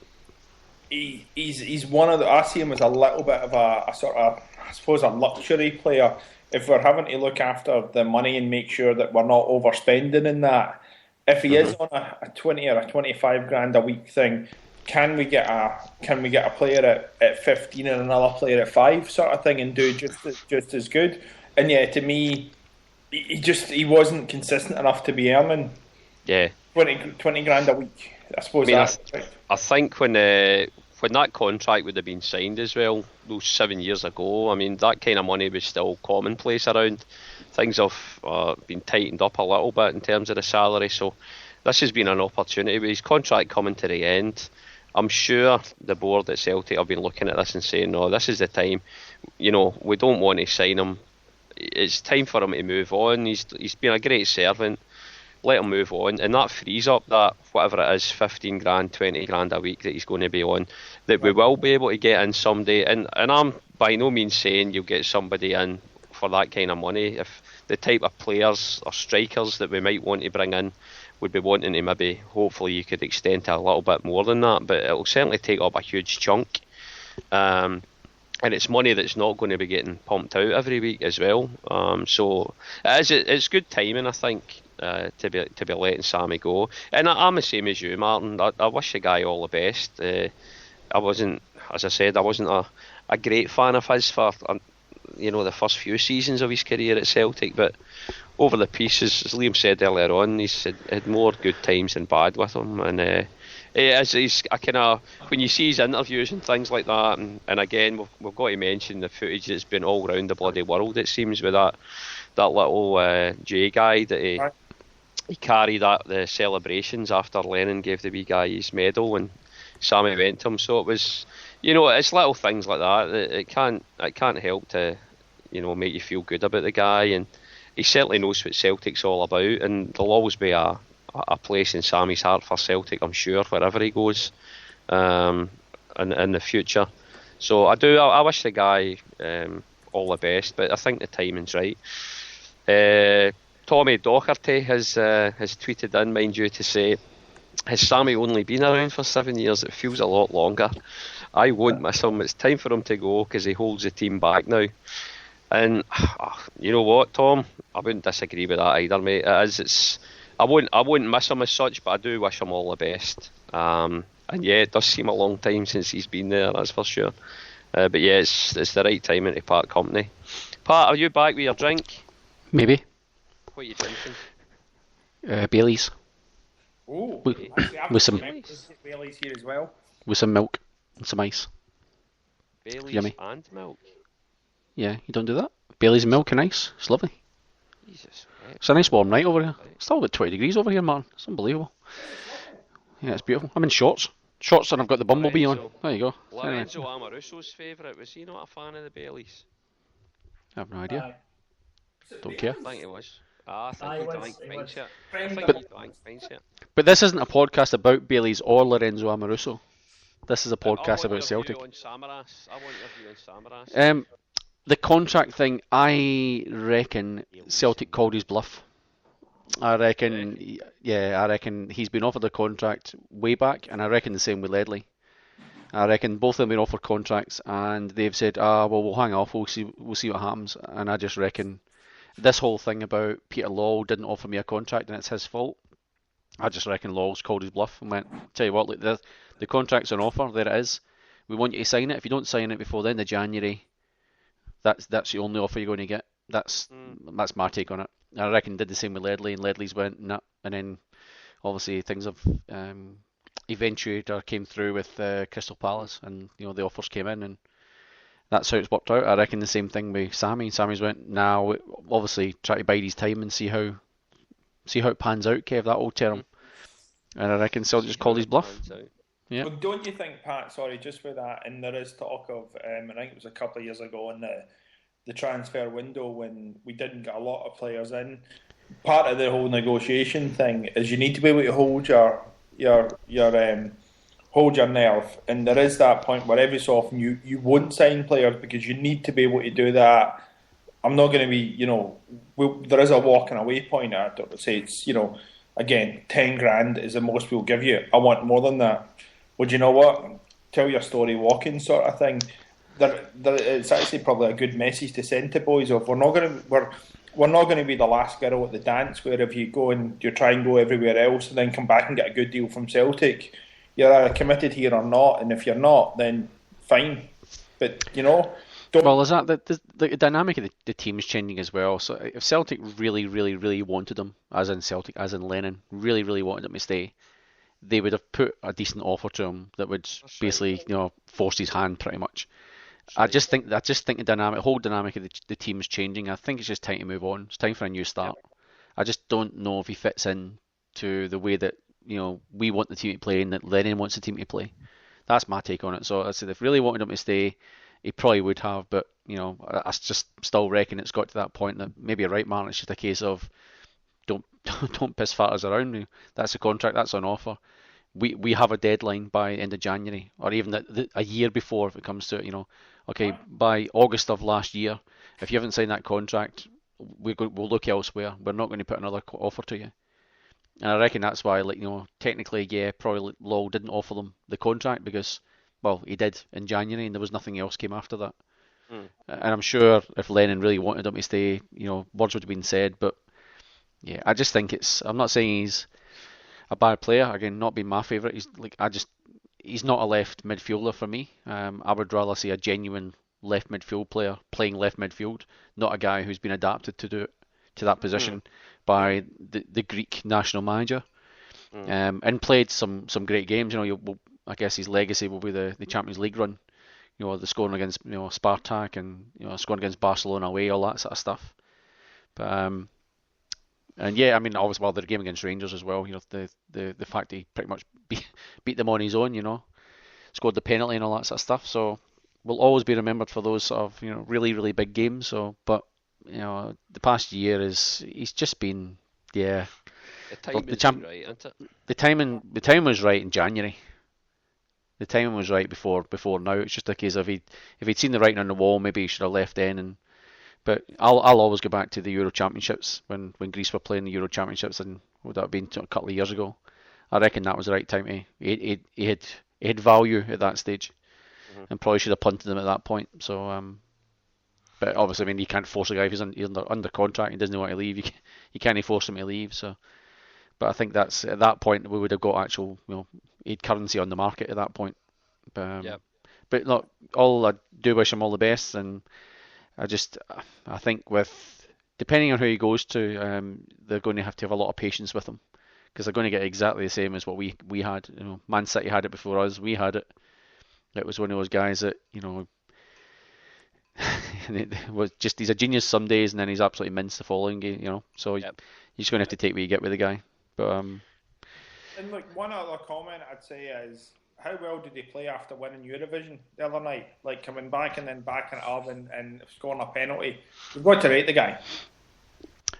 he's one of the. I see him as a little bit of a sort of, I suppose, a luxury player. If we're having to look after the money and make sure that we're not overspending in that, if he is on a 20 or a 25 grand a week thing, can we get a player at 15 and another player at 5 sort of thing and do just as good? And yeah, to me, he wasn't consistent enough to be earning 20 grand a week. I suppose. I think when that contract would have been signed as well, those 7 years ago, I mean, that kind of money was still commonplace around. Things have been tightened up a little bit in terms of the salary, so this has been an opportunity. With his contract coming to the end, I'm sure the board at Celtic have been looking at this and saying, no, this is the time. We don't want to sign him. It's time for him to move on. He's been a great servant. Let him move on, and that frees up that, whatever it is, 15 grand, 20 grand a week that he's going to be on, that we will be able to get in someday. And I'm by no means saying you'll get somebody in for that kind of money. If the type of players or strikers that we might want to bring in would be wanting to maybe, hopefully you could extend to a little bit more than that, but it'll certainly take up a huge chunk. And it's money that's not going to be getting pumped out every week as well. So it's good timing, I think, to be letting Sammy go. And I'm the same as you, Martin. I wish the guy all the best. I wasn't a great fan of his for the first few seasons of his career at Celtic, but over the piece, as Liam said earlier on, he's had more good times than bad with him, and he's a kind of, when you see his interviews and things like that, and again we've got to mention the footage that's been all round the bloody world, it seems, with that little J guy that he carried at the celebrations after Lennon gave the wee guy his medal and Sammy went to him. So it was, it's little things like that. It can't help to, make you feel good about the guy, and he certainly knows what Celtic's all about, and there'll always be a place in Sammy's heart for Celtic, I'm sure, wherever he goes in the future. So I wish the guy all the best, but I think the timing's right. Tommy Docherty has tweeted in, mind you, to say, has Sammy only been around for 7 years? It feels a lot longer. I won't miss him. It's time for him to go because he holds the team back now. And you know what, Tom? I wouldn't disagree with that either, mate. I wouldn't miss him as such, but I do wish him all the best. And yeah, it does seem a long time since he's been there, that's for sure. But yeah, it's the right timing to part company. Pat, are you back with your drink? Maybe. What are you drinking? Bailey's. Oh, with some Bailey's here as well. With some milk and some ice. Bailey's Yummy. And milk. Yeah, you don't do that? Bailey's and milk and ice. It's lovely. Jesus. It's a nice warm night over here. It's still about 20 degrees over here, man. It's unbelievable. Yeah, it's beautiful. I'm in shorts. Shorts and I've got the bumblebee on. There you go. Lorenzo Amoruso's favourite. Was he not a fan of the Baileys? I have no idea. Don't care. I think he was. I think he drank pints here. But this isn't a podcast about Baileys or Lorenzo Amoruso. This is a podcast about Celtic. I want your view on Samaras. The contract thing, I reckon Celtic called his bluff. I reckon he's been offered a contract way back, and I reckon the same with Ledley. I reckon both of them have been offered contracts, and they've said, well, we'll hang off, we'll see what happens. And I just reckon this whole thing about Peter Law didn't offer me a contract and it's his fault. I just reckon Law's called his bluff and went, tell you what, look, the contract's on offer, there it is. We want you to sign it. If you don't sign it before the end of January, that's the only offer you're going to get. That's my take on it. I reckon did the same with Ledley, and Ledley's went, nah. And then obviously things have eventuated or came through with Crystal Palace, and the offers came in, and that's how it's worked out. I reckon the same thing with Sammy. Sammy's went, now obviously try to bide his time and see how it pans out, Kev, that old term. And I reckon Celtic just called his bluff. Yeah. Well, don't you think, Pat, sorry, just with that, and there is talk of, I think it was a couple of years ago in the transfer window when we didn't get a lot of players in, part of the whole negotiation thing is you need to be able to hold your nerve, and there is that point where every so often you won't sign players because you need to be able to do that. I'm not going to be, there is a walking away point. I don't say it's, again, 10 grand is the most we'll give you. I want more than that. Well, you know what? Tell your story walking sort of thing. It's actually probably a good message to send to boys of we're not going to be the last girl at the dance where if you go and you try and go everywhere else and then come back and get a good deal from Celtic, you're either committed here or not, and if you're not, then fine. But well, is that the dynamic of the team is changing as well? So if Celtic really, really, really wanted him, as in Lennon, really, really wanted him to stay, they would have put a decent offer to him that would basically, force his hand pretty much. I just think the whole dynamic of the team is changing. I think it's just time to move on. It's time for a new start. Yep. I just don't know if he fits in to the way that we want the team to play and that Lennon wants the team to play. That's my take on it. So I said if really wanted him to stay, he probably would have, but I just still reckon it's got to that point that maybe you're right, Martin. It's just a case of don't piss fatters around. That's a contract. That's on offer. We have a deadline by end of January, or even a year before if it comes to it. Okay, by August of last year, if you haven't signed that contract, we'll look elsewhere. We're not going to put another offer to you. And I reckon that's why, technically, probably Law didn't offer them the contract because, well, he did in January, and there was nothing else came after that. And I'm sure if Lennon really wanted him to stay, words would have been said. But yeah, I just think I'm not saying he's a bad player. Again, not being my favourite. He's not a left midfielder for me. I would rather see a genuine left midfield player playing left midfield, not a guy who's been adapted to that position by the Greek national manager, and played some great games. I guess his legacy will be the Champions League run. The scoring against Spartak and scoring against Barcelona away, all that sort of stuff. But and yeah, I mean, obviously, the game against Rangers as well. The fact that he pretty much beat them on his own. Scored the penalty and all that sort of stuff. So will always be remembered for those sort of really, really big games. So, but the past year he's just been The timing right, isn't it? The timing was right in January. The timing was right before now. It's just a case of if he'd seen the writing on the wall, maybe he should have left then. But I'll always go back to the Euro Championships when Greece were playing the Euro Championships, and would that have been a couple of years ago? I reckon that was the right time. He had value at that stage, and probably should have punted him at that point. So, but obviously, I mean, you can't force a guy if he's under contract and doesn't want to leave. You can't force him to leave. So, but I think that's at that point we would have got actual, he'd currency on the market at that point. But look, I do wish him all the best, and I think depending on who he goes to, they're going to have a lot of patience with him, because they're going to get exactly the same as what we had. Man City had it before us. We had it. It was one of those guys that it was just he's a genius some days, and then he's absolutely minced the following game. So you're just going to have to take what you get with the guy. But and look, one other comment I'd say is, how well did he play after winning Eurovision the other night? Like coming back and then backing it up and scoring a penalty. We've got to rate the guy.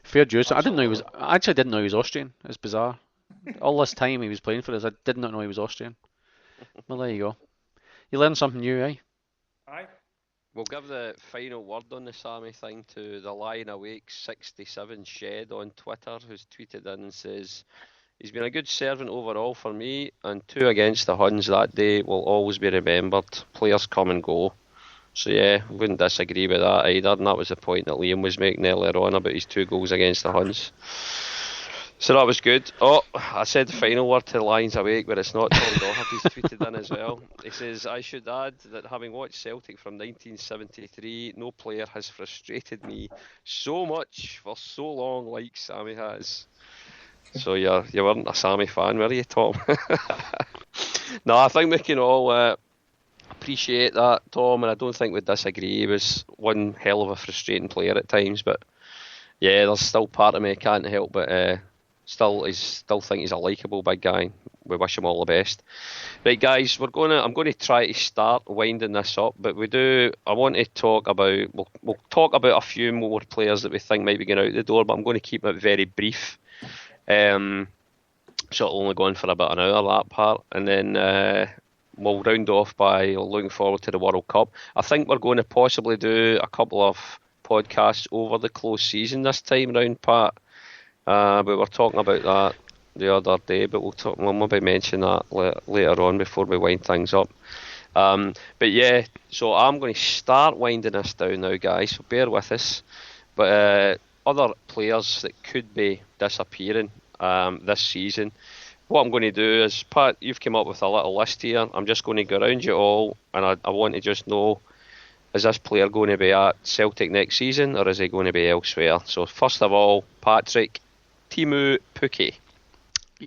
Fair dues. I actually didn't know he was Austrian. It's bizarre. All this time he was playing for us, I did not know he was Austrian. Well, there you go. You learn something new, eh? Aye. We'll give the final word on the Sammy thing to the Lion Awake 67 Shed on Twitter, who's tweeted in and says, he's been a good servant overall for me, and 2 against the Huns that day will always be remembered. Players come and go. So yeah, wouldn't disagree with that either, and that was the point that Liam was making earlier on about his 2 goals against the Huns. So that was good. Oh, I said the final word to the Lions Awake, but it's not. Tom Doherty's tweeted in as well. He says, I should add that having watched Celtic from 1973, no player has frustrated me so much for so long like Sammy has. So you weren't a Sammy fan, were you, Tom? No, I think we can all appreciate that, Tom, and I don't think we disagree. He was one hell of a frustrating player at times, but yeah, there's still part of me I can't help but still think he's a likeable big guy. We wish him all the best. Right, guys, I'm going to try to start winding this up, but I want to talk about, we'll talk about a few more players that we think might be going out the door, but I'm going to keep it very brief. So it'll only go on for about an hour, that part, and then we'll round off by looking forward to the World Cup. I think we're going to possibly do a couple of podcasts over the close season this time round, Pat. We were talking about that the other day, but we'll maybe mention that later on before we wind things up. But yeah, so I'm going to start winding this down now, guys, so bear with us. But other players that could be disappearing this season, what I'm going to do is, Pat, you've come up with a little list here. I'm just going to go around you all, and I want to just know, is this player going to be at Celtic next season, or is he going to be elsewhere? So first of all, Patrick, Teemu Pukki.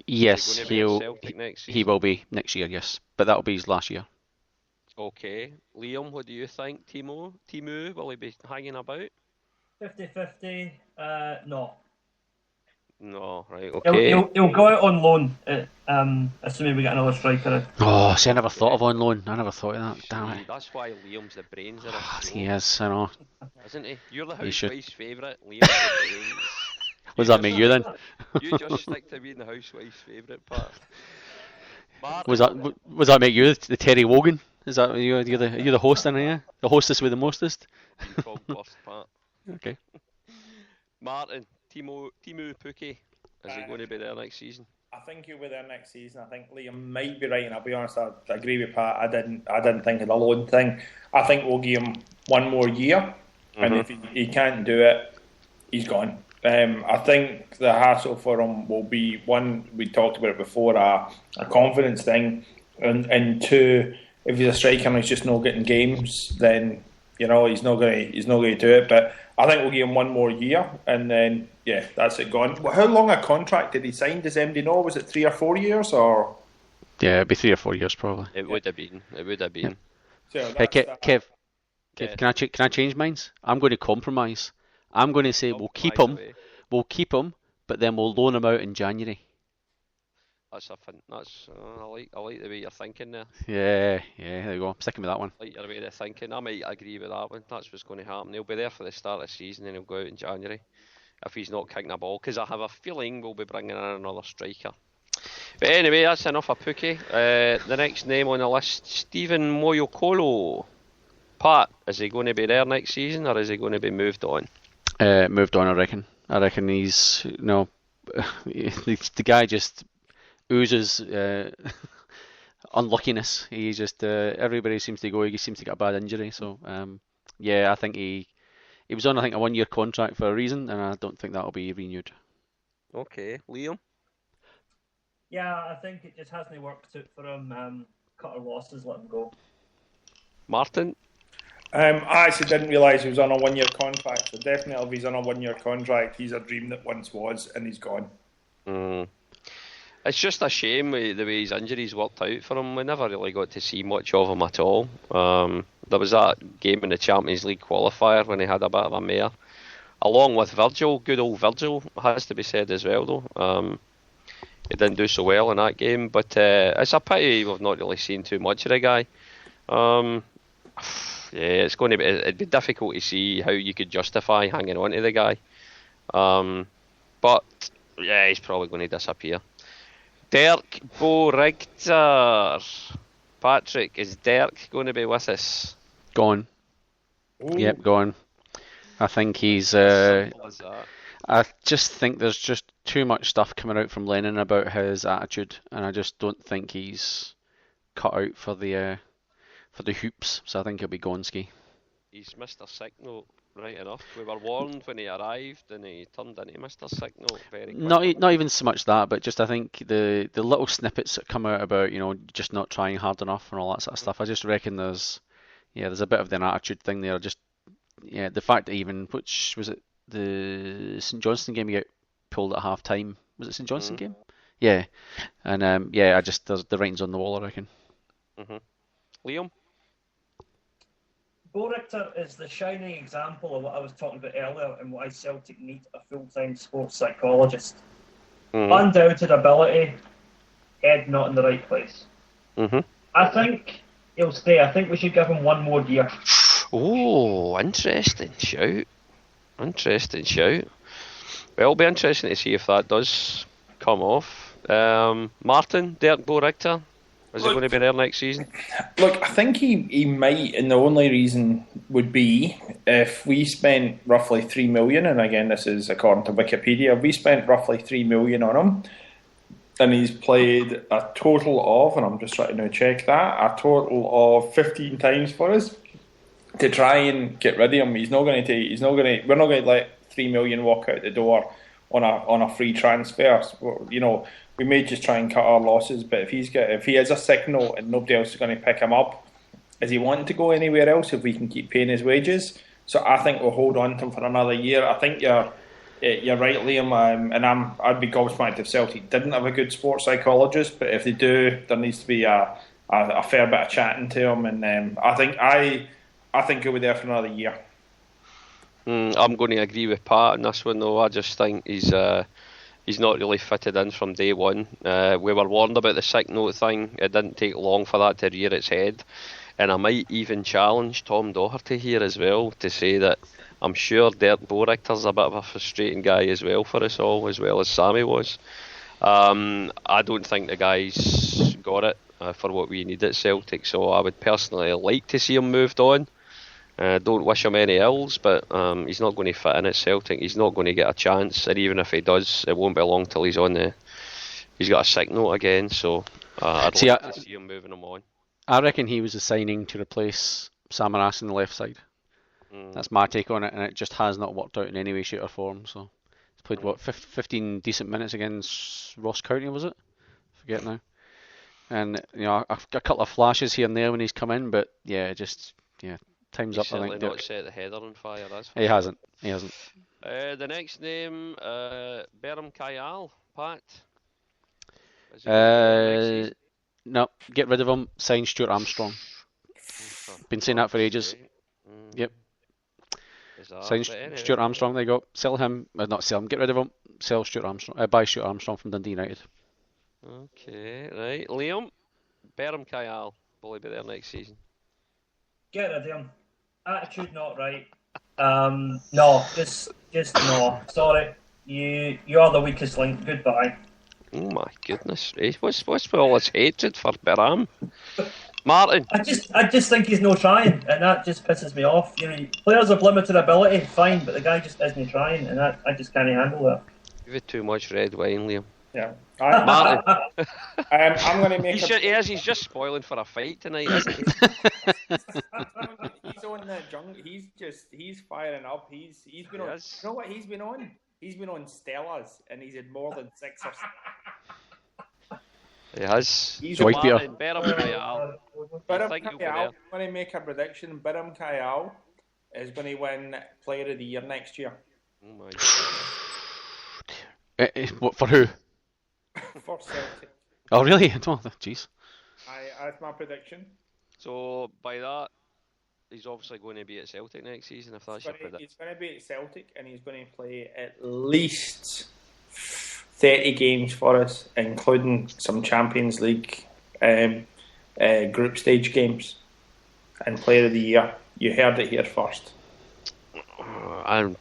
Yes, he will be next year, yes. But that'll be his last year. Okay. Liam, what do you think? Teemu, will he be hanging about? 50-50, no. No, right, okay. He'll go out on loan, assuming we get another striker in. Oh, see, I never thought of on loan. I never thought of that. Damn it. That's why Liam's the brains of this show. He is, I know. Isn't he? You're the housewife's favourite. Liam's the brains. What does that make you then? You just stick to being the housewife's favourite, Pat. Was that make you the Terry Wogan? Is that you're the host in here? The hostess with the mostest? You called first, Pat. Okay. Martin, Teemu Pukki, is he going to be there next season? I think he'll be there next season. I think Liam might be right, and I'll be honest, I agree with Pat. I didn't think of the loan thing. I think we'll give him one more year, and if he can't do it, he's gone. I think the hassle for him will be, one, we talked about it before, a confidence thing, and two, if he's a striker and he's just not getting games, then he's not going to do it. But I think we'll give him one more year, and then that's it, gone. How long a contract did he sign? Does MD know? Was it 3 or 4 years, or? Yeah, it'd be 3 or 4 years probably. It would have been. Yeah. So hey, Kev, can I change minds? I'm going to compromise. I'm going to say we'll keep him, but then we'll loan him out in January. I like the way you're thinking there. Yeah, there you go. I'm sticking with that one. I like your way of thinking. I might agree with that one. That's what's going to happen. He'll be there for the start of the season, and he'll go out in January if he's not kicking a ball, because I have a feeling we'll be bringing in another striker. But anyway, that's enough of Pukki. The next name on the list, Stephen Moyokolo. Pat, is he going to be there next season, or is he going to be moved on? Moved on, I reckon. I reckon he's, the guy just oozes unluckiness. He just, everybody seems to go, he seems to get a bad injury. So, I think he was on, a 1 year contract for a reason, and I don't think that'll be renewed. Okay, Liam? Yeah, I think it just hasn't worked out for him. Cut our losses, let him go. Martin? I actually didn't realise he was on a 1 year contract. So definitely, if he's on a 1 year contract, he's a dream that once was, and he's gone. It's just a shame the way his injuries worked out for him. We never really got to see much of him at all. There was that game in the Champions League qualifier when he had a bit of a mare, along with Virgil. Good old Virgil, has to be said as well, though. He didn't do so well in that game, but it's a pity we've not really seen too much of the guy. It's going to be. It'd be difficult to see how you could justify hanging on to the guy. But he's probably going to disappear. Dirk Boerigter. Patrick, is Dirk going to be with us? Gone. Yep, go on. I think he's. Simple as that. I just think there's just too much stuff coming out from Lennon about his attitude, and I just don't think he's cut out for the hoops. So I think he'll be Gonski. He's Mr. Signal, right enough. We were warned when he arrived, and he turned into Mr. Signal very quickly. Not even so much that, but just I think the little snippets that come out about just not trying hard enough and all that sort of stuff. I just reckon there's a bit of an attitude thing there. Just the fact that even which was it the St Johnstone game he got pulled at half time. Was it St Johnstone game? Yeah, and I just there's the writing's on the wall, I reckon. Liam. Bo Richter is the shining example of what I was talking about earlier and why Celtic need a full-time sports psychologist. Undoubted ability, head not in the right place. I think he'll stay. I think we should give him one more year. Oh, interesting shout. Well, it'll be interesting to see if that does come off. Martin, Dirk Bo Richter. Is he going to be there next season? Look, I think he might, and the only reason would be if we spent roughly $3 million, and again this is according to Wikipedia, we spent roughly $3 million on him, and he's played a total of, and I'm just trying to now check that, a total of 15 times for us to try and get rid of him. We're not going to let $3 million walk out the door on a free transfer. We may just try and cut our losses, but if he has a signal and nobody else is going to pick him up, is he wanting to go anywhere else if we can keep paying his wages? So I think we'll hold on to him for another year. I think you're right, Liam, and I'd be gobsmacked if Celtic didn't have a good sports psychologist, but if they do, there needs to be a fair bit of chatting to him, and I think he'll be there for another year. I'm going to agree with Pat on this one, though. I just think he's not really fitted in from day one. We were warned about the sick note thing. It didn't take long for that to rear its head. And I might even challenge Tom Doherty here as well to say that I'm sure Dirk Bo Richter's a bit of a frustrating guy as well for us all, as well as Sammy was. I don't think the guy's got it for what we need at Celtic, so I would personally like to see him moved on. Don't wish him any ills, but he's not going to fit in at Celtic. He's not going to get a chance, and even if he does, it won't be long till he's on he's got a sick note again. So I'd like to see him moving him on. I reckon he was a signing to replace Samaras on the left side. That's my take on it, and it just has not worked out in any way, shape or form. So he's played 15 decent minutes against Ross County, was it? I forget now. And a couple of flashes here and there when he's come in, but time's up. I think not set the header on fire. He hasn't. The next name, Beram Kayal, Pat. No, get rid of him. Sign Stuart Armstrong. Been saying that for ages. Yep. Sign Stuart Armstrong. There you go. Sell him. Not sell him. Get rid of him. Sell Stuart Armstrong. Buy Stuart Armstrong from Dundee United. Okay, right. Liam, Beram Kayal. Will he be there next season? Get rid of him. Attitude not right. No, just no. Sorry, you are the weakest link. Goodbye. Oh my goodness, what's with all this hatred for Beram? Martin. I just think he's no trying, and that just pisses me off. Players have limited ability, fine, but the guy just isn't trying, and I just can't handle that. You've had too much red wine, Liam. Yeah. Martin. I'm going to make. He's just spoiling for a fight tonight, isn't he? He's on the junk. He's firing up. He's been on. You know what he's been on? He's been on Stella's, and he's had more than 6 or 7. He has. He's Joy beer. Beram Kayal. I'm going to make a prediction. Beram Kayal is going to win Player of the Year next year. Oh my God. What for who? For Celtic. Oh really? Jeez. That's my prediction. So by that, he's obviously going to be at Celtic next season. If that's your prediction, he's going to be at Celtic, and he's going to play at least 30 games for us, including some Champions League group stage games. And Player of the Year, you heard it here first. And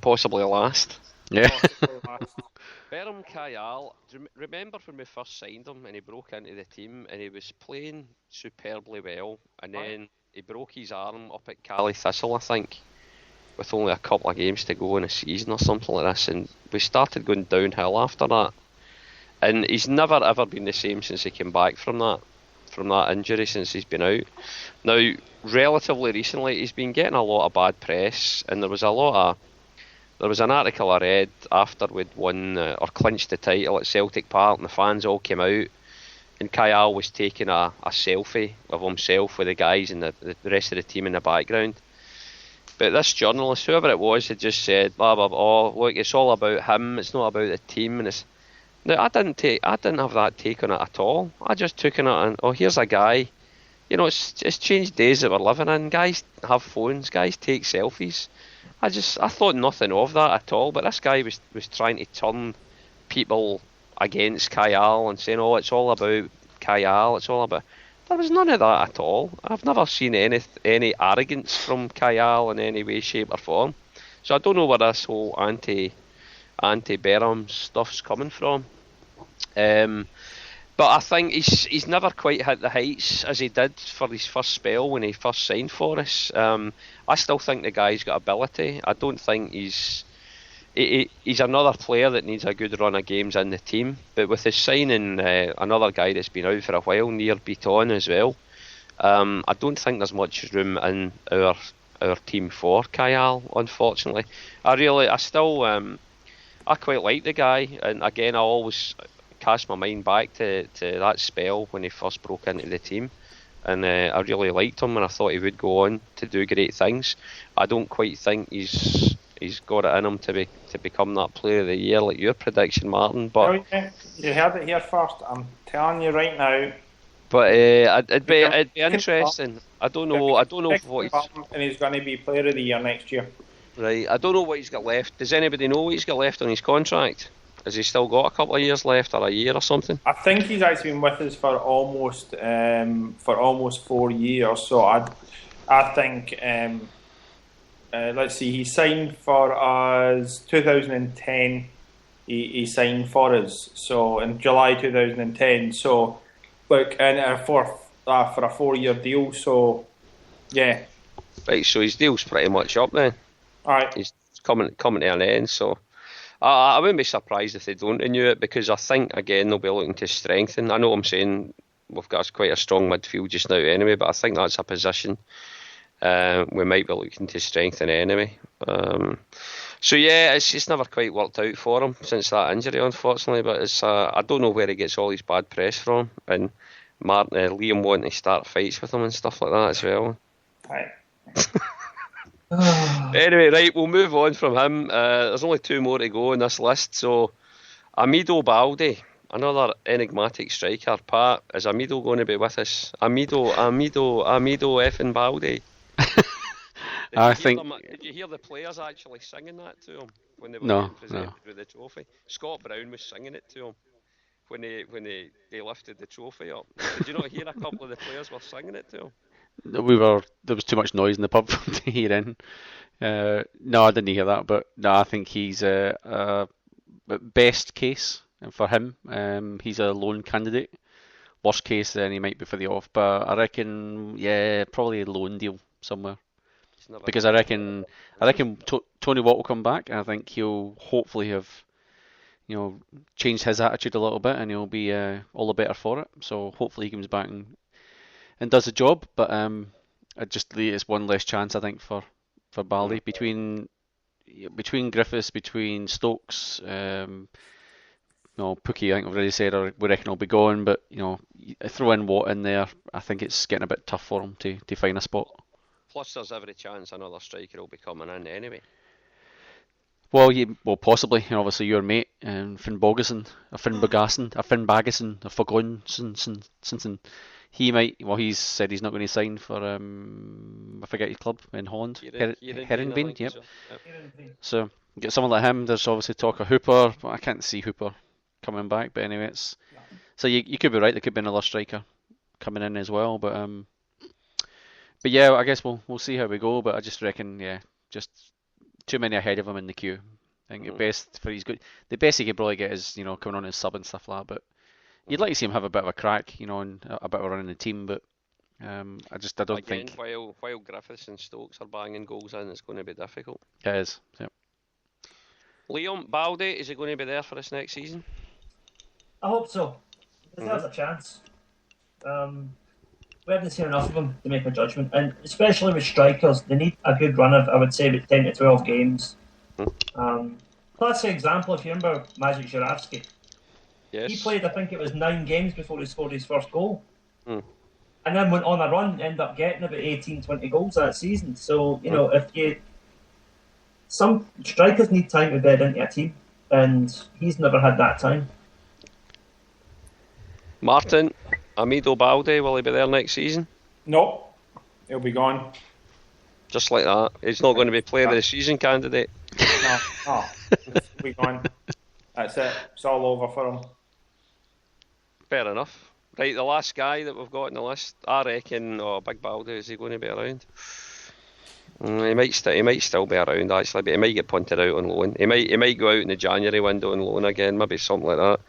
possibly last. Yeah. Beram Kayal, remember when we first signed him and he broke into the team and he was playing superbly well, and then he broke his arm up at Cali Thistle, I think, with only a couple of games to go in a season or something like this, and we started going downhill after that. And he's never ever been the same since he came back from that injury, since he's been out. Now, relatively recently, he's been getting a lot of bad press, and there was an article I read after we'd won or clinched the title at Celtic Park, and the fans all came out, and Kyle was taking a selfie of himself with the guys and the rest of the team in the background. But this journalist, whoever it was, had just said, blah blah blah, look, it's all about him, it's not about the team. And now I didn't have that take on it at all. I just took on it and, here's a guy, it's changed days that we're living in. Guys have phones, guys take selfies. I thought nothing of that at all. But this guy was trying to turn people against Kyle and saying, it's all about Kyle, it's all about... There was none of that at all. I've never seen any arrogance from Kyle in any way, shape or form. So I don't know where this whole anti-Berham stuff's coming from. But I think he's never quite hit the heights as he did for his first spell when he first signed for us. I still think the guy's got ability. I don't think he's another player that needs a good run of games in the team. But with his signing another guy that's been out for a while, near Beaton as well, I don't think there's much room in our team for Kyle, unfortunately. I quite like the guy, and again I always cast my mind back to that spell when he first broke into the team, and I really liked him and I thought he would go on to do great things. I don't quite think he's got it in him to become that player of the year like your prediction, Martin. But you heard it here first. I'm telling you right now. But it'd be interesting. I don't know what he's... And he's going to be player of the year next year. Right, I don't know what he's got left. Does anybody know what he's got left on his contract? Has he still got a couple of years left, or a year or something? I think he's actually been with us for almost 4 years. So I think let's see, he signed for us 2010. He signed for us, so in July 2010. So look, and for a 4-year deal. So yeah. Right, so his deal's pretty much up then. All right. He's coming to an end, so I wouldn't be surprised if they don't renew it, because I think again they'll be looking to strengthen. I know I'm saying we've got quite a strong midfield just now anyway, but I think that's a position we might be looking to strengthen anyway. So yeah, it's just never quite worked out for him since that injury, unfortunately. But it's I don't know where he gets all his bad press from, and Liam wanting to start fights with him and stuff like that as well. Right. Anyway, right, we'll move on from him. There's only 2 more to go on this list. So, Amido Baldi, another enigmatic striker. Pat, is Amido going to be with us? Amido effing Baldi. Did you hear the players actually singing that to him when they were presented with the trophy? Scott Brown was singing it to him when they lifted the trophy up. Did you not hear a couple of the players were singing it to him? There was too much noise in the pub to hear in. No, I didn't hear that, but no, I think he's best case for him. He's a loan candidate. Worst case, then he might be for the off. But I reckon, probably a loan deal somewhere. Because I reckon Tony Watt will come back. I think he'll hopefully have, changed his attitude a little bit, and he'll be all the better for it. So hopefully he comes back and does the job. But it's one less chance, I think, for Baldi between Griffiths, between Stokes. Pookie, I think I've already said, we reckon he'll be going. But throw in Watt in there, I think it's getting a bit tough for him to find a spot. Plus, there's every chance another striker will be coming in anyway. Well, possibly. Obviously, your mate, Finn Bogason, or Finn Bogason, or Finn Bagason, or Fogonson, he might. Well, he's said he's not going to sign for I forget his club in Holland. Heerenveen, yep. So get someone like him. There's obviously talk of Hooper, but I can't see Hooper coming back. But anyway, so you could be right. There could be another striker coming in as well, but yeah, I guess we'll see how we go. But I just reckon, just too many ahead of him in the queue. I think the best he could probably get is coming on as sub and stuff like that. But you'd like to see him have a bit of a crack, and a bit of a run in the team. But I don't think. While Griffiths and Stokes are banging goals in, it's going to be difficult. It is. Yep. Liam Baldy, is he going to be there for this next season? I hope so. He deserves a chance. We haven't seen enough of them to make a judgment, and especially with strikers, they need a good run of, I would say, about 10 to 12 games. Classic example, if you remember Magic Żurawski. Yes. He played, I think it was 9 games before he scored his first goal. And then went on a run, ended up getting about 18, 20 goals that season. So, some strikers need time to bed into a team, and he's never had that time. Martin, Amido Balde, will he be there next season? No, he'll be gone. Just like that. He's not going to be player of the season candidate. No, he'll be gone. That's it. It's all over for him. Fair enough. Right, the last guy that we've got on the list, I reckon, Big Balde, is he going to be around? He might still be around actually, but he might get punted out on loan. He might go out in the January window on loan again, maybe something like that.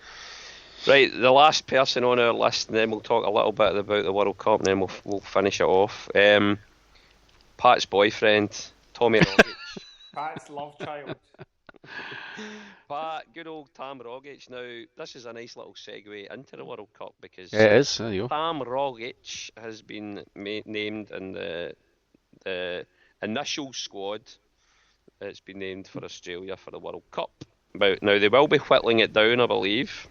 Right, the last person on our list, and then we'll talk a little bit about the World Cup, and then we'll finish it off. Pat's boyfriend, Tommy Rogic. Pat's love child. Pat, good old Tam Rogic. Now, this is a nice little segue into the World Cup because it is. There you go. Tam Rogic has been named in the initial squad. It's been named for Australia for the World Cup. Now, they will be whittling it down, I believe.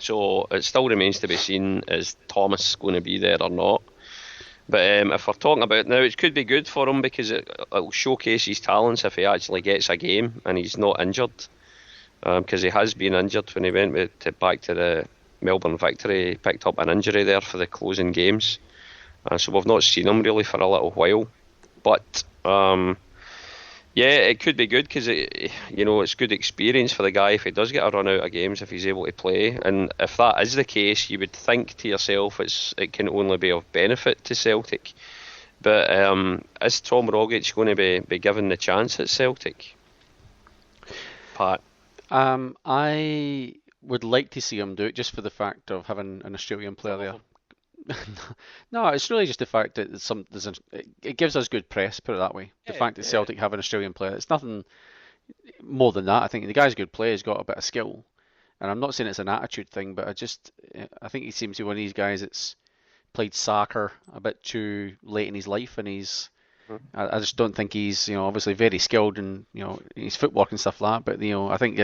So it still remains to be seen, is Thomas going to be there or not. But if we're talking about it now, it could be good for him because it'll showcase his talents if he actually gets a game and he's not injured. Because he has been injured when he went back to the Melbourne Victory. He picked up an injury there for the closing games. So we've not seen him really for a little while. But yeah, it could be good because it's good experience for the guy if he does get a run out of games, if he's able to play. And if that is the case, you would think to yourself it can only be of benefit to Celtic. But is Tom Rogic going to be given the chance at Celtic? Pat? I would like to see him do it just for the fact of having an Australian player there. No, it's really just the fact that it gives us good press, put it that way. The fact that Celtic have an Australian player, it's nothing more than that. I think the guy's a good player, he's got a bit of skill. And I'm not saying it's an attitude thing, but I think he seems to be one of these guys that's played soccer a bit too late in his life, and I just don't think he's obviously very skilled and his footwork and stuff like that. But I think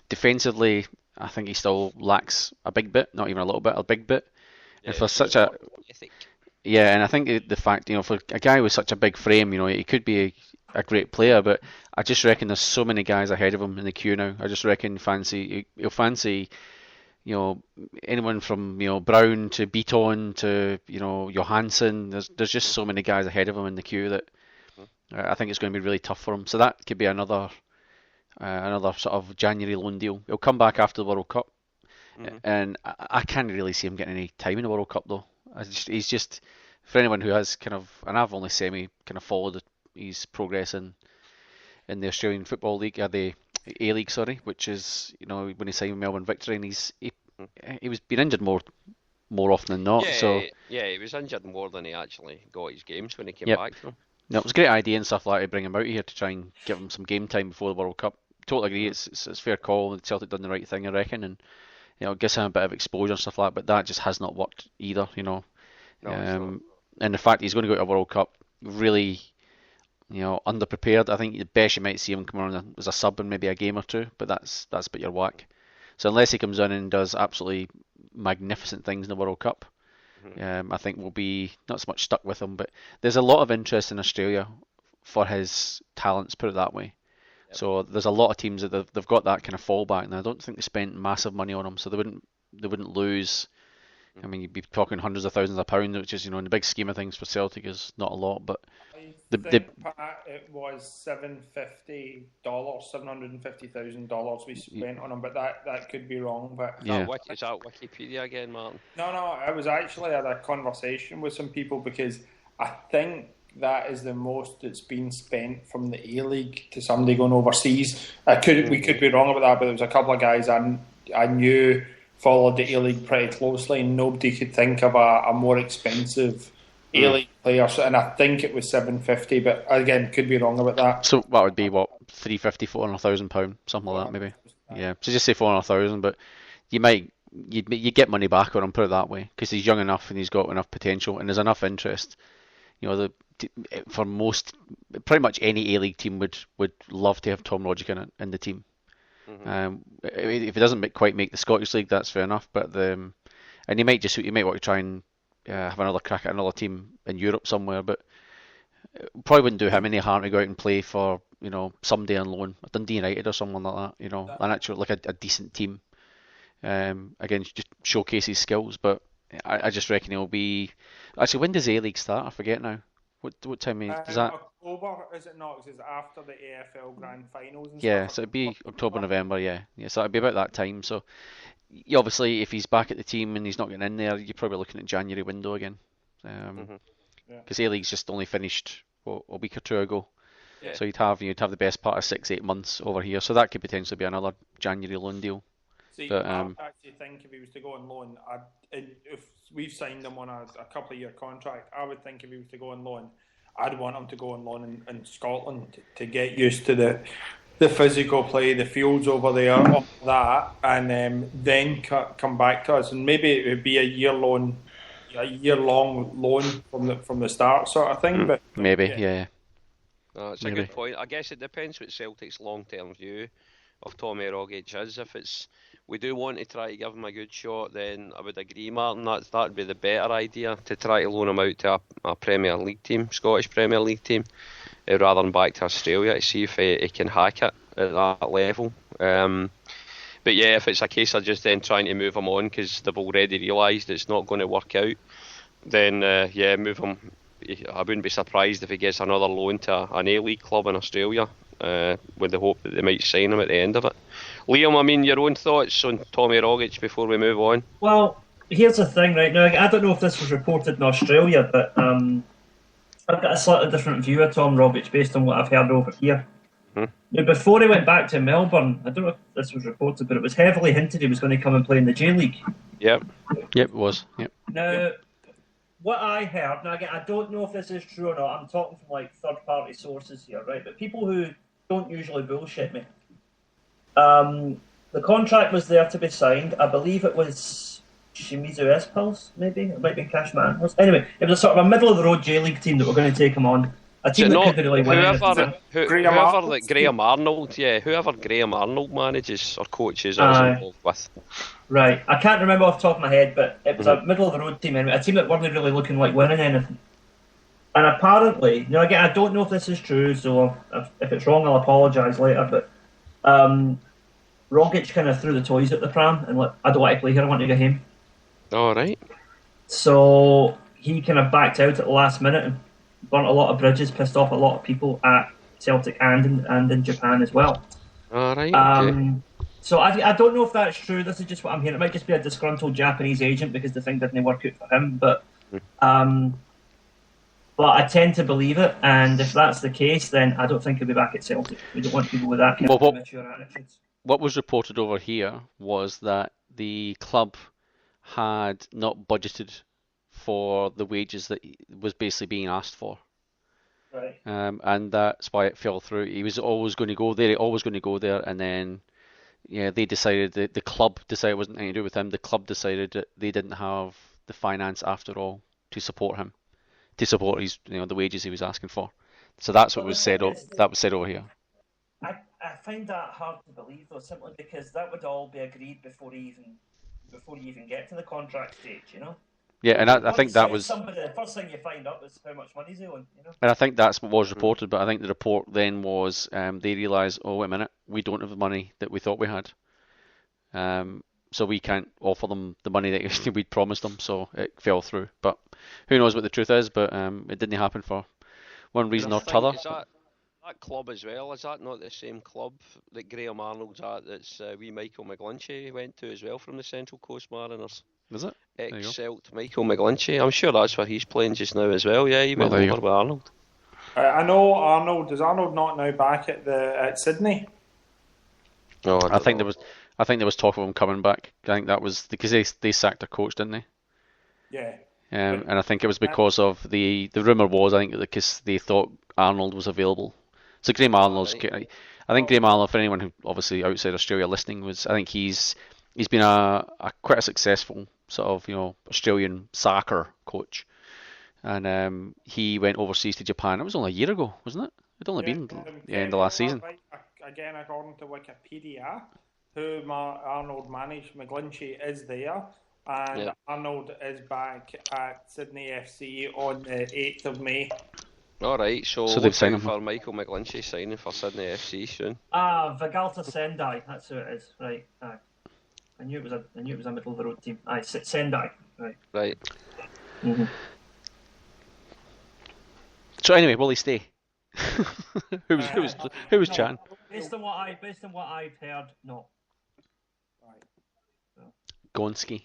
defensively, I think he still lacks a big bit, not even a little bit, a big bit. And for such a and I think the fact for a guy with such a big frame, he could be a great player, but I just reckon there's so many guys ahead of him in the queue now. I just reckon he'll fancy anyone from Brown to Beaton to Johansson. There's just so many guys ahead of him in the queue that I think it's going to be really tough for him. So that could be another sort of January loan deal. He'll come back after the World Cup. And I can't really see him getting any time in the World Cup though. He's just for anyone who has kind of, and I've only semi kind of followed his progress in the Australian Football League, the A-League, sorry, which is when he signed Melbourne Victory, and he was being injured more often than not. He was injured more than he actually got his games when he came back from. No, it was a great idea and stuff like that to bring him out here to try and give him some game time before the World Cup. Totally agree, it's a fair call. Celtic done the right thing, I reckon, and it gives him a bit of exposure and stuff like that, but that just has not worked either, No, and the fact he's going to go to a World Cup really, underprepared. I think the best you might see him come on as a sub in maybe a game or two, but that's about your whack. So unless he comes in and does absolutely magnificent things in the World Cup, I think we'll be not so much stuck with him. But there's a lot of interest in Australia for his talents, put it that way. So there's a lot of teams that they've got that kind of fallback, and I don't think they spent massive money on him, so they wouldn't lose. I mean, you'd be talking hundreds of thousands of pounds, which is in the big scheme of things for Celtic is not a lot. But Pat, it was $750,000 we spent on him, but that could be wrong. But is that Wikipedia again, Martin? No, I was actually had a conversation with some people because I think that is the most that's been spent from the A-League to somebody going overseas. We could be wrong about that, but there was a couple of guys I knew followed the A-League pretty closely, and nobody could think of a more expensive A-League players, and I think it was £750, but again, could be wrong about that. So that would be what, £350, £400,000, something like that, maybe. Yeah, so just say 400,000, but you get money back on him, put it that way, because he's young enough and he's got enough potential and there's enough interest. For most, pretty much any A-League team would love to have Tom Rogic in the team. If he doesn't quite make the Scottish League, that's fair enough. But and he might want to try and have another crack at another team in Europe somewhere. But probably wouldn't do him any harm to go out and play for somebody on loan, Dundee United or someone like that. An actual like a decent team. Again, just showcase his skills. But I just reckon he'll be. Actually, when does A-League start? I forget now. What time is that? October, is it not? Because it's after the AFL Grand Finals and Yeah, stuff. so it'd be October, November, yeah. So it'd be about that time. So obviously, if he's back at the team and he's not getting in there, you're probably looking at January window again. Because A-League's just only finished a week or two ago. Yeah. So you'd have the best part of 6-8 months over here. So that could potentially be another January loan deal. See, I would actually think if he was to go on loan, if we've signed him on a couple of year contract, I would think if he was to go on loan, I'd want him to go on loan in Scotland to get used to the physical play, the fields over there, all that, and then come back to us. And maybe it would be a year long loan from the start, sort of thing. But maybe, yeah. It's a good point. I guess it depends what Celtic's long-term view of Tommy Rogic is. If we do want to try to give him a good shot, then I would agree, Martin, that'd be the better idea, to try to loan him out to a Premier League team, Scottish Premier League team, rather than back to Australia to see if he can hack it at that level. But yeah, if it's a case of just then trying to move him on because they've already realised it's not going to work out, then move him. I wouldn't be surprised if he gets another loan to an A-League club in Australia, with the hope that they might sign him at the end of it. Liam, I mean, your own thoughts on Tommy Rogic before we move on? Well, here's the thing right now. I don't know if this was reported in Australia, but I've got a slightly different view of Tom Rogic based on what I've heard over here. Now, before he went back to Melbourne, I don't know if this was reported, but it was heavily hinted he was going to come and play in the J-League. Yep, it was. Yep. Now, what I heard, now again, I don't know if this is true or not, I'm talking from like third-party sources here, right? But people who don't usually bullshit me. The contract was there to be signed. I believe it was Shimizu Espals, maybe? It might be Cashman. Anyway, it was a sort of a middle-of-the-road J-League team that were going to take him on. A team that could really win. Whoever Graham Arnold manages or coaches is involved with. Right. I can't remember off the top of my head, but it was a middle-of-the-road team anyway, a team that weren't really looking like winning anything. And apparently, again, I don't know if this is true, so if it's wrong, I'll apologise later, but Rogic kind of threw the toys at the pram and I don't want to play here, I want to go home. All right. So he kind of backed out at the last minute and burnt a lot of bridges, pissed off a lot of people at Celtic and in Japan as well. All right. Okay. So I don't know if that's true. This is just what I'm hearing. It might just be a disgruntled Japanese agent because the thing didn't work out for him. But I tend to believe it. And if that's the case, then I don't think he'll be back at Celtic. We don't want people with that kind of immature attitudes. What was reported over here was that the club had not budgeted for the wages that was basically being asked for. Right. And that's why it fell through. He was always going to go there, and then they decided that the club decided it wasn't anything to do with him. The club decided that they didn't have the finance after all to support him, to support his the wages he was asking for. So that's what was said. That was said over here. I find that hard to believe though, simply because that would all be agreed before you even get to the contract stage, Yeah, and I think that was the first thing you find out is how much money's owing. And I think that's what was reported, but I think the report then was they realised, oh wait a minute, we don't have the money that we thought we had, so we can't offer them the money that we'd promised them, so it fell through. But who knows what the truth is? But it didn't happen for one reason or another. That club as well, is that not the same club that Graham Arnold's at, that's wee Michael McGlinchey went to as well from the Central Coast Mariners? Is it? Ex-Celt Michael McGlinchey. I'm sure that's where he's playing just now as well. Yeah, he went over with Arnold. I know Arnold. Is Arnold not now back at Sydney? No, I think there was talk of him coming back. I think that was because they sacked their coach, didn't they? Yeah. And I think it was because of the rumour was, I think, because they thought Arnold was available. So Graham Arnold's, I think Graham Arnold, for anyone who obviously outside Australia listening, I think he's been quite a successful sort of, Australian soccer coach. And he went overseas to Japan. It was only a year ago, wasn't it? It'd only been the end of last season. Again, according to Wikipedia, who Arnold managed, McGlinchey is there. And Arnold is back at Sydney FC on the 8th of May. Alright, so they've signed him for Michael McGlinchey signing for Sydney FC soon. Vegalta Sendai, that's who it is, right. I knew it was a middle of the road team. Sendai, right. Right. Mm-hmm. So anyway, will he stay? Who was Chan? Based on what I've heard, no. Right. Gonski.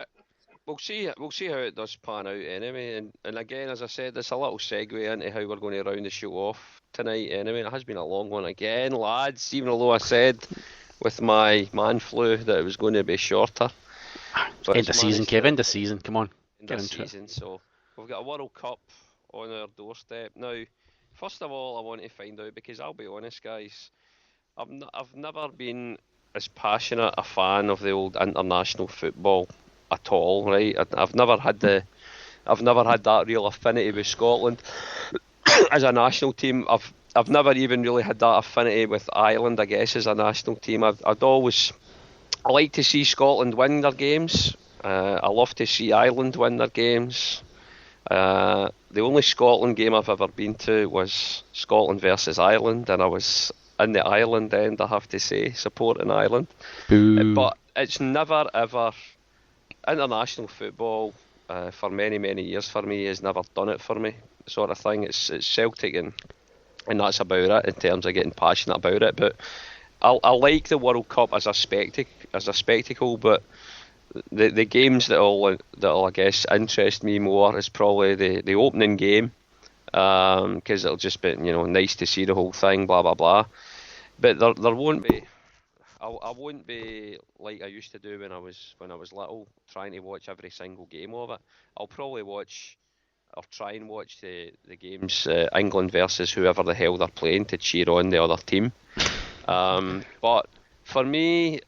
We'll see how it does pan out anyway, and again, as I said, it's a little segue into how we're going to round the show off tonight anyway. It has been a long one again, lads, even though I said with my man flu that it was going to be shorter. But end of season, Kev, end of season, come on. End of season, so we've got a World Cup on our doorstep. Now, first of all, I want to find out, because I'll be honest, guys, I've never been as passionate a fan of the old international football at all, right? I've never had that real affinity with Scotland as a national team. I've never even really had that affinity with Ireland, I guess, as a national team. I like to see Scotland win their games. I love to see Ireland win their games. The only Scotland game I've ever been to was Scotland versus Ireland, and I was in the Ireland end, I have to say, supporting Ireland. Boo. But it's never ever international football for many, many years for me has never done it for me, sort of thing. It's Celtic and that's about it in terms of getting passionate about it. But I like the World Cup as a spectacle, but the games that'll I guess interest me more is probably the opening game, because it'll just be nice to see the whole thing, blah blah blah. But there won't be. I won't be like I used to do when I was little, trying to watch every single game of it. I'll probably try and watch the games, England versus whoever the hell they're playing, to cheer on the other team. But for me,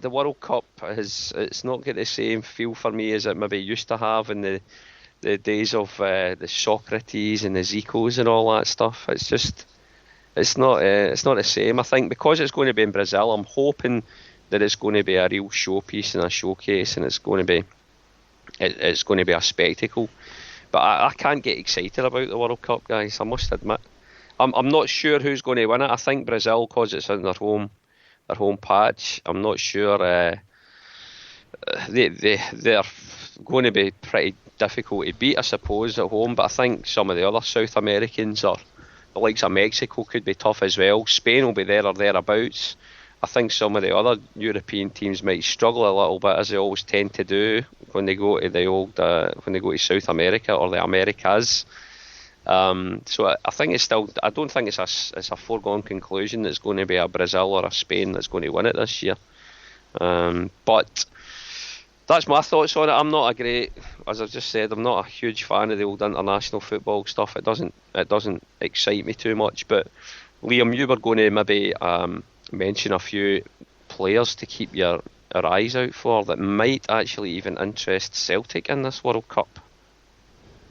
the World Cup it's not got the same feel for me as it maybe used to have in the days of the Socrates and the Zicos and all that stuff. It's just. It's not the same. I think because it's going to be in Brazil, I'm hoping that it's going to be a real showpiece and a showcase, and it's going to be a spectacle. But I can't get excited about the World Cup, guys. I must admit, I'm not sure who's going to win it. I think Brazil, because it's in their home patch. I'm not sure. They're going to be pretty difficult to beat, I suppose, at home. But I think some of the other South Americans are. The likes of Mexico could be tough as well. Spain will be there or thereabouts. I think some of the other European teams might struggle a little bit, as they always tend to do when they go to when they go to South America or the Americas. So I think it's still. I don't think it's a foregone conclusion that it's going to be a Brazil or a Spain that's going to win it this year. But that's my thoughts on it. As I've just said, I'm not a huge fan of the old international football stuff. It doesn't excite me too much. But Liam, you were going to maybe mention a few players to keep your eyes out for that might actually even interest Celtic in this World Cup.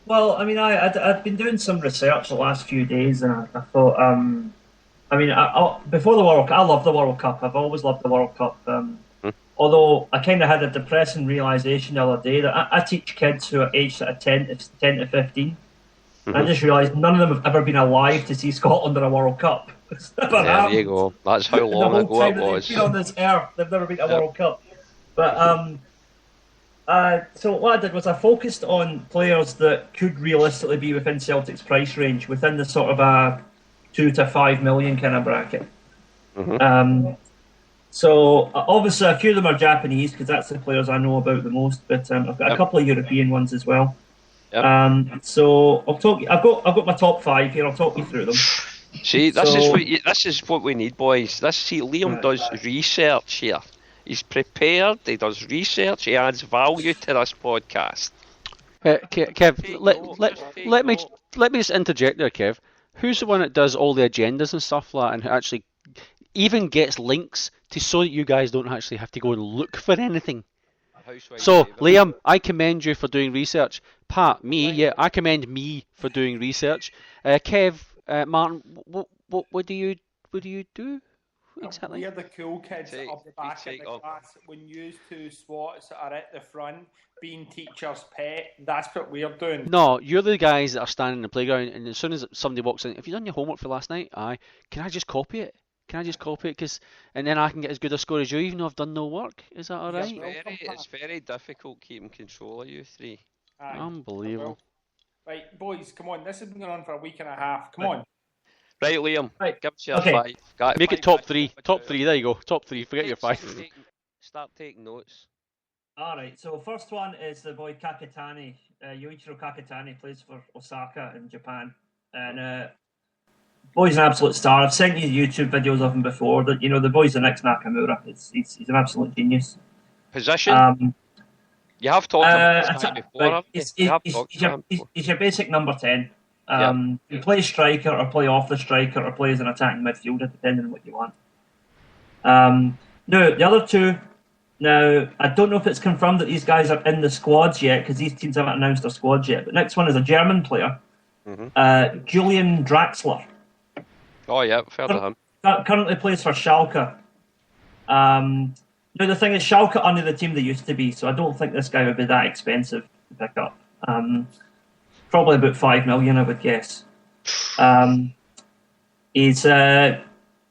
Well, I mean, I've been doing some research the last few days, and I thought, before the World Cup, I love the World Cup. I've always loved the World Cup. Although I kind of had a depressing realisation the other day that I teach kids who are aged at 10 to 15. I just realised none of them have ever been alive to see Scotland in a World Cup. It's never happened. There you go. That's how long ago it was. They've been on this earth, they've never been to a World Cup. But so what I did was I focused on players that could realistically be within Celtic's price range, within the sort of a 2 to 5 million kind of bracket. So obviously a few of them are Japanese because that's the players I know about the most. But I've got a couple of European ones as well. So I'll talk. I've got my top 5 here. I'll talk you through them. See, this is what we need, boys. Liam does research here. He's prepared. He does research. He adds value to this podcast. Kev, let me just interject there, Kev. Who's the one that does all the agendas and stuff like that, and who actually even gets links to so that you guys don't actually have to go and look for anything? So, Liam, I commend you for doing research. Pat, I commend me for doing research. Kev, Martin, what do you do exactly? We're the cool kids up the back of the class. When you two swats are at the front, being teacher's pet, that's what we're doing. No, you're the guys that are standing in the playground, and as soon as somebody walks in, have you done your homework for last night? Aye. Can I just copy it? And then I can get as good a score as you, even though I've done no work. Is that all right? It's very difficult keeping control of you three. Unbelievable. Right, boys, come on. This has been going on for a week and a half. Come on. Right, Liam. Give us your 5. Make it top 3. Top 3. There you go. Top 3. Forget your 5. Start taking notes. All right. So first one is the boy Kakatani. Yoichiro Kakatani plays for Osaka in Japan, and boy's an absolute star. I've sent you YouTube videos of him before. That the boy's the next Nakamura. He's an absolute genius. Position. You have talked about this before. He's your basic number 10. You play striker or play off the striker or play as an attacking midfielder, depending on what you want. Now, the other two, I don't know if it's confirmed that these guys are in the squads yet, because these teams haven't announced their squads yet. But next one is a German player, Julian Draxler. Oh, yeah, fair to him. Currently plays for Schalke. Now, the thing is, Schalke are under the team they used to be, so I don't think this guy would be that expensive to pick up. Probably about 5 million, I would guess. He's in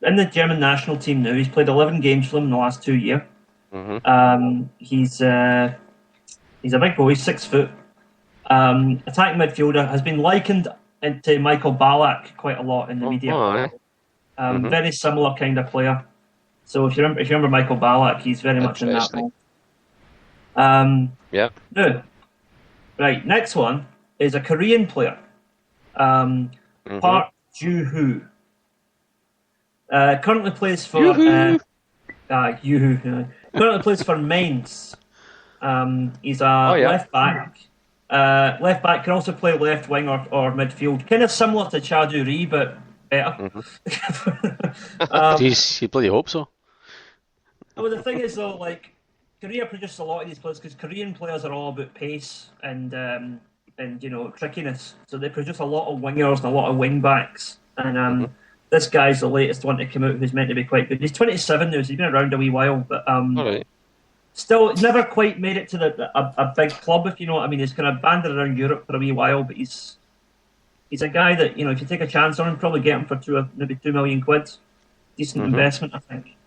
the German national team now. He's played 11 games for them in the last 2 years. He's a big boy, 6 foot. Attacking midfielder, has been likened to Michael Ballack quite a lot in the media. Very similar kind of player. So if you remember Michael Ballack, he's very much in that role. Now, right, next one is a Korean player, Park Joo-hoo. Currently plays for currently plays for Mainz. He's a left back. Left back can also play left wing or midfield. Kind of similar to Chadu Ri, but better. Jeez, you bloody hope so. Well, the thing is though, Korea produces a lot of these players because Korean players are all about pace and trickiness. So they produce a lot of wingers and a lot of wing backs. And this guy's the latest one to come out who's meant to be quite good. He's 27 now, so he's been around a wee while, but still never quite made it to a big club, if you know what I mean. He's kind of banded around Europe for a wee while, but he's a guy that, if you take a chance on him, probably get him for maybe 2 million quid. Decent investment, I think.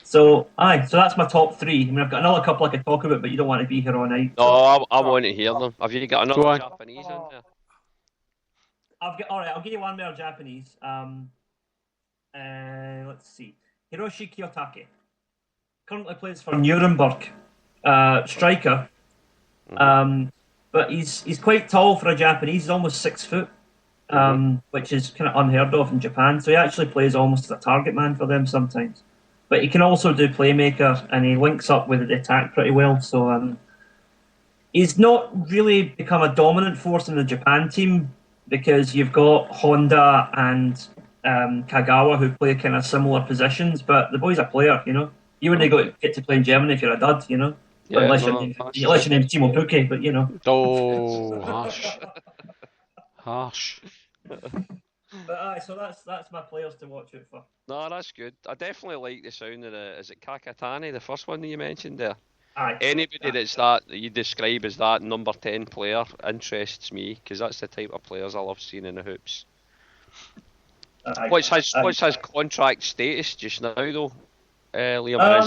So that's my top 3. I mean, I've got another couple I could talk about, but you don't want to be here all night. No, I want to hear them. Have you got another Japanese in there? I'll give you one more Japanese. Let's see. Hiroshi Kiyotake. Currently plays for Nuremberg. Striker. But he's quite tall for a Japanese. He's almost 6 foot. Which is kind of unheard of in Japan. So he actually plays almost as a target man for them sometimes. But he can also do playmaker, and he links up with the attack pretty well. So he's not really become a dominant force in the Japan team because you've got Honda and Kagawa who play kind of similar positions. But the boy's a player, You wouldn't get to play in Germany if you're a dud, Yeah, unless your name's Timo Pukki, but Oh, harsh. But so that's my players to watch out for. No, that's good. I definitely like the sound of is it Kakatani, the first one that you mentioned there? Aye. Anybody that you describe as that number 10 player interests me, because that's the type of players I love seeing in the hoops. What's his contract status just now though, Liam?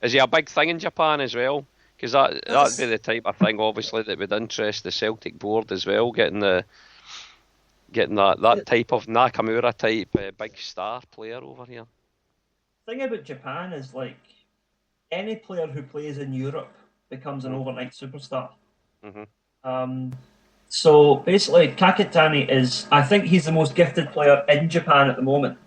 Is he a big thing in Japan as well? Because that'd be the type of thing obviously that would interest the Celtic board as well, getting that type of Nakamura type big star player over here. The thing about Japan is any player who plays in Europe becomes an overnight superstar. So basically Kakatani I think he's the most gifted player in Japan at the moment.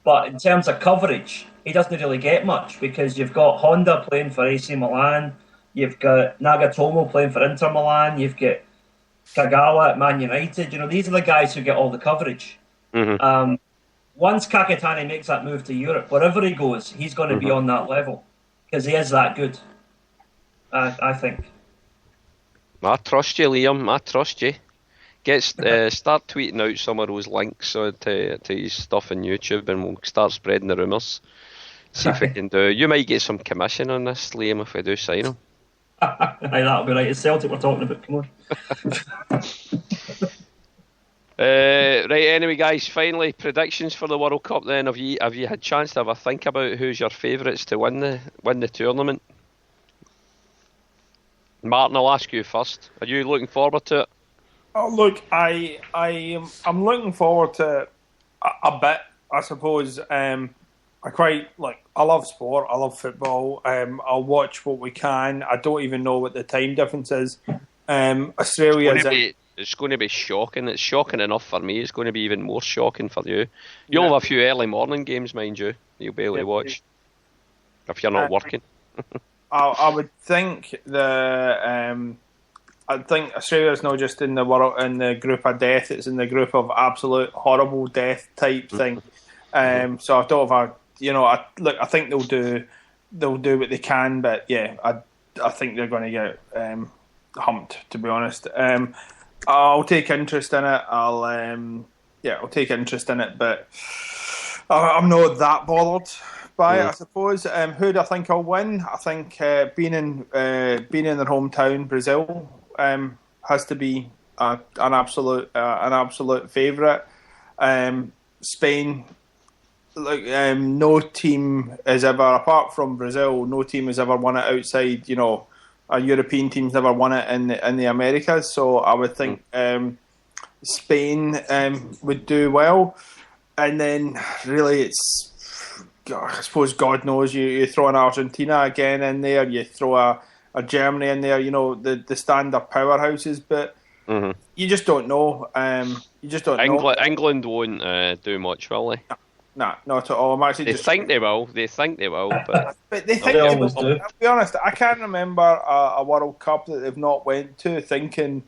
But in terms of coverage, he doesn't really get much because you've got Honda playing for AC Milan, You've got Nagatomo playing for Inter Milan. You've got Kagawa at Man United. These are the guys who get all the coverage. Once Kakatani makes that move to Europe, wherever he goes, he's going to be on that level because he is that good. I think. I trust you, Liam. I trust you. Start tweeting out some of those links to his stuff on YouTube, and we'll start spreading the rumours. See if we can do. You might get some commission on this, Liam, if we do sign him. Aye, that'll be right. It's Celtic we're talking about. Come on. Right. Anyway, guys. Finally, predictions for the World Cup. Then, have you had a chance to have a think about who's your favourites to win the tournament? Martin, I'll ask you first. Are you looking forward to it? Oh, look, I'm looking forward to it a bit, I suppose. I love sport, I love football. I'll watch what we can. I don't even know what the time difference is. Australia it's going to be shocking. It's shocking enough for me. It's going to be even more shocking for you. You'll have a few early morning games, mind you. You'll be able to watch if you're not working. I would think I think Australia's not just in the group of death; it's in the group of absolute horrible death type thing. So I don't have I think they'll do what they can, but yeah, I think they're going to get humped. To be honest, I'll take interest in it. I'll take interest in it, but I'm not that bothered by it, I suppose. Who do I think will win? I think being in their hometown, Brazil, has to be an absolute favourite. Spain, no team has ever, apart from Brazil, no team has ever won it outside. A European team's never won it in the Americas. So I would think Spain would do well, and then really it's. I suppose God knows you throw an Argentina again in there, you throw a Germany in there, the stand-up powerhouses, but you just don't know. You just don't know. England won't do much, will they? Nah, not at all. I'm actually think they will. They think they will, but they think they will. I'll be honest, I can't remember a World Cup that they've not went to thinking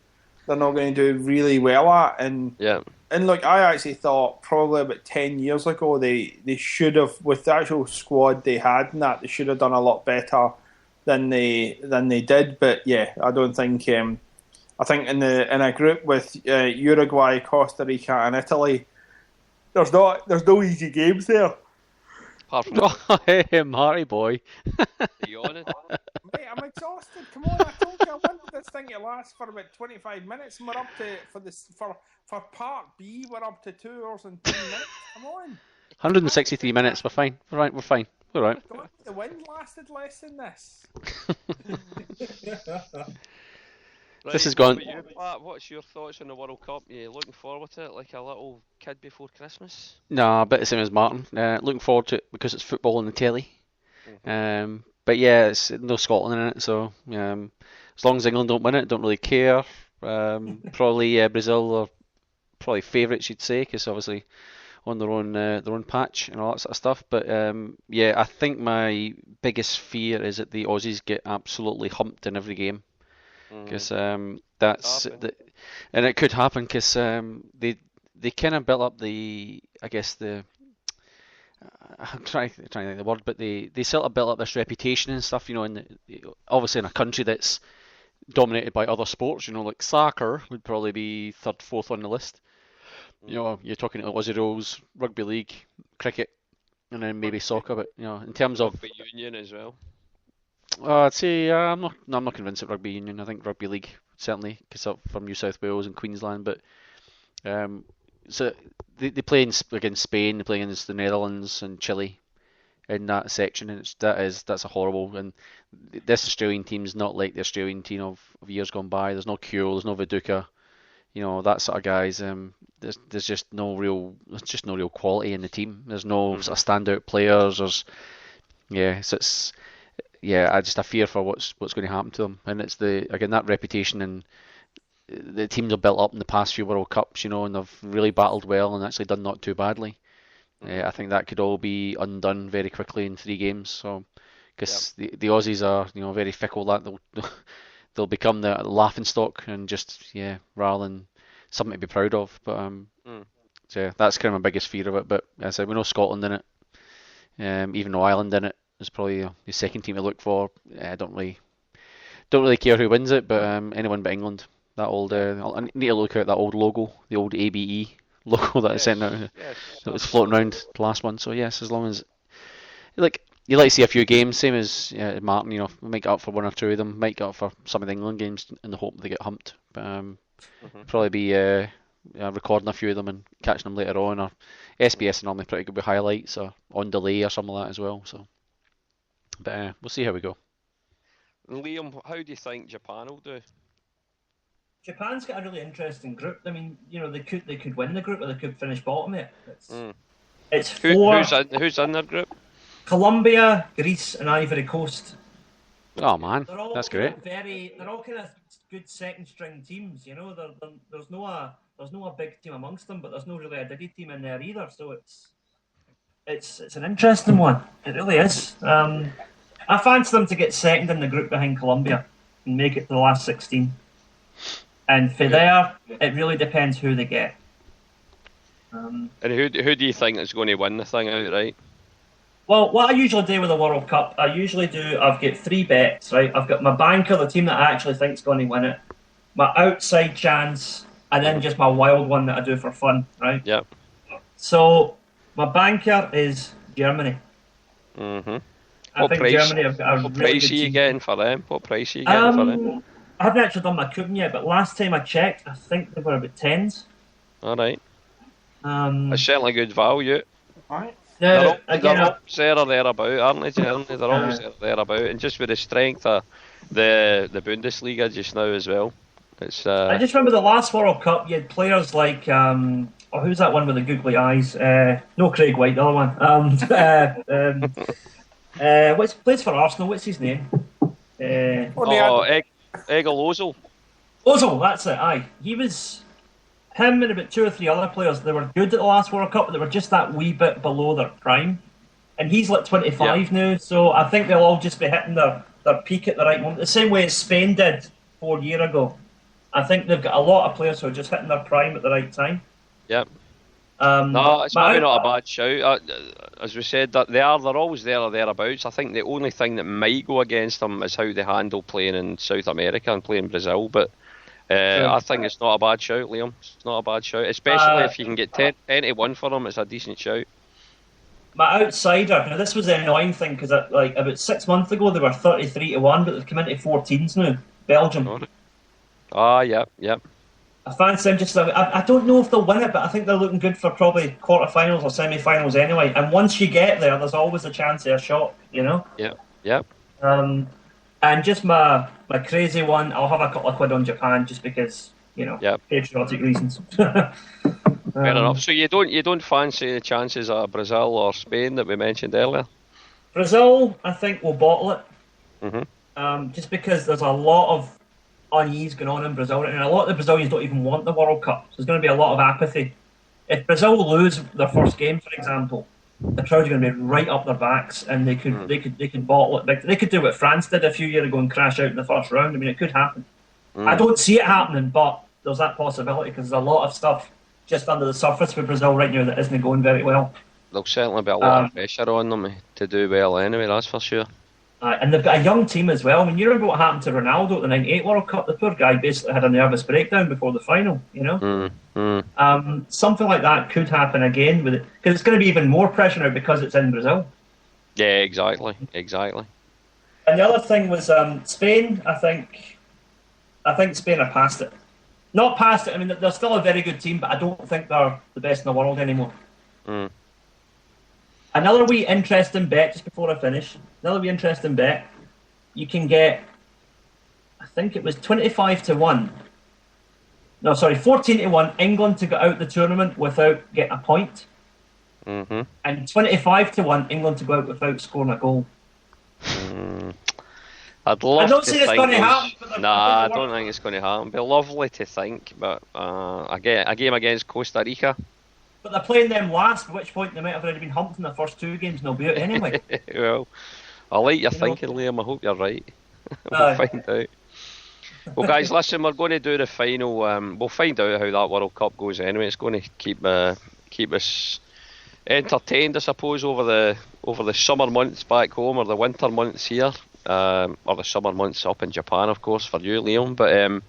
they're not going to do really well at, and yeah. And look, I actually thought probably about 10 years ago they should have, with the actual squad they had and that, they should have done a lot better than they did. But yeah, I don't think. I think in a group with Uruguay, Costa Rica, and Italy, there's no easy games there. Apart from Marty boy. Are you on it? Mate, I'm exhausted. Come on, I told you I wanted this thing to last for about 25 minutes, and we're up to for part B, we're up to 2 hours and 10 minutes. Come on. 163 minutes. We're fine. We're fine. We're all right. The wind lasted less than this. Right, this has gone. What's your thoughts on the World Cup? Are you looking forward to it like a little kid before Christmas? No, a bit the same as Martin. Looking forward to it because it's football on the telly. But yeah, it's no Scotland in it, so as long as England don't win it, don't really care. Probably Brazil are probably favourites, you'd say, because obviously on their own patch and all that sort of stuff. But yeah, I think my biggest fear is that the Aussies get absolutely humped in every game, because that's and it could happen because they kind of built up I'm trying to think of the word, but they sort of built up this reputation and stuff, obviously in a country that's dominated by other sports, like soccer would probably be third, fourth on the list. You're talking to Aussie rules, rugby league, cricket, and then maybe soccer. But in terms of rugby union as well, I'd say I'm not convinced of rugby union. I think rugby league certainly, because I'm from New South Wales and Queensland. But so they play against Spain, they play against the Netherlands and Chile in that section, and that's a horrible. And this Australian team's not like the Australian team of years gone by. There's no Kewell, there's no Viduka, that sort of guys. There's just no real quality in the team. There's no sort of standout players. I fear for what's going to happen to them, and it's that reputation, and the teams are built up in the past few World Cups, and they've really battled well and actually done not too badly. I think that could all be undone very quickly in 3 games. So because the Aussies are very fickle. That they'll become the laughing stock and just rather than something to be proud of. But so that's kind of my biggest fear of it. But as I said, we know Scotland in it, even though Ireland in it is probably the second team to look for. I don't really care who wins it, but anyone but England. That old I need to look at that old logo, the old ABE logo that I sent out that was floating around the last one. So yes, as long as you like to see a few games, same as Martin. Might get up for one or two of them, might get up for some of the England games in the hope they get humped. But probably be recording a few of them and catching them later on. Or SBS are normally pretty good with highlights or on delay or something like that as well. So, but we'll see how we go. Liam, how do you think Japan will do? Japan's got a really interesting group. I mean, they could win the group or they could finish bottom of it. It's four. Who's in their group? Colombia, Greece, and Ivory Coast. Oh man, that's great. They're all kind of good second string teams. There's no a big team amongst them, but there's no really a Diddy team in there either. So it's an interesting one. It really is. I fancy them to get second in the group behind Colombia and make it to the last 16. And for there, it really depends who they get. And who do you think is going to win the thing outright? Well, what I usually do with the World Cup, I've got 3 bets, right? I've got my banker, the team that I actually think is going to win it, my outside chance, and then just my wild one that I do for fun, right? Yep. So, my banker is Germany. Mm-hmm. What price are you getting for them? What price are you getting for them? I haven't actually done my coupon yet, but last time I checked, I think they were about 10s. All right. It's certainly good value. All right. They're always there or thereabout, aren't they, Jeremy? They're always there or thereabout. And just with the strength of the Bundesliga just now as well. It's. I just remember the last World Cup, you had players like... who's that one with the googly eyes? No, Craig White, the other one. Plays for Arsenal, what's his name? Egil Ozil. Ozil, that's it, aye. He was... Him and about 2 or 3 other players, they were good at the last World Cup, but they were just that wee bit below their prime. And he's like 25 now, so I think they'll all just be hitting their peak at the right moment. The same way as Spain did 4 years ago. I think they've got a lot of players who are just hitting their prime at the right time. Yep. No, it's maybe not a bad shout. As we said, that they're always there or thereabouts. I think the only thing that might go against them is how they handle playing in South America and playing Brazil, but I think it's not a bad shout, Liam. It's not a bad shout, especially if you can get 10-1 for them. It's a decent shout. My outsider. Now this was the annoying thing because about 6 months ago they were 33-1, but they've come into 14s now. Belgium. Yep. I fancy them just. I don't know if they'll win it, but I think they're looking good for probably quarterfinals or semi-finals anyway. And once you get there, there's always a chance of a shock. Yep. And just my crazy one, I'll have a couple of quid on Japan just because, patriotic reasons. Fair enough. So you don't fancy the chances of Brazil or Spain that we mentioned earlier? Brazil, I think, will bottle it. Mm-hmm. Just because there's a lot of unease going on in Brazil, and a lot of the Brazilians don't even want the World Cup. So there's going to be a lot of apathy. If Brazil lose their first game, for example, the crowd are going to be right up their backs, and they could bottle it. They could do what France did a few years ago and crash out in the first round. I mean, it could happen. I don't see it happening, but there's that possibility because there's a lot of stuff just under the surface for Brazil right now that isn't going very well. There'll certainly be a lot of pressure on them to do well anyway, that's for sure. And they've got a young team as well. I mean, you remember what happened to Ronaldo at the '98 World Cup? The poor guy basically had a nervous breakdown before the final, Something like that could happen again with it, because it's going to be even more pressure now because it's in Brazil. Yeah, exactly. And the other thing was Spain. I think Spain are past it. Not past it. I mean, they're still a very good team, but I don't think they're the best in the world anymore. Another wee interesting bet, just before I finish. You can get, I think it was 25-1. No, sorry, 14-1. England to get out the tournament without getting a point. Mm-hmm. And 25-1. England to go out without scoring a goal. I'd love I don't to think it's going to happen. I don't think it's going to happen. It'd be lovely to think, but a game against Costa Rica. But they're playing them last, at which point they might have already been humped in the first 2 games and they'll be out anyway. Well, I like your thinking, Liam. I hope you're right. We'll find out. Well, guys, listen, we're going to do the final. We'll find out how that World Cup goes anyway. It's going to keep us entertained, I suppose, over the summer months back home, or the winter months here, or the summer months up in Japan, of course, for you, Liam. But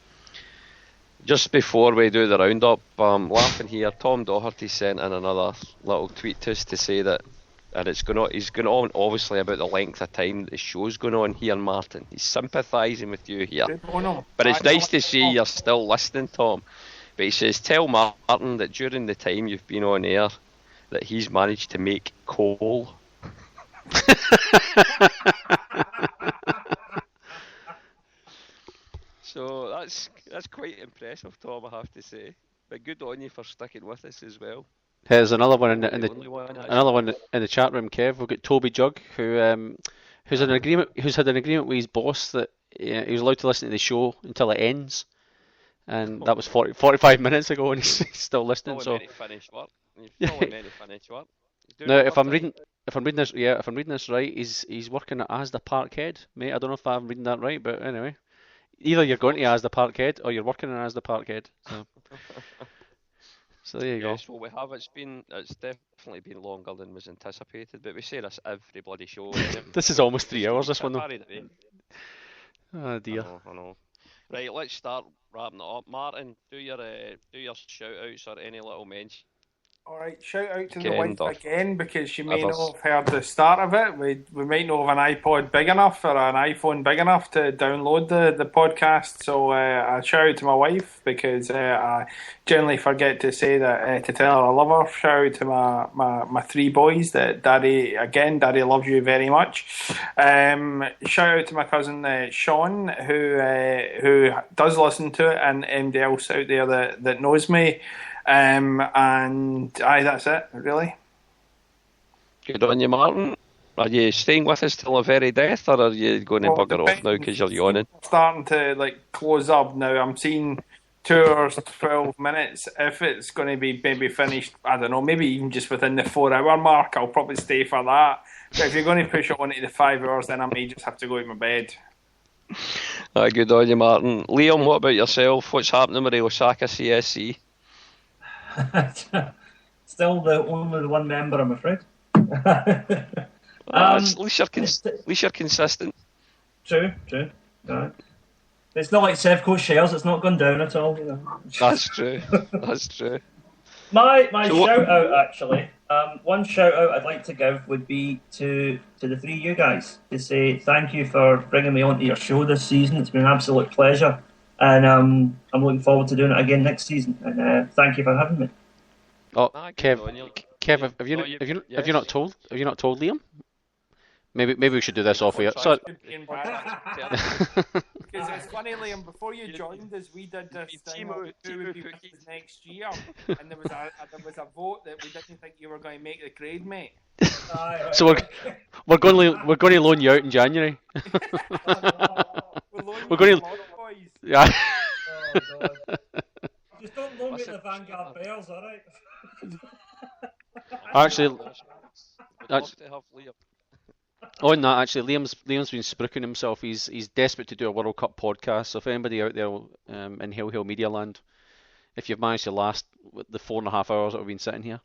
just before we do the roundup, laughing here, Tom Doherty sent in another little tweet to us to say that, and he's going on obviously about the length of time that the show's going on here, Martin. He's sympathising with you here. But it's nice to see you're still listening, Tom. But he says, tell Martin that during the time you've been on air, that he's managed to make coal. So that's quite impressive, Tom, I have to say. But good on you for sticking with us as well. Here's another one in the chat room, Kev. We've got Toby Jug, who's had an agreement with his boss that he was allowed to listen to the show until it ends, and that was 45 minutes ago, and he's still listening. So now, if I'm reading this right, he's working at Asda Parkhead, mate. I don't know if I'm reading that right, but anyway, either you're going to Asda Parkhead or you're working at Asda Parkhead. So there you go. Yes, well, we have. It's definitely been longer than was anticipated, but we say this every bloody show. This is almost 3 hours, this one, though. Oh, dear. I know. Right, let's start wrapping it up. Martin, do your shout-outs or any little mention. Alright, shout out to the wife again, because she may not have heard the start of it. We might not have an iPod big enough or an iPhone big enough to download the podcast, so I shout out to my wife, because I generally forget to say that, to tell her I love her. Shout out to my 3 boys, that Daddy loves you very much. Shout out to my cousin Sean, who does listen to it, and anybody else out there that knows me. And that's it, really. Good on you, Martin. Are you staying with us till the very death, or are you going to bugger off now because you're yawning? Starting to close up now. I'm seeing 2 hours 12 minutes. If it's going to be maybe finished, I don't know, maybe even just within the 4 hour mark, I'll probably stay for that. But if you're going to push it on to the 5 hours, then I may just have to go to my bed. Good on you, Martin. Liam, what about yourself? What's happening with the Osaka CSC? Still only the one member, I'm afraid. At least you're consistent. True. Right. It's not like Sevco shares; it's not gone down at all. That's true. My shout out, actually, one shout out I'd like to give would be to the 3 of you guys, to say thank you for bringing me onto your show this season. It's been an absolute pleasure. And I'm looking forward to doing it again next season. And thank you for having me. Oh, Kev, have you not told Liam? Maybe we should do this off here. So, because it's funny, Liam. Before you joined us, we did this thing who would be with us next year, and there was a vote that we didn't think you were going to make the grade, mate. So we're going to loan you out in January. We're going to. Yeah. Oh, God. Just don't loan me the Vanguard Bears, alright? Actually, on that, Liam's been spruiking himself. He's desperate to do a World Cup podcast. So if anybody out there in Hill Media Land, if you've managed to last the 4.5 hours that we've been sitting here,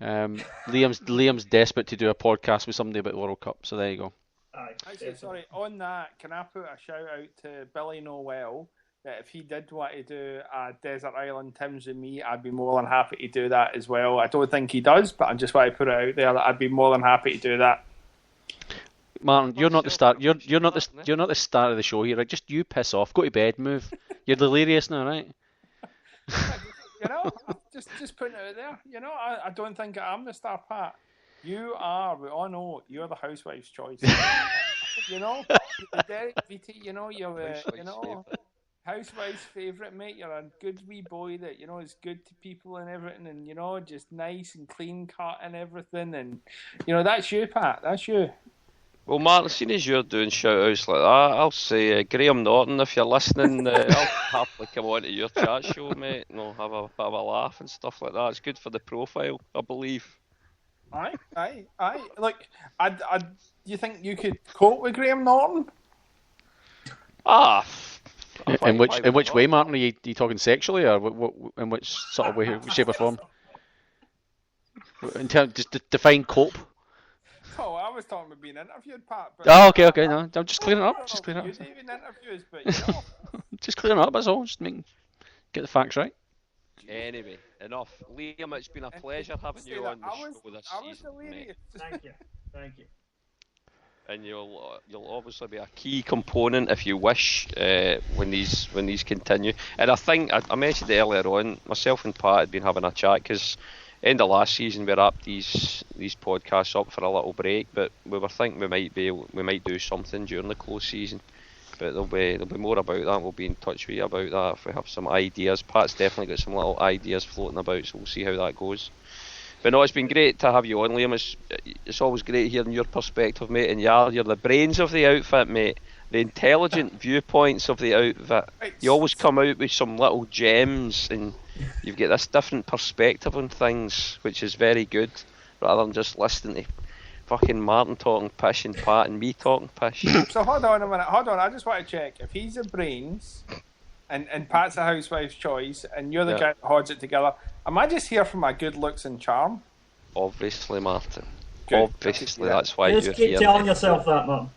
Liam's desperate to do a podcast with somebody about the World Cup. So there you go. Actually, sorry, on that, can I put a shout out to Billy Noel, that if he did want to do a Desert Island Tims with me, I'd be more than happy to do that as well. I don't think he does, but I just want to put it out there that I'd be more than happy to do that. Martin, you're not the start. You're not the start of the show here. Right? Just you piss off. Go to bed. Move. You're delirious now, right? Just putting it out there. I don't think I'm the star, Pat. You are. We all know you're the housewife's choice. Derek Beatty. You're housewife's favourite, mate. You're a good wee boy that is good to people and everything, and just nice and clean cut and everything, and that's you, Pat. That's you. Well, Martin, seeing as you're doing shout-outs like that, I'll say Graham Norton, if you're listening, I'll happily come on to your chat show, mate, have a bit of a laugh and stuff like that. It's good for the profile, I believe. Aye. Like, do you think you could cope with Graham Norton? In which way, Martin? Are you talking sexually, or in which sort of way, shape or form? In terms, just define cope. Oh, I was talking about being interviewed, Pat. But Okay. No, I'm just clearing it up. Just clearing it up. You even interviews, but you know. Just clearing it up. That's all. Just get the facts right. Anyway, enough. Liam, it's been a pleasure having you on the show this season, mate. Thank you. And you'll obviously be a key component if you wish when these continue. And I think I mentioned it earlier on. Myself and Pat had been having a chat because end of last season we wrapped these podcasts up for a little break, but we were thinking we might do something during the close season. But there'll be more about that. We'll be in touch with you about that if we have some ideas. Pat's definitely got some little ideas floating about, so we'll see how that goes. But no, it's been great to have you on, Liam. It's always great hearing your perspective, mate. And you're the brains of the outfit, mate. The intelligent viewpoints of the outfit. You always come out with some little gems, and you've got this different perspective on things, which is very good, rather than just listening to fucking Martin talking pish and Pat and me talking pish. So hold on a minute. I just want to check. If he's the brains and Pat's a housewife's choice and you're the guy that holds it together, am I just here for my good looks and charm? Obviously, Martin. Good. Obviously, that's why you're Just keep here. telling yourself that, Martin.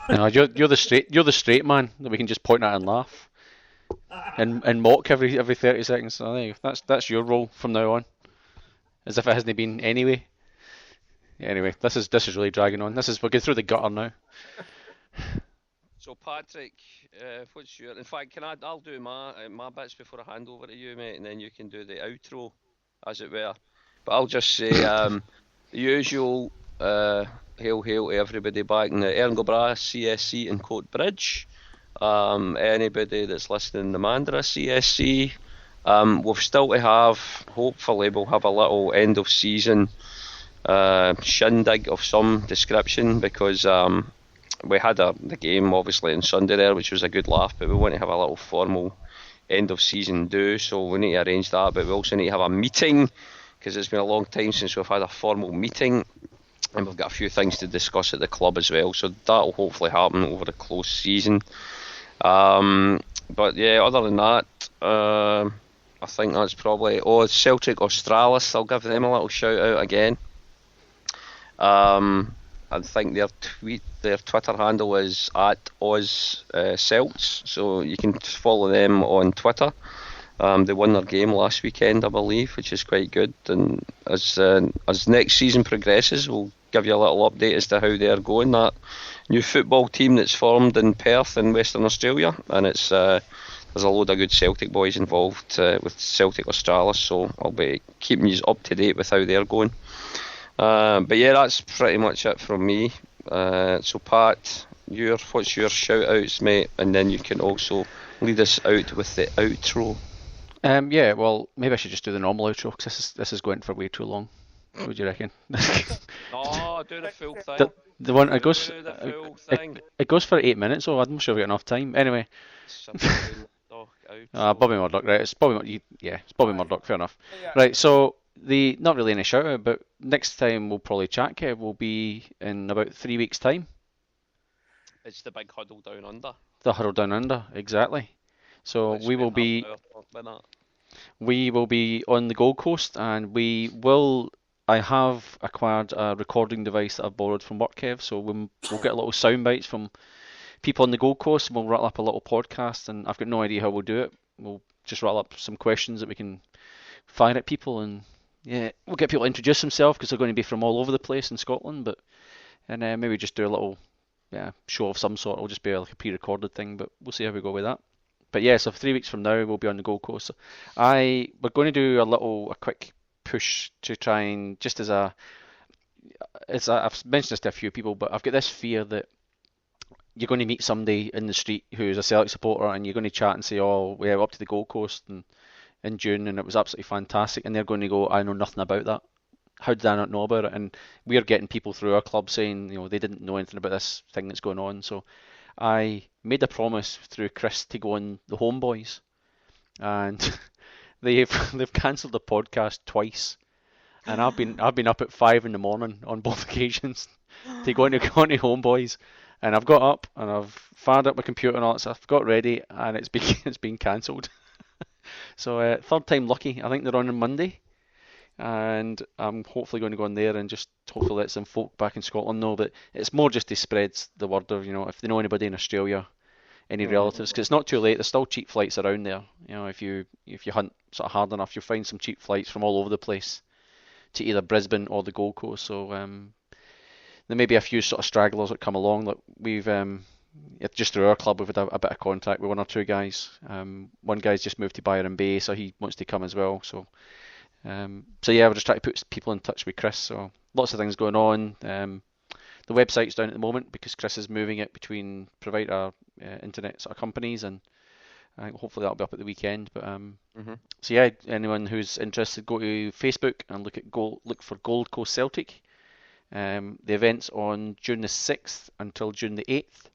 No, you're the straight man that we can just point at and laugh and mock every 30 seconds. I think that's your role from now on, as if it hasn't been anyway. Anyway, this is really dragging on. We're going through the gutter now. So Patrick, what's your? In fact, I'll do my bits before I hand over to you, mate, and then you can do the outro, as it were. But I'll just say the usual. Hail to everybody back in the Erngobra CSC in Coatbridge. Anybody that's listening in the Mandra CSC. We've still to have. Hopefully, we'll have a little end of season. Shindig of some description because we had the game obviously on Sunday there, which was a good laugh, but we want to have a little formal end of season do, so we need to arrange that. But we also need to have a meeting because it's been a long time since we've had a formal meeting, and we've got a few things to discuss at the club as well, so that'll hopefully happen over the close season. But yeah, other than that, I think that's probably Celtic Australis. I'll give them a little shout out again. I think their Twitter handle is @OzCelts, so you can follow them on Twitter. They won their game last weekend, I believe, which is quite good. And as next season progresses, we'll give you a little update as to how they're going. That new football team that's formed in Perth in Western Australia, and it's there's a load of good Celtic boys involved with Celtic Australis, so I'll be keeping you up to date with how they're going. But yeah, that's pretty much it from me. So Pat, what's your shout outs, mate? And then you can also lead us out with the outro. Yeah, well, maybe I should just do the normal outro because this is going for way too long. What would you reckon? Oh, do the full thing. The one it goes for 8 minutes, so I'm not sure we've got enough time. Anyway. Bobby Murdoch, right? It's Bobby Murdoch. Fair enough. Yeah. Right, so not really any shout out, but next time we'll probably chat, Kev, will be in about 3 weeks' time. It's the big huddle down under. The huddle down under, exactly. So we will be on the Gold Coast, and I have acquired a recording device that I've borrowed from work, Kev, so we'll get a little sound bites from people on the Gold Coast, and we'll rattle up a little podcast, and I've got no idea how we'll do it. We'll just rattle up some questions that we can fire at people, and yeah, we'll get people to introduce themselves because they're going to be from all over the place in Scotland, and maybe just do a little show of some sort. It'll just be like a pre-recorded thing, but we'll see how we go with that. But yeah, so 3 weeks from now we'll be on the Gold Coast. So we're going to do a quick push to try and just I've mentioned this to a few people, but I've got this fear that you're going to meet somebody in the street who's a Celtic supporter, and you're going to chat and say, "Oh, we're up to the Gold Coast in June, and it was absolutely fantastic," and they're going to go, "I know nothing about that. How did I not know about it?" And we're getting people through our club saying, they didn't know anything about this thing that's going on. So I made a promise through Chris to go on the Homeboys, and they've cancelled the podcast twice. And I've been up at 5 in the morning on both occasions to go into Homeboys, and I've got up and I've fired up my computer and all that stuff, got ready, and it's been cancelled. So third time lucky. I think they're on Monday, and I'm hopefully going to go in there and just hopefully let some folk back in Scotland know. But it's more just to spread the word of, if they know anybody in Australia, any relatives, because it's not too late. There's still cheap flights around there. If you hunt sort of hard enough, you'll find some cheap flights from all over the place to either Brisbane or the Gold Coast. So there may be a few sort of stragglers that come along. Like we've just through our club, we've had a bit of contact with one or two guys. One guy's just moved to Byron Bay, so he wants to come as well. So yeah, we're just trying to put people in touch with Chris. So lots of things going on. The website's down at the moment because Chris is moving it between provider internet sort of companies, and I think hopefully that'll be up at the weekend. But so yeah, anyone who's interested, go to Facebook and look for Gold Coast Celtic. The event's on June the 6th until June the 8th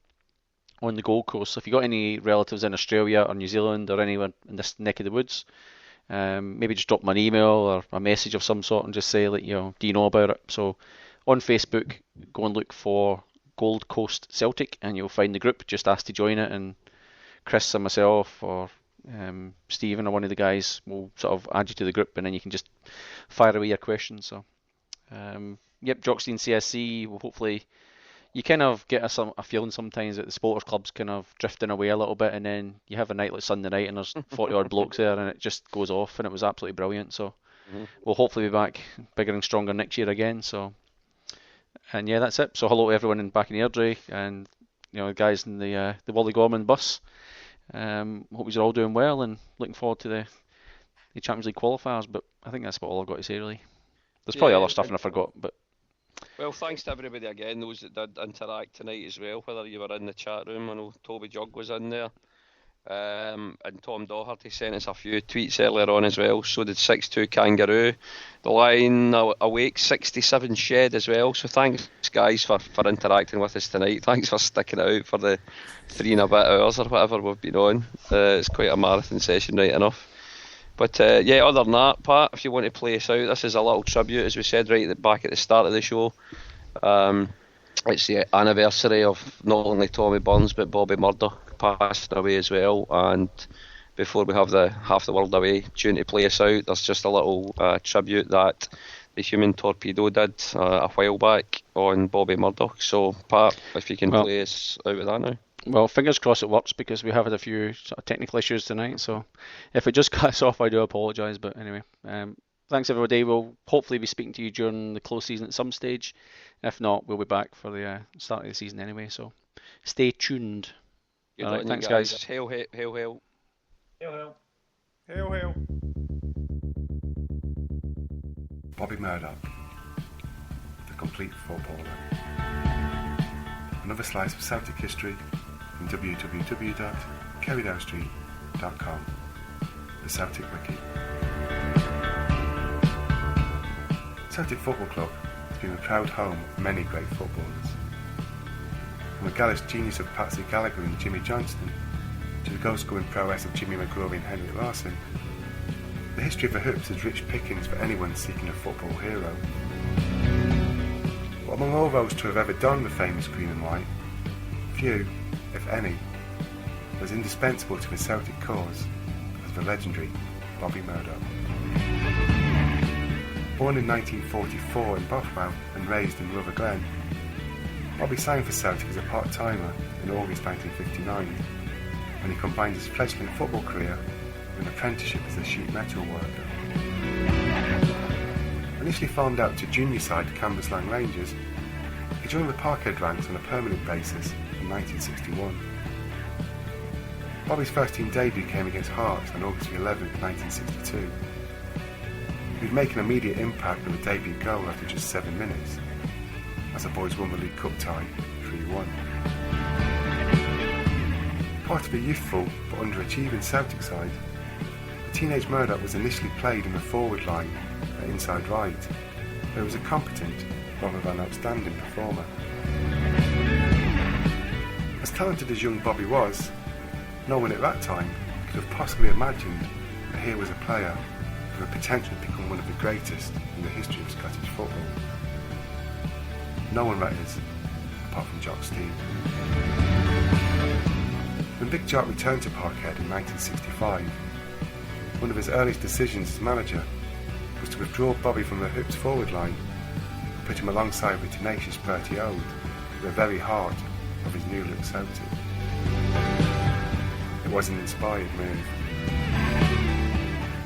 on the Gold Coast. So if you've got any relatives in Australia or New Zealand or anywhere in this neck of the woods, maybe just drop them an email or a message of some sort and just say, like, do you know about it? So on Facebook, go and look for Gold Coast Celtic and you'll find the group. Just ask to join it, and Chris and myself or Stephen or one of the guys will sort of add you to the group, and then you can just fire away your questions. So Jockstein CSC will hopefully, you kind of get a feeling sometimes that the supporters club's kind of drifting away a little bit, and then you have a night like Sunday night and there's 40 odd blokes there and it just goes off, and it was absolutely brilliant. So we'll hopefully be back bigger and stronger next year again. So, and yeah, that's it. So hello to everyone back in Airdrie and the guys in the Wally Gorman bus. Hope you're all doing well and looking forward to the Champions League qualifiers. But I think that's about all I've got to say really. There's probably other stuff and I forgot, but. Well, thanks to everybody again, those that did interact tonight as well, whether you were in the chat room. I know Toby Jug was in there, and Tom Doherty sent us a few tweets earlier on as well. So did 6-2 Kangaroo, the line Awake 67 Shed as well. So thanks guys for interacting with us tonight. Thanks for sticking it out for the 3 and a bit hours or whatever we've been on. It's quite a marathon session, right enough. But other than that, Pat, if you want to play us out, this is a little tribute, as we said back at the start of the show. It's the anniversary of not only Tommy Burns but Bobby Murdoch passing away as well. And before we have the Half the World Away tune to play us out, there's just a little tribute that the Human Torpedo did a while back on Bobby Murdoch. So, Pat, if you can play us out with that now. Well, fingers crossed it works, because we have had a few sort of technical issues tonight. So if it just cuts off, I do apologise. But anyway, thanks everybody. We'll hopefully be speaking to you during the close season at some stage. If not, we'll be back for the start of the season anyway. So stay tuned. Good all right, thanks guys. Hail, hail, hail, hail. Hail, hail. Hail, hail. Bobby Murdoch, the complete footballer. Another slice of Celtic history from www.kerrydowstreet.com, the Celtic Wiki. Celtic Football Club has been a proud home of many great footballers. From the gallus genius of Patsy Gallagher and Jimmy Johnston to the goal-scoring prowess of Jimmy McGrory and Henrik Larsson, the history of the Hoops is rich pickings for anyone seeking a football hero. But among all those to have ever donned the famous green and white, few, if any, was indispensable to the Celtic cause as the legendary Bobby Murdoch. Born in 1944 in Bothwell and raised in Rutherglen, Bobby signed for Celtic as a part-timer in August 1959, when he combined his fledgling football career with an apprenticeship as a sheet metal worker. Initially farmed out to junior side Cambuslang Rangers, he joined the Parkhead ranks on a permanent basis in 1961. Bobby's first team debut came against Hearts on August 11, 1962. He would make an immediate impact with a debut goal after just 7 minutes, as the boys won the League Cup tie 3-1. Part of a youthful but underachieving Celtic side, the teenage Murdoch was initially played in the forward line at inside right, but he was a competent rather than outstanding performer. As talented as young Bobby was, no one at that time could have possibly imagined that here was a player with who had potentially become one of the greatest in the history of Scottish football. No one matters apart from Jock Stein. When Big Jock returned to Parkhead in 1965, one of his earliest decisions as manager was to withdraw Bobby from the Hoops forward line and put him alongside the tenacious Bertie Ode at the very heart of his new look Celtic. It was an inspired move.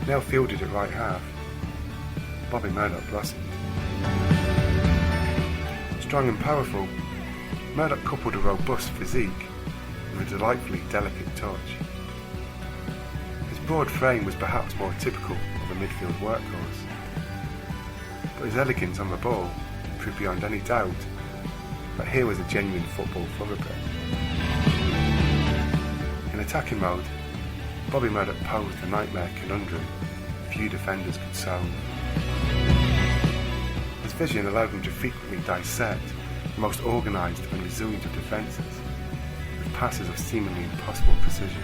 Now fielded at right half, Bobby Murdoch blossomed. Strong and powerful, Murdoch coupled a robust physique with a delightfully delicate touch. His broad frame was perhaps more typical of a midfield workhorse, but his elegance on the ball proved beyond any doubt that here was a genuine football thoroughbred. In attacking mode, Bobby Murdoch posed a nightmare conundrum few defenders could solve. His vision allowed him to frequently dissect the most organised and resilient of defences, with passes of seemingly impossible precision.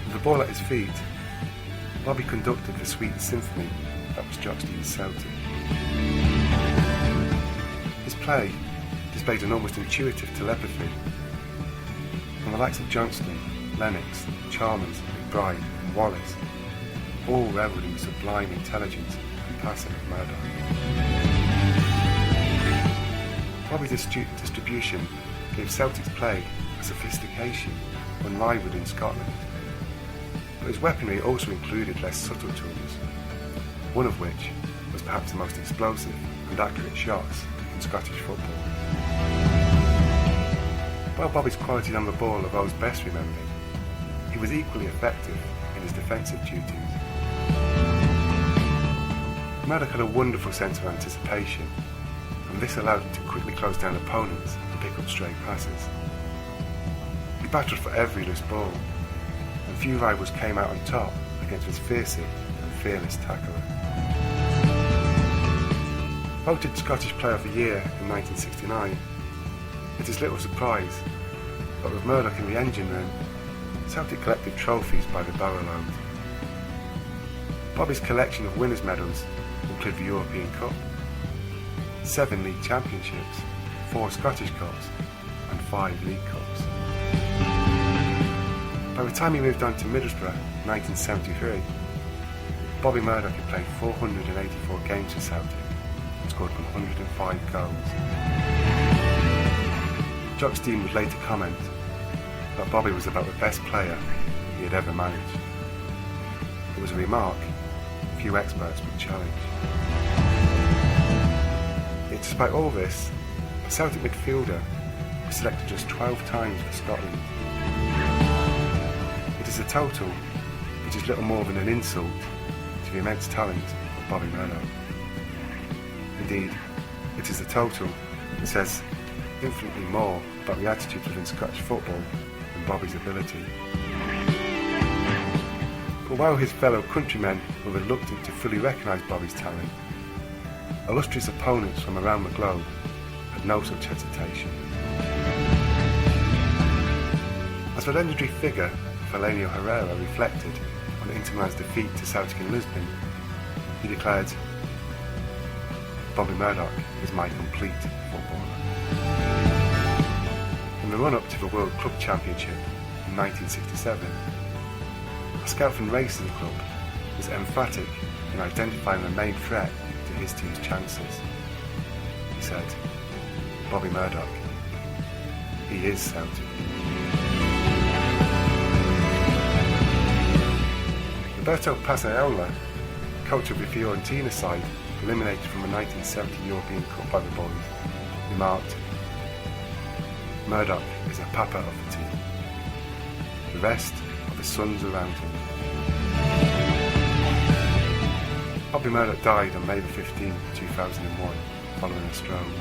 With the ball at his feet, Bobby conducted the sweet symphony that was Jock Stein's Celtic. His play displayed an almost intuitive telepathy, and the likes of Johnston, Lennox, Chalmers, McBride and Wallace all revelled in the sublime intelligence and passing of Murdoch. Bobby's astute distribution gave Celtic's play a sophistication unrivalled in Scotland, but his weaponry also included less subtle tools, one of which was perhaps the most explosive and accurate shots in Scottish football. While Bobby's qualities on the ball are those best remembered, he was equally effective in his defensive duties. Murdoch had a wonderful sense of anticipation, and this allowed him to quickly close down opponents and pick up stray passes. He battled for every loose ball, and few rivals came out on top against his fierce and fearless tackler. Voted Scottish Player of the Year in 1969, it is little surprise that with Murdoch in the engine room, Celtic collected trophies by the barrowload. Bobby's collection of winners' medals include the European Cup, 7 League Championships, 4 Scottish Cups and 5 League Cups. By the time he moved on to Middlesbrough in 1973, Bobby Murdoch had played 484 games for Celtic and scored 105 goals. Jock Stein would later comment that Bobby was about the best player he had ever managed. It was a remark few experts would challenge. Yet despite all this, the Celtic midfielder was selected just 12 times for Scotland. It is a total which is little more than an insult to the immense talent of Bobby Murdoch. Indeed, it is a total that says infinitely more about the attitude within Scottish football than Bobby's ability. But while his fellow countrymen were reluctant to fully recognise Bobby's talent, illustrious opponents from around the globe had no such hesitation. As the legendary figure Felenio Herrera reflected on Inter Milan's defeat to Celtic in Lisbon, he declared, "Bobby Murdoch is my complete footballer." In the run-up to the World Club Championship in 1967, a scout from Racing Club was emphatic in identifying the main threat to his team's chances. He said, "Bobby Murdoch, he is Celtic." Roberto Passaiola, coach of the Fiorentina side, eliminated from the 1970 European Cup by the boys, remarked, "Murdoch is a papa of the team. The rest are the sons around him." Bobby Murdoch died on May 15, 2001, following a stroke.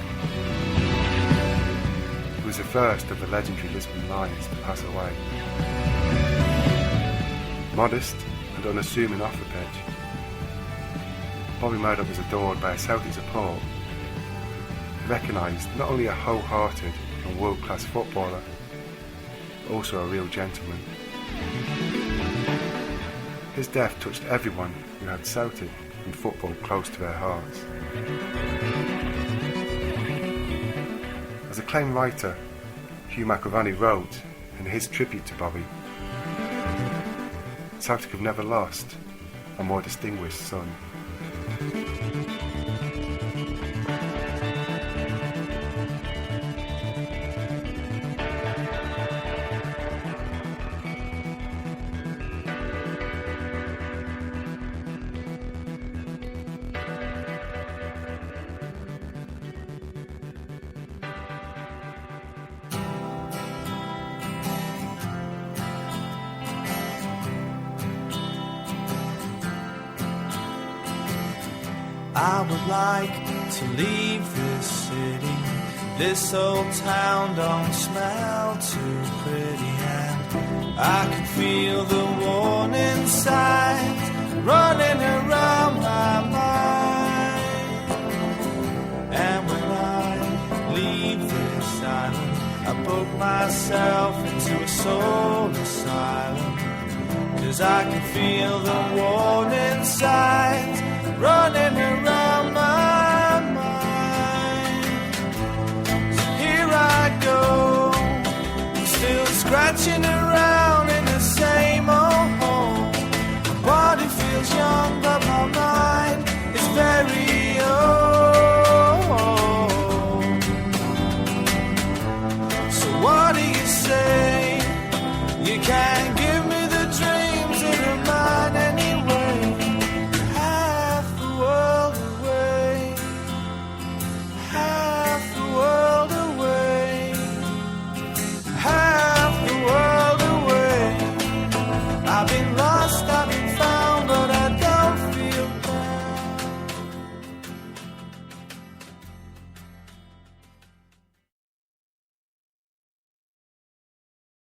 He was the first of the legendary Lisbon Lions to pass away. Modest and unassuming off the pitch, Bobby Murdoch was adored by a Celtic support who recognised not only a wholehearted and world-class footballer, but also a real gentleman. His death touched everyone who had Celtic and football close to their hearts. As acclaimed writer Hugh McIlvanney wrote in his tribute to Bobby, Celtic have never lost a more distinguished son. I would like to leave this city. This old town don't smell too pretty, and I can feel the warning signs running around my mind. And when I leave this island, I book myself into a soul asylum, 'cause I can feel the warning signs running around my mind. So here I go, still scratching around.